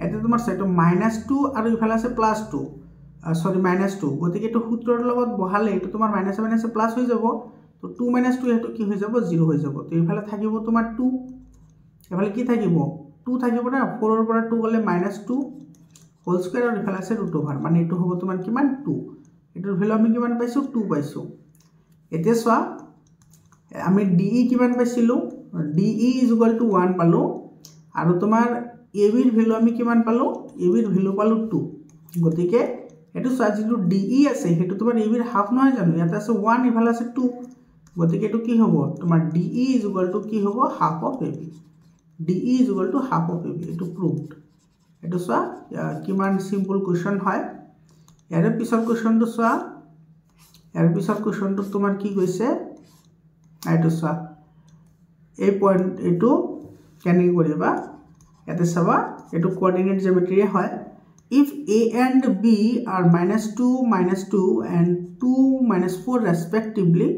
এতে তোমাৰ সেটো -2 আৰু ইফালে আছে +2 সৰি -2 গতিকে এটো সূত্ৰৰ লগত বহালে এটো তোমাৰ মাইনাসে মাইনাসে প্লাস হৈ যাব তো 2 - 2 এটো কি হৈ যাব 0 হৈ যাব তো ইফালে থাকিব তোমাৰ 2 এফালে কি থাকিব 2 থাকিব না 4 ৰ পৰা 2 গলে -2 হোল স্কয়াৰ আৰু ইফালে আছে √, মানে এটো হ'ব তোমাৰ কিমান 2 এটোৰ ভ্যালু আমি কিমান পাইছো 2 পাইছো এতিয়া চোৱা আমি de কিমান পাইছিলো de = 1 পালো আৰু তোমাৰ ab ৰ ভ্যালু আমি কিমান পালো ab ৰ ভ্যালু পালো 2 গতিকে এটো চোৱা যেটো de আছে হেতু তোমাৰ ab ৰ হাফ নহয় জানো ইয়াতে আছে 1 ইফালে আছে 2 গতিকে এটো কি হ'ব তোমাৰ de = কি হ'ব half of ab de = half of ab এটো প্ৰুভড এটো চোৱা কিমান সিম্পল কোৱেশ্চন হয় ইয়াৰ পিছৰ কোৱেশ্চনটো চোৱা ইয়াৰ পিছৰ কোৱেশ্চনটো তোমাৰ কি কৈছে এটো চোৱা এই পয়েন্ট এটো কেনে কৰিবা ইয়াতে চাবা এটো কোঅৰ্ডিনেট জিওমেট্ৰি হয় if a and b are -2 -2 and 2 -4 respectively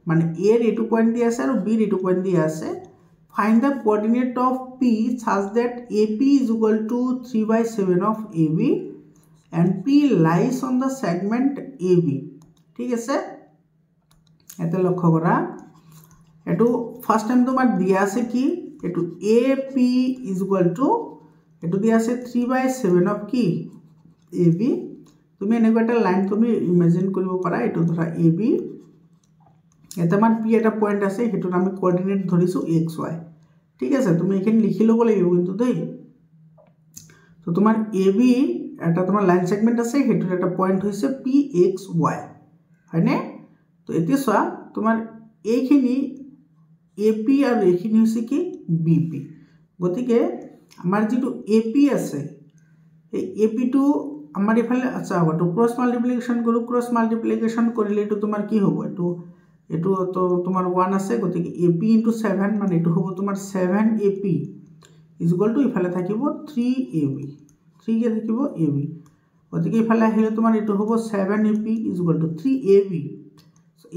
মানে a এর এটো পয়েন্ট দিয়া আছে আৰু b এর এটো পয়েন্ট দিয়া আছে find the coordinate of p such that ap = 3/7 of ab and p lies on the segment ab ঠিক আছে এতে লক্ষ্য কৰা এটো ফার্স্ট টাইম তোমার দিয়া আছে কি এটো ap = এটো দিয়া আছে 3/7 of কি ab তুমি এনেকৈ এটা লাইন তুমি ইমাজিন কৰিব পাৰা এটো ধৰা ab এটা মান p এটা পয়েন্ট আছে হেতুৰ আমি কোঅৰ্ডিনেট ধৰিছো xy ঠিক আছে তুমি এখানে লিখি লব লাগিব কিন্তু দেই তো তোমার ab এটা তোমার লাইন সেগমেন্ট আছে হেতুৰ এটা পয়েন্ট হৈছে pxy হয়নে তো এতিয়া চোৱা তোমাৰ এইখিনি ap আৰু এইখিনি হৈছে কি bp গতিকে আমাৰ যেটো ap আছে এই ap টো আমাৰ ইফালে আচ্ছা হটো ক্ৰস মাল্টিপ্লিকেশন কৰিলে এটো তোমাৰ কি হ'ব এটো তো তোমাৰ 1 আছে গতিকে ap * 7 মানে এটো হ'ব তোমাৰ 7ap = ইফালে থাকিব 3ab 3 কে থাকিব ab গতিকে ইফালে আহিলে তোমাৰ এটো হ'ব 7ap = 3ab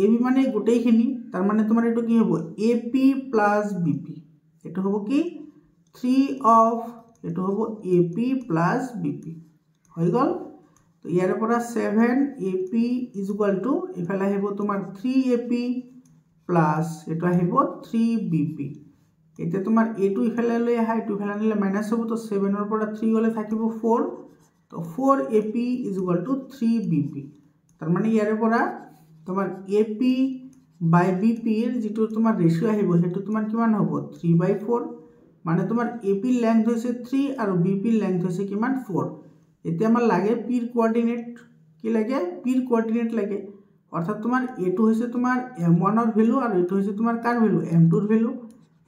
ab মানে গোটেইখিনি তাৰ মানে তোমাৰ এটো কি হ'ব ap + bp এটো হ'ব কি 3 of এটো হ'ব ap + bp হৈ গল তো ইয়াৰ পৰা 7ap = ইফালে আহিব তোমাৰ 3ap প্লাস এটো আহিব 3bp এটা তোমাৰ a2 ইফালে লৈ আহা এটো ইফালে নিলে মাইনাস হ'ব তো 7 ৰ পৰা 3 গলে থাকিব 4 তো 4ap = 3bp তাৰ মানে ইয়াৰ পৰা তোমাৰ ap by bp এৰ যেটো তোমাৰ ৰেশিও আহিব হেতু তোমাৰ কিমান হ'ব 3/4 মানে তোমাৰ ap লেংথ হৈছে 3 আৰু bp লেংথ হৈছে কিমান 4 এতিয়া আমাৰ লাগে p ৰ কোঅৰ্ডিনেট কি লাগে p ৰ কোঅৰ্ডিনেট লাগে অর্থাৎ তোমার এটো হইছে তোমার m1 এর ভ্যালু আর এটো হইছে তোমার কার ভ্যালু m2 এর ভ্যালু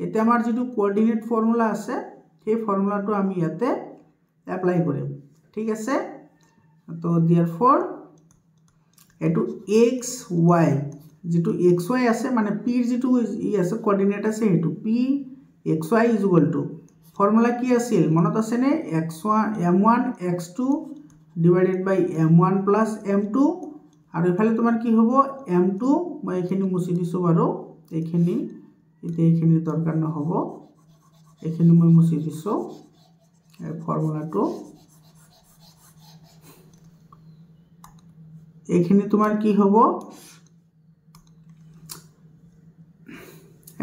এতে আমার যেটো কোঅর্ডিনেট ফর্মুলা আছে সেই ফর্মুলাটো আমি ইয়াতে অ্যাপ্লাই কৰিম ঠিক আছে তো therefore এটো xy যেটো xy আছে মানে p এর যেটো ই আছে কোঅর্ডিনেট আছে হেতু p xy = ফর্মুলা কি আছিল মনত আছে নে x1 m1 x2 divided by m1 plus m2 আৰু ইফালে তোমাৰ কি হ'ব m2 মই এখিনি মুছি দিছো বাৰু এখিনি এখিনি দৰকাৰ নহব এখিনি মই মুছি দিছো এই ফৰ্মুলাটো এখিনি তোমাৰ কি হ'ব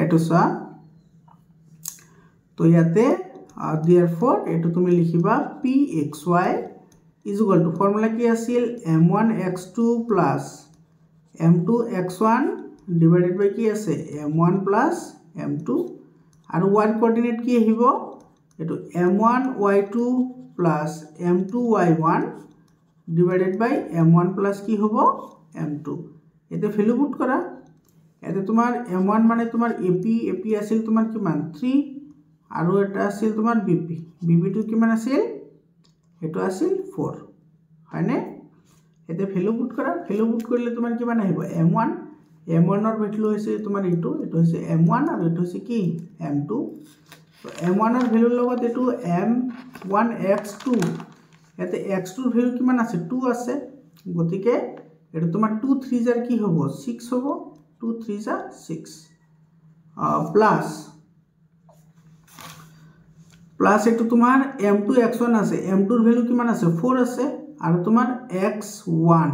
এটো সা তো ইয়াতে therefore এটো তুমি লিখিবা pxy = ফর্মুলা কি আছিল m1 x2 plus m2 x1 divided by কি আছে m1 plus m2 আৰু y কোঅৰ্ডিনেট কি আহিব এটো m1 y2 plus m2 y1 divided by m1 plus কি হ'ব m2 এতে ভ্যালু পুট কৰা এতে তোমাৰ m1 মানে তোমাৰ ap আছিল তোমাৰ কিমান 3 আৰু এটা আছিল তোমাৰ bp টো কিমান আছিল এটো আছিল 4 হয়নে এতে ভ্যালু পুট কৰা ভ্যালু পুট কৰিলে তোমাৰ কিমান আহিব m1 ৰ ভ্যালু হৈছে তোমাৰ এটো হৈছে m1 আৰু এটো হৈছে কি m2 তো m1 ৰ ভ্যালুৰ লগত এটো m1 x2 এতে x2 ৰ ভ্যালু কিমান আছে 2 আছে গতিকে এটো তোমাৰ 2 3 জাৰ কি হ'ব 6 হ'ব 2 3 জাৰ 6 প্লাস এটো তোমাৰ m2 x1 আছে m2 ৰ ভ্যালু কিমান আছে 4 আছে আৰু তোমাৰ x1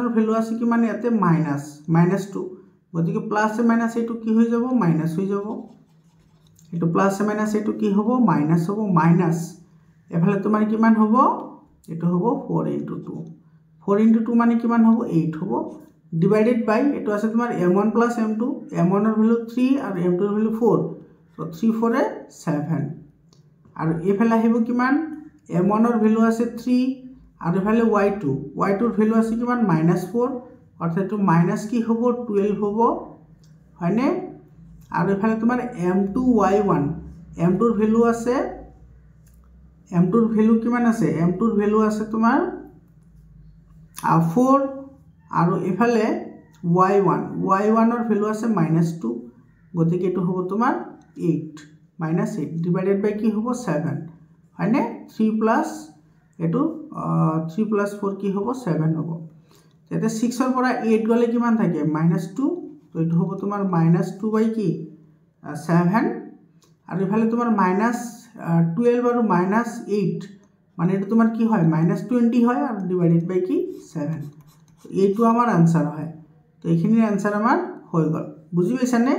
ৰ ভ্যালু আছে কিমান ইয়াতে -2 গতিকে প্লাস এ মাইনাস এটো কি হৈ যাব মাইনাস হৈ যাব এইটো প্লাছ মাইনাছ এইটো কি হ'ব মাইনাছ হ'ব মাইনাছ এফালে তোমাৰ কিমান হ'ব এইটো হ'ব 4 × 2 4 × 2 মানে কিমান হ'ব 8 হ'ব ডিভাইডেড বাই এইটো আছে তোমাৰ m1 + m2 m1 ৰ ভ্যালু 3 আৰু m2 ৰ ভ্যালু 4 তো 3 4 এ 7 আৰু এফালে আহিব কিমান m1 ৰ ভ্যালু আছে 3 আৰু এফালে y2 ৰ ভ্যালু আছে কিমান -4 অৰ্থাৎ এইটো মাইনাস কি হ'ব 12 হ'ব হয়নে আৰু এফালে তোমাৰ m2 y1 m2 ৰ ভ্যালু আছে m2 ৰ ভ্যালু কিমান আছে m2 ৰ ভ্যালু আছে তোমাৰ 4 আৰু এফালে y1 ৰ ভ্যালু আছে -2 গতিকে এটো হ'ব তোমাৰ 8 -8 ডিভাইডেড বাই কি হ'ব 7 হয়নে 3 প্লাস এটো 3 + 4 কি হ'ব 7 হ'ব তেতে 6 ৰ পৰা 8 গলে কিমান থাকে -2 তো এটো হ'ব তোমাৰ -2 বাই কি 7 আৰু এফালে তোমাৰ -12 আৰু -8 মানে এটো তোমাৰ কি হয় -20 হয় আৰু ডিভাইডেড বাই কি 7 এইটো আমাৰ आंसर হয় তো এইখিনিৰ आंसर আমাৰ হৈ গল বুজি পাইছানে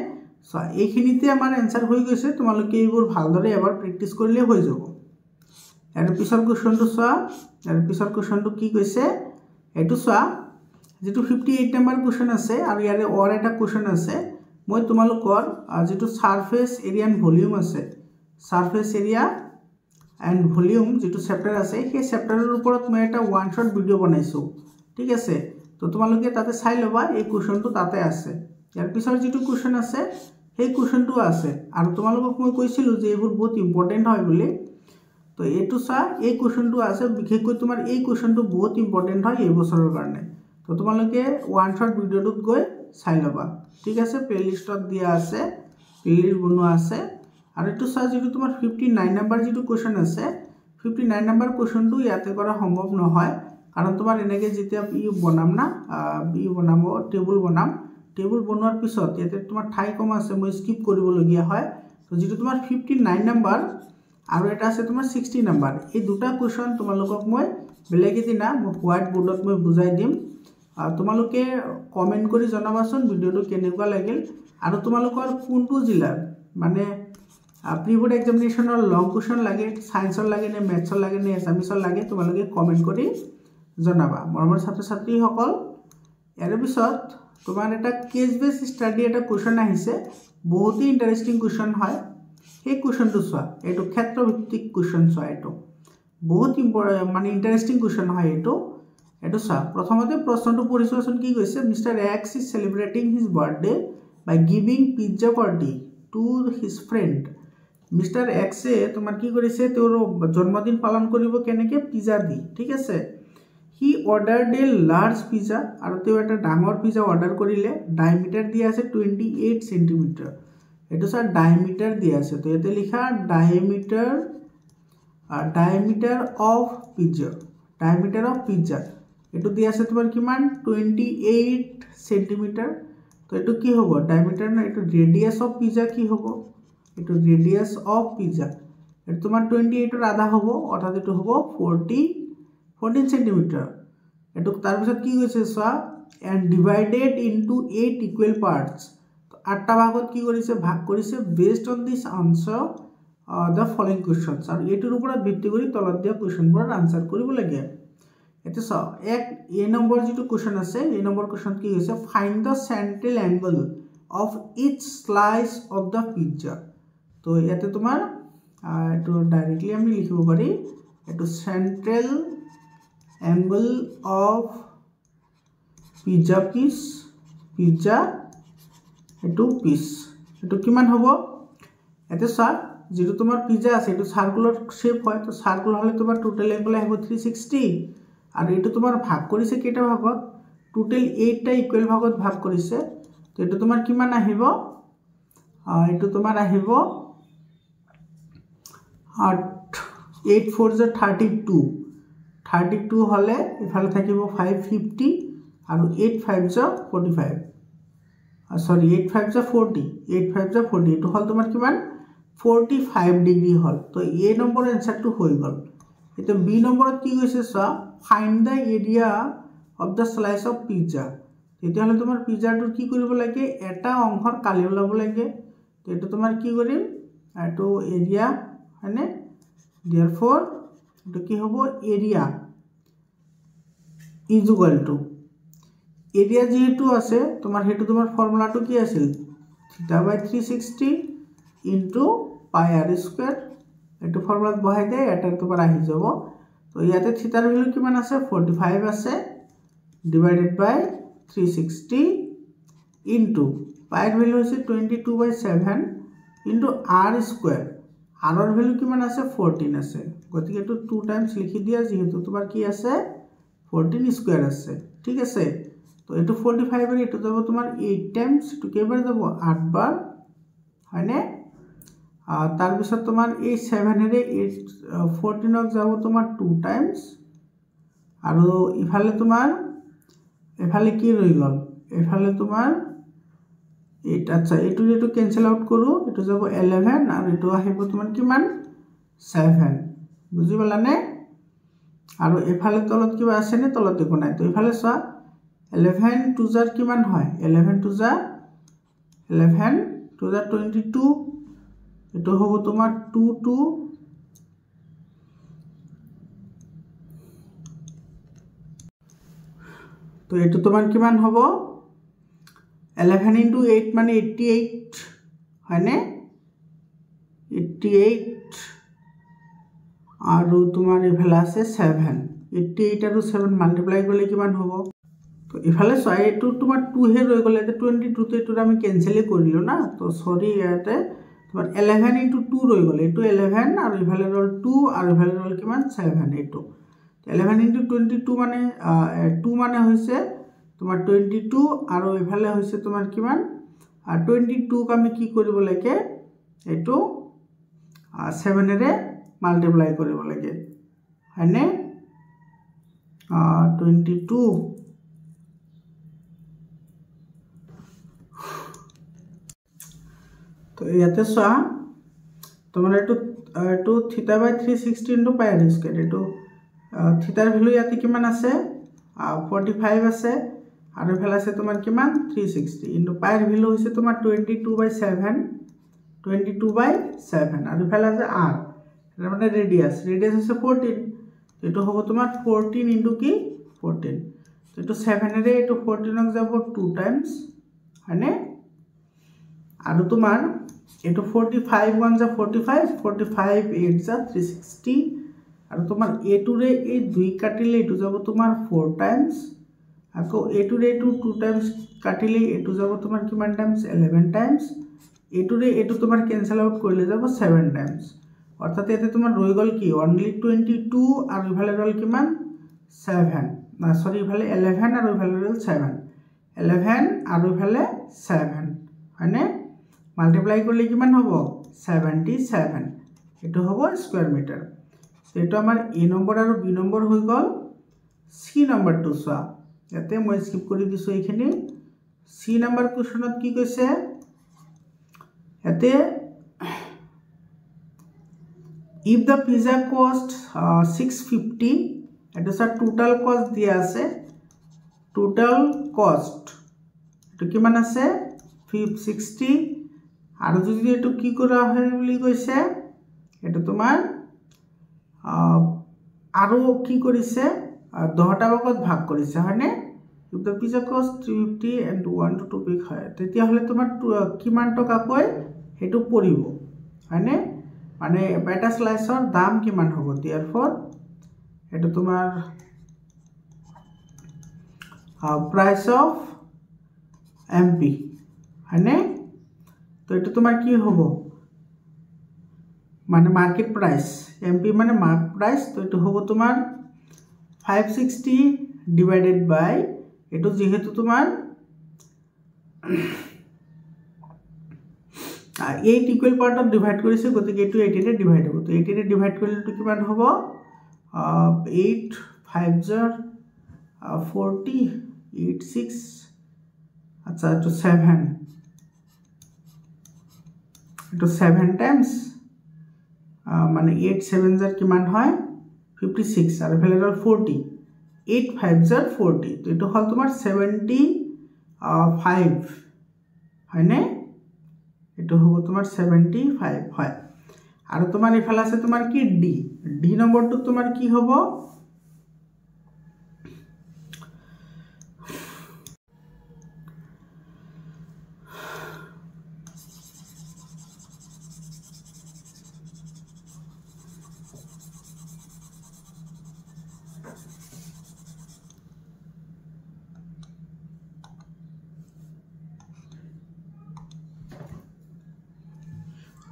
সো এইখিনিতে আমাৰ आंसर হৈ গৈছে তোমালোকে এইবোৰ ভালদৰে এবাৰ প্ৰেক্টিস কৰিলে হৈ যাব এৰ পিছৰ কোশ্চনটো চোৱা এৰ পিছৰ কোশ্চনটো কি কৈছে এটো চোৱা যেটো 58 নম্বৰ কোশ্চন আছে আৰু ইয়াৰে অৰ এটা কোশ্চন আছে মই তোমালোকৰ যেটো সাৰফেস এৰিয়া এন্ড ভলিউম আছে সাৰফেস এৰিয়া এন্ড ভলিউম যেটো চ্যাপ্টাৰ আছে সেই চ্যাপ্টাৰৰ ওপৰত মই এটা ওয়ান শট ভিডিও বনাইছো ঠিক আছে তো তোমালোকে তাতে চাই লবা এই কোশ্চনটো তাতে আছে ইয়াৰ পিছৰ যেটো কোশ্চন আছে সেই কোশ্চনটো আছে আৰু তোমালোকক মই কৈছিলো যে এইবোৰ বহুত ইম্পৰ্টেন্ট হয় বুলি তো এটো চা এই কোশ্চনটো আছে বিশেষকৈ তোমাৰ এই কোশ্চনটো বহুত ইম্পৰ্টেন্ট হয় এই বছৰৰ কাৰণে তো তোমালোকে ওয়ান শট ভিডিওটো গৈ চাই লবা ঠিক আছে প্লেলিষ্টত দিয়া আছে প্লেলিষ্ট বনোৱা আছে আৰু এটো চা যেটো তোমাৰ 59 নম্বৰ যেটো কোশ্চন আছে 59 নম্বৰ কোশ্চনটো ইয়াতে কৰা সম্ভৱ নহয় কাৰণ তোমাৰ এনেকে যেতিয়া ই বনাম না ই বনাম টেবুল বনোৱাৰ পিছত ইয়াতে তোমাৰ ঠাই কম আছে মই স্কিপ কৰিব লগিয়া হয় তো যেটো তোমাৰ 59 নম্বৰ আৰু এটা আছে তোমাৰ 60 নম্বৰ এই দুটা কোশ্চন তোমালোকক মই বেলেগে দিনা মই হোৱাইট বোৰ্ডত মই বুজাই দিম তোমালোকে কমেন্ট কৰি জনাবাচোন ভিডিওটো কেনেকুৱা লাগিল আৰু তোমালোকৰ কোনটো জিলাৰ মানে প্ৰি বোৰ্ড এক্সামিনেশনৰ লং কোশ্চন লাগে সায়েন্সৰ লাগে নে মেথছৰ লাগে নে এছামিছৰ লাগে তোমালোকে কমেন্ট কৰি জনাবা মৰমৰ ছাত্ৰ ছাত্ৰী সকল ইয়াৰ পিছত তোমাৰ এটা কেস বেস স্টাডি এটা কোশ্চন আহিছে বহুত ইন্টাৰেস্টিং কোশ্চন হয় এই কোশ্চনটো চোৱা এটো ক্ষেত্ৰভিত্তিক কোশ্চন চোৱা এটো বহুত মানে ইন্টাৰেস্টিং কোশ্চন হয় এটো চোৱা প্ৰথমতে প্ৰশ্নটো পঢ়িছোৱাচোন কি কৈছে mister X is celebrating his birthday by giving pizza party to his friend mister এক্সে তোমাৰ কি কৰিছে তেওঁৰ জন্মদিন পালন কৰিব কেনেকে পিজ্জা দি ঠিক আছে হি অৰ্ডাৰড এ লাৰ্জ পিজ্জা আৰু তেওঁ এটা ডাঙৰ পিজ্জা অৰ্ডাৰ কৰিলে ডায়ামিটাৰ দিয়া আছে 28 সেন্টিমিটাৰ এটো স্যাৰ ডায়ামিটাৰ দিয়া আছে তো এতে লিখা ডায়ামিটাৰ অফ পিজ্জা এটো দিয়া আছে তোমাৰ কিমান 28 সেন্টিমিটাৰ তো এটো কি হ'ব ডায়ামিটাৰ না এটো ৰেডিয়াস অফ পিজ্জা কি হ'ব এটো ৰেডিয়াস অফ পিজ্জা এটো তোমাৰ 28 ৰ আধা হ'ব অৰ্থাৎ এটো হ'ব 14 সেন্টিমিটাৰ এটো তাৰ পিছত কি কৈছে চোৱা and divided into 8 equal parts আটটা ভাগত কি কৰিছে ভাগ কৰিছে based on this answer the following questions আৰু এটোৰ ওপৰত ভিত্তি কৰি তলত দিয়া কোৱেশ্চনবোৰ আনসাৰ কৰিব লাগে এতে চাও এক এ নম্বৰ যেটো কোৱেশ্চন আছে এ নম্বৰ কোৱেশ্চন কি হৈছে find the central angle of each slice of the pizza তো ইয়াতে তোমাৰ এটো ডাইৰেক্টলি আমি লিখিব পাৰি এটো central angle of pizza এটো পিস এটো কিমান হ'ব এতে স্যার যেটো তোমাৰ পিজ্জা আছে এটো সাৰ্কুলাৰ শেপ হয় তো সাৰ্কুলাৰ হলে তোমাৰ টোটাল এঙ্গল আহিব 360 আৰু এটো তোমাৰ ভাগ কৰিছে কেটা ভাগত টোটাল 8 টা ইকুয়াল ভাগত ভাগ কৰিছে তো এটো তোমাৰ কিমান আহিব এটো তোমাৰ আহিব 8 4 32 হলে ইফালে থাকিব 550 আৰু 8 5 45 sorry 8 5 40 এটো হল তোমাৰ কিমান 45 ডিগ্ৰী হল তো এ নম্বৰ আনসাৰটো হৈ গল এটা বি নম্বৰত কি কৈছে সা find da area of the slice of pizza তেতিয়া হলে তোমাৰ পিজ্জাটোৰ কি কৰিব লাগে এটা অংশৰ কালি ওলাব লাগে তো এটা তোমাৰ কি কৰিম এইটো এৰিয়া হয়নে therefore এইটো কি হ'ব area is equal two area যেহেতু আছে তোমাৰ হেতু তোমাৰ ফৰ্মুলাটো কি আছিল θ/360 ইনটু পাই r স্কয়াৰ এইটো ফৰ্মুলাত বহাই দে এটা তোমাৰ আহি যাব তো ইয়াতে থিটাৰ ভ্যালু কিমান আছে 45 আছে ডিভাইডেড বাই 360 ইনটু পাইৰ ভ্যালু হৈছে 22/7 ইনটু r স্কয়াৰ r ৰ ভ্যালু কিমান আছে 14 আছে গতিকে এটো 2 টাইমস লিখি দিয়া যেহেতু তোমাৰ কি আছে 14 স্কয়ার আছে ঠিক আছে তো এটো 45 এর এটো যাব তোমার 8 টাইমস তো কেবাৰ যাব 8 বাৰ হয়নে তাৰ পিছত তোমাৰ এই 7 এৰ 14 ক যাব তোমাৰ 2 টাইমস আৰু ইফালে তোমাৰ এফালে কি ৰৈ গল এফালে তোমাৰ এটা আচ্ছা এটো ক্যান্সেল আউট কৰো এটো যাব 11 আৰু এটো আহিব তোমাৰ কিমান 7 বুজি পালানে আৰু এফালে তলত কিবা আছে নে তলত একো নাই তো এফালে চোৱা 11 টু জাৰ কিমান হয় 11 টু জাৰ 22 এটো হ'ব তোমাৰ 2 2 তো এটো তোমাৰ কিমান হ'ব 11 into 8 মানে 88 হয়নে 88 আৰু তোমাৰ এফালে আছে 7 88 আৰু 7 মাল্টিপ্লাই কৰিলে কিমান হ'ব তো ইফালে চোৱা এটো তোমাৰ 2 হে ৰৈ গলে 22 তে এটো আমি ক্যান্সেল কৰিলো না তো সৰি ইয়াতে তোমাৰ 11 into 2 ৰৈ গলে এটো 11 আৰু ইফালে ৰল 2 আৰু ইফালে ৰল কিমান 7 এটো 11 into 22 মানে 2 মানে হৈছে তোমাৰ 22 আৰু ইফালে হৈছে তোমাৰ কিমান 22 ক আমি কি কৰিব লাগে এটো 7 এৰে মাল্টিপ্লাই কৰিব লাগে হয়নে 22 তো ইয়াতে চোৱা তোমাৰ এটো θ/360 ইনটু পাই r স্কয়াৰ এটো থিটাৰ ভ্যালু ইয়াতে কিমান আছে 45 আছে আৰু এফালে আছে তোমাৰ কিমান 360 ইনটু পাইৰ ভ্যালু হৈছে তোমাৰ 22/7 আৰু এফালে আছে r এটা মানে ৰেডিয়াস হৈছে 14 এটো হ'ব তোমাৰ 14 ইনটু কি 14 এটো 7 এৰে এটো 14 ক যাব 2 টাইমস হয়নে আৰু তোমাৰ এটো 45 1 যা 45 45 8 যা 360 আৰু তোমাৰ এটো ৰে এই 2 কাটিলে এটো যাব তোমাৰ 4 টাইমস আকৌ এটো ৰে 2 টাইমস কাটিলে এটো যাব তোমাৰ কিমান টাইমস 11 টাইমস এটো ৰে এটো তোমাৰ ক্যান্সেল আউট কৰিলে যাব 7 টাইমস অৰ্থাৎ এতে তোমাৰ ৰৈ গল কি অনলি 22 আৰু ইফালে ৰল কিমান 7 না সৰি ইফালে 11 আৰু ইফালে ৰল 7 11 আৰু ইফালে 7 হয়নে মাল্টিপ্লাই কৰিলে কিমান হ'ব 77 এটো হ'ব স্কয়াৰ মিটাৰ এটো আমাৰ এ নম্বৰ আৰু বি নম্বৰ হৈ গল সি নম্বৰটো চোৱা ইয়াতে মই স্কিপ কৰি দিছো এইখিনি সি নম্বৰ কোৱেশ্চনত কি কৈছে ইয়াতে if the pizza cost 650 এটা স্যার টোটাল কস্ট দিয়া আছে টোটাল কস্ট এটো কিমান আছে 560 আৰু যদি এটো কি কৰা হয় বুলি কৈছে এটো তোমাৰ আৰু কি কৰিছে 10টা ভাগত ভাগ কৰিছে হয়নে if the pizza cost 350 and 1 to 2 পিক হয় তেতিয়া হলে তোমাৰ কিমান টকা কয় হেতু পৰিব হয়নে মানে বেটা স্লাইসৰ দাম কিমান হ'ব therefore এটো তোমাৰ price of mp হয়নে তো এটো তোমাৰ কি হ'ব মানে মাৰ্কেট প্ৰাইস এমপি মানে মাৰ্কেট প্ৰাইস তো এটো হ'ব তোমাৰ 560 ডিভাইডেড বাই এটো যেহেতু তোমাৰ 8 ইকুয়াল পাৰ্টত ডিভাইড কৰিছে গতিকে এটো 8 এৰে ডিভাইড হ'ব তো 8 এৰে ডিভাইড কৰিলে তো কিমান হ'ব 8 5 জাৰ 40 8 6 আচ্ছা তো 7 এটো 7 টাইমস মানে 8 7 জাৰ কিমান হয় 56 আৰু এফালে 40 8 5 জাৰ 40 তো এটো হল তোমাৰ 75 হয়নে এটো হ'ব তোমাৰ 75 হয় আৰু তোমাৰ ইফালে আছে তোমাৰ কি ডি নম্বৰটো তোমাৰ কি হ'ব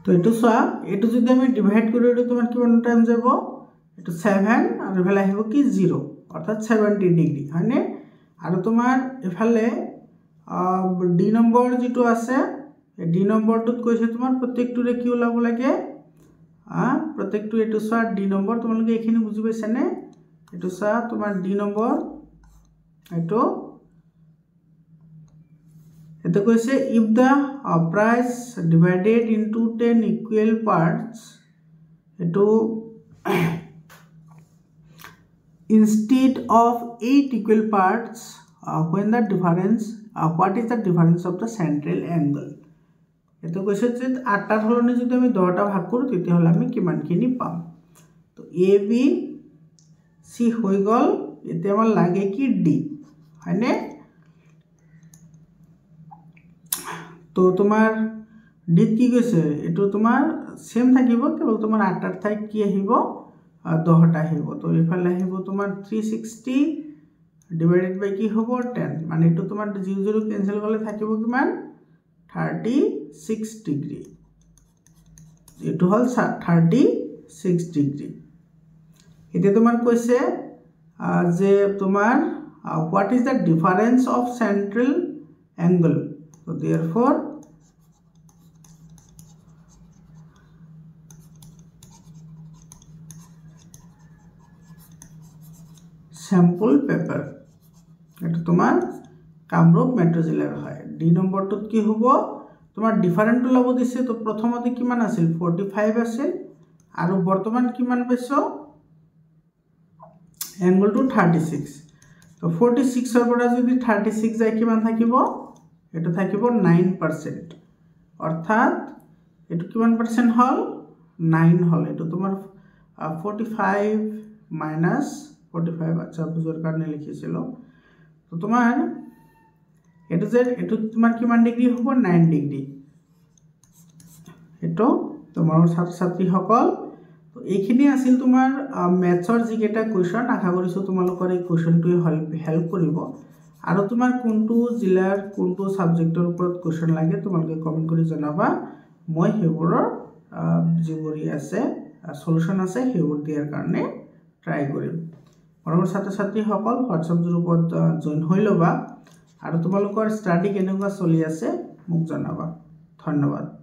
তো এটো সোয়া এটো যদি আমি ডিভাইড করি এটো তোমার কিমান টাইম যাব এটো 7 আর এফালে আহিব কি 0 অর্থাৎ 70 ডিগ্রি হয়নে আর তোমার এফালে ডি নম্বৰ যেটো আছে এই ডি নম্বৰটোত কৈছে তোমাৰ প্ৰত্যেকটোৰে কি ওলাব লাগে প্ৰত্যেকটো এটো সোয়া ডি নম্বৰ তোমালোকে এখিনি বুজি পাইছানে এটো সোয়া তোমাৰ ডি নম্বৰ এটো এটো কৈছে if the price divided into 10 equal parts eto instead of 8 equal parts when the difference what is the difference of the central angle eto কৈছে যে 8 টাৰ হলনি যদি আমি 10 টা ভাগ কৰো তেতিয়া হলে আমি কিমানখিনি পাম তো এ বি সি হৈ গল এতিয়া আমাৰ লাগে কি ডি হয়নে তো তোমার ডিট কি কৈছে এটো তোমার সেম থাকিব কেবল তোমার 8 টাৰ ঠাইত কি আহিব 10 টা আহিব তো ইফালে আহিব তোমার 360 ডিভাইডেড বাই কি হ'ব 10 মানে এটো তোমার 0 ক্যান্সেল করলে থাকিব কিমান 36 ডিগ্রি এটো হল 36 ডিগ্রি এটা তোমার কৈছে যে তোমার what is the difference of central angle so therefore sample paper এটা তোমার কামরূপ মেট্রো জেলার হয় ডি নম্বরটোত কি হ'ব তোমার ডিফারেন্ট ওলাব দিছে তো প্ৰথমতে কিমান আছিল 45 আছিল আৰু বৰ্তমান কিমান পাইছো এংগল টু 36 তো 46 এৰ পৰা যদি 36 যায় কিমান থাকিব এটা থাকিব 9% অর্থাৎ এটা কিমান পার্সেন্ট হল 9 হল এটা তোমার 45 মাইনাস 45 আচ্ছা বুঝার কারণে লিখিছিল তো তোমার এটা যে এটা তোমার কিমান ডিগ্রি হ'ব 9 ডিগ্রি এটো তোমার ছাত্রছাত্রী সকল তো এইখিনি আছিল তোমার ম্যাথছৰ যিকেটা কোৱেশ্চন আশা কৰিছো তোমালোকৰ এই কোৱেশ্চনটো হেল্প কৰিব আৰু তোমাৰ কোনটো জিলাৰ কোনটো সাবজেক্টৰ ওপৰত কোৱেশ্চন লাগে তোমালোকে কমেন্ট কৰি জনাবা মই হেবোৰৰ যিবোৰি আছে সলিউশন আছে হেবোৰ দিয়াৰ কাৰণে ট্ৰাই কৰিম মৰমৰ ছাত্ৰছাত্ৰী সকল হোৱাটছআপ গ্ৰুপত জয়েন হৈ লবা আৰু তোমালোকৰ ষ্টাডি কেনেকুৱা চলি আছে মোক জনাবা ধন্যবাদ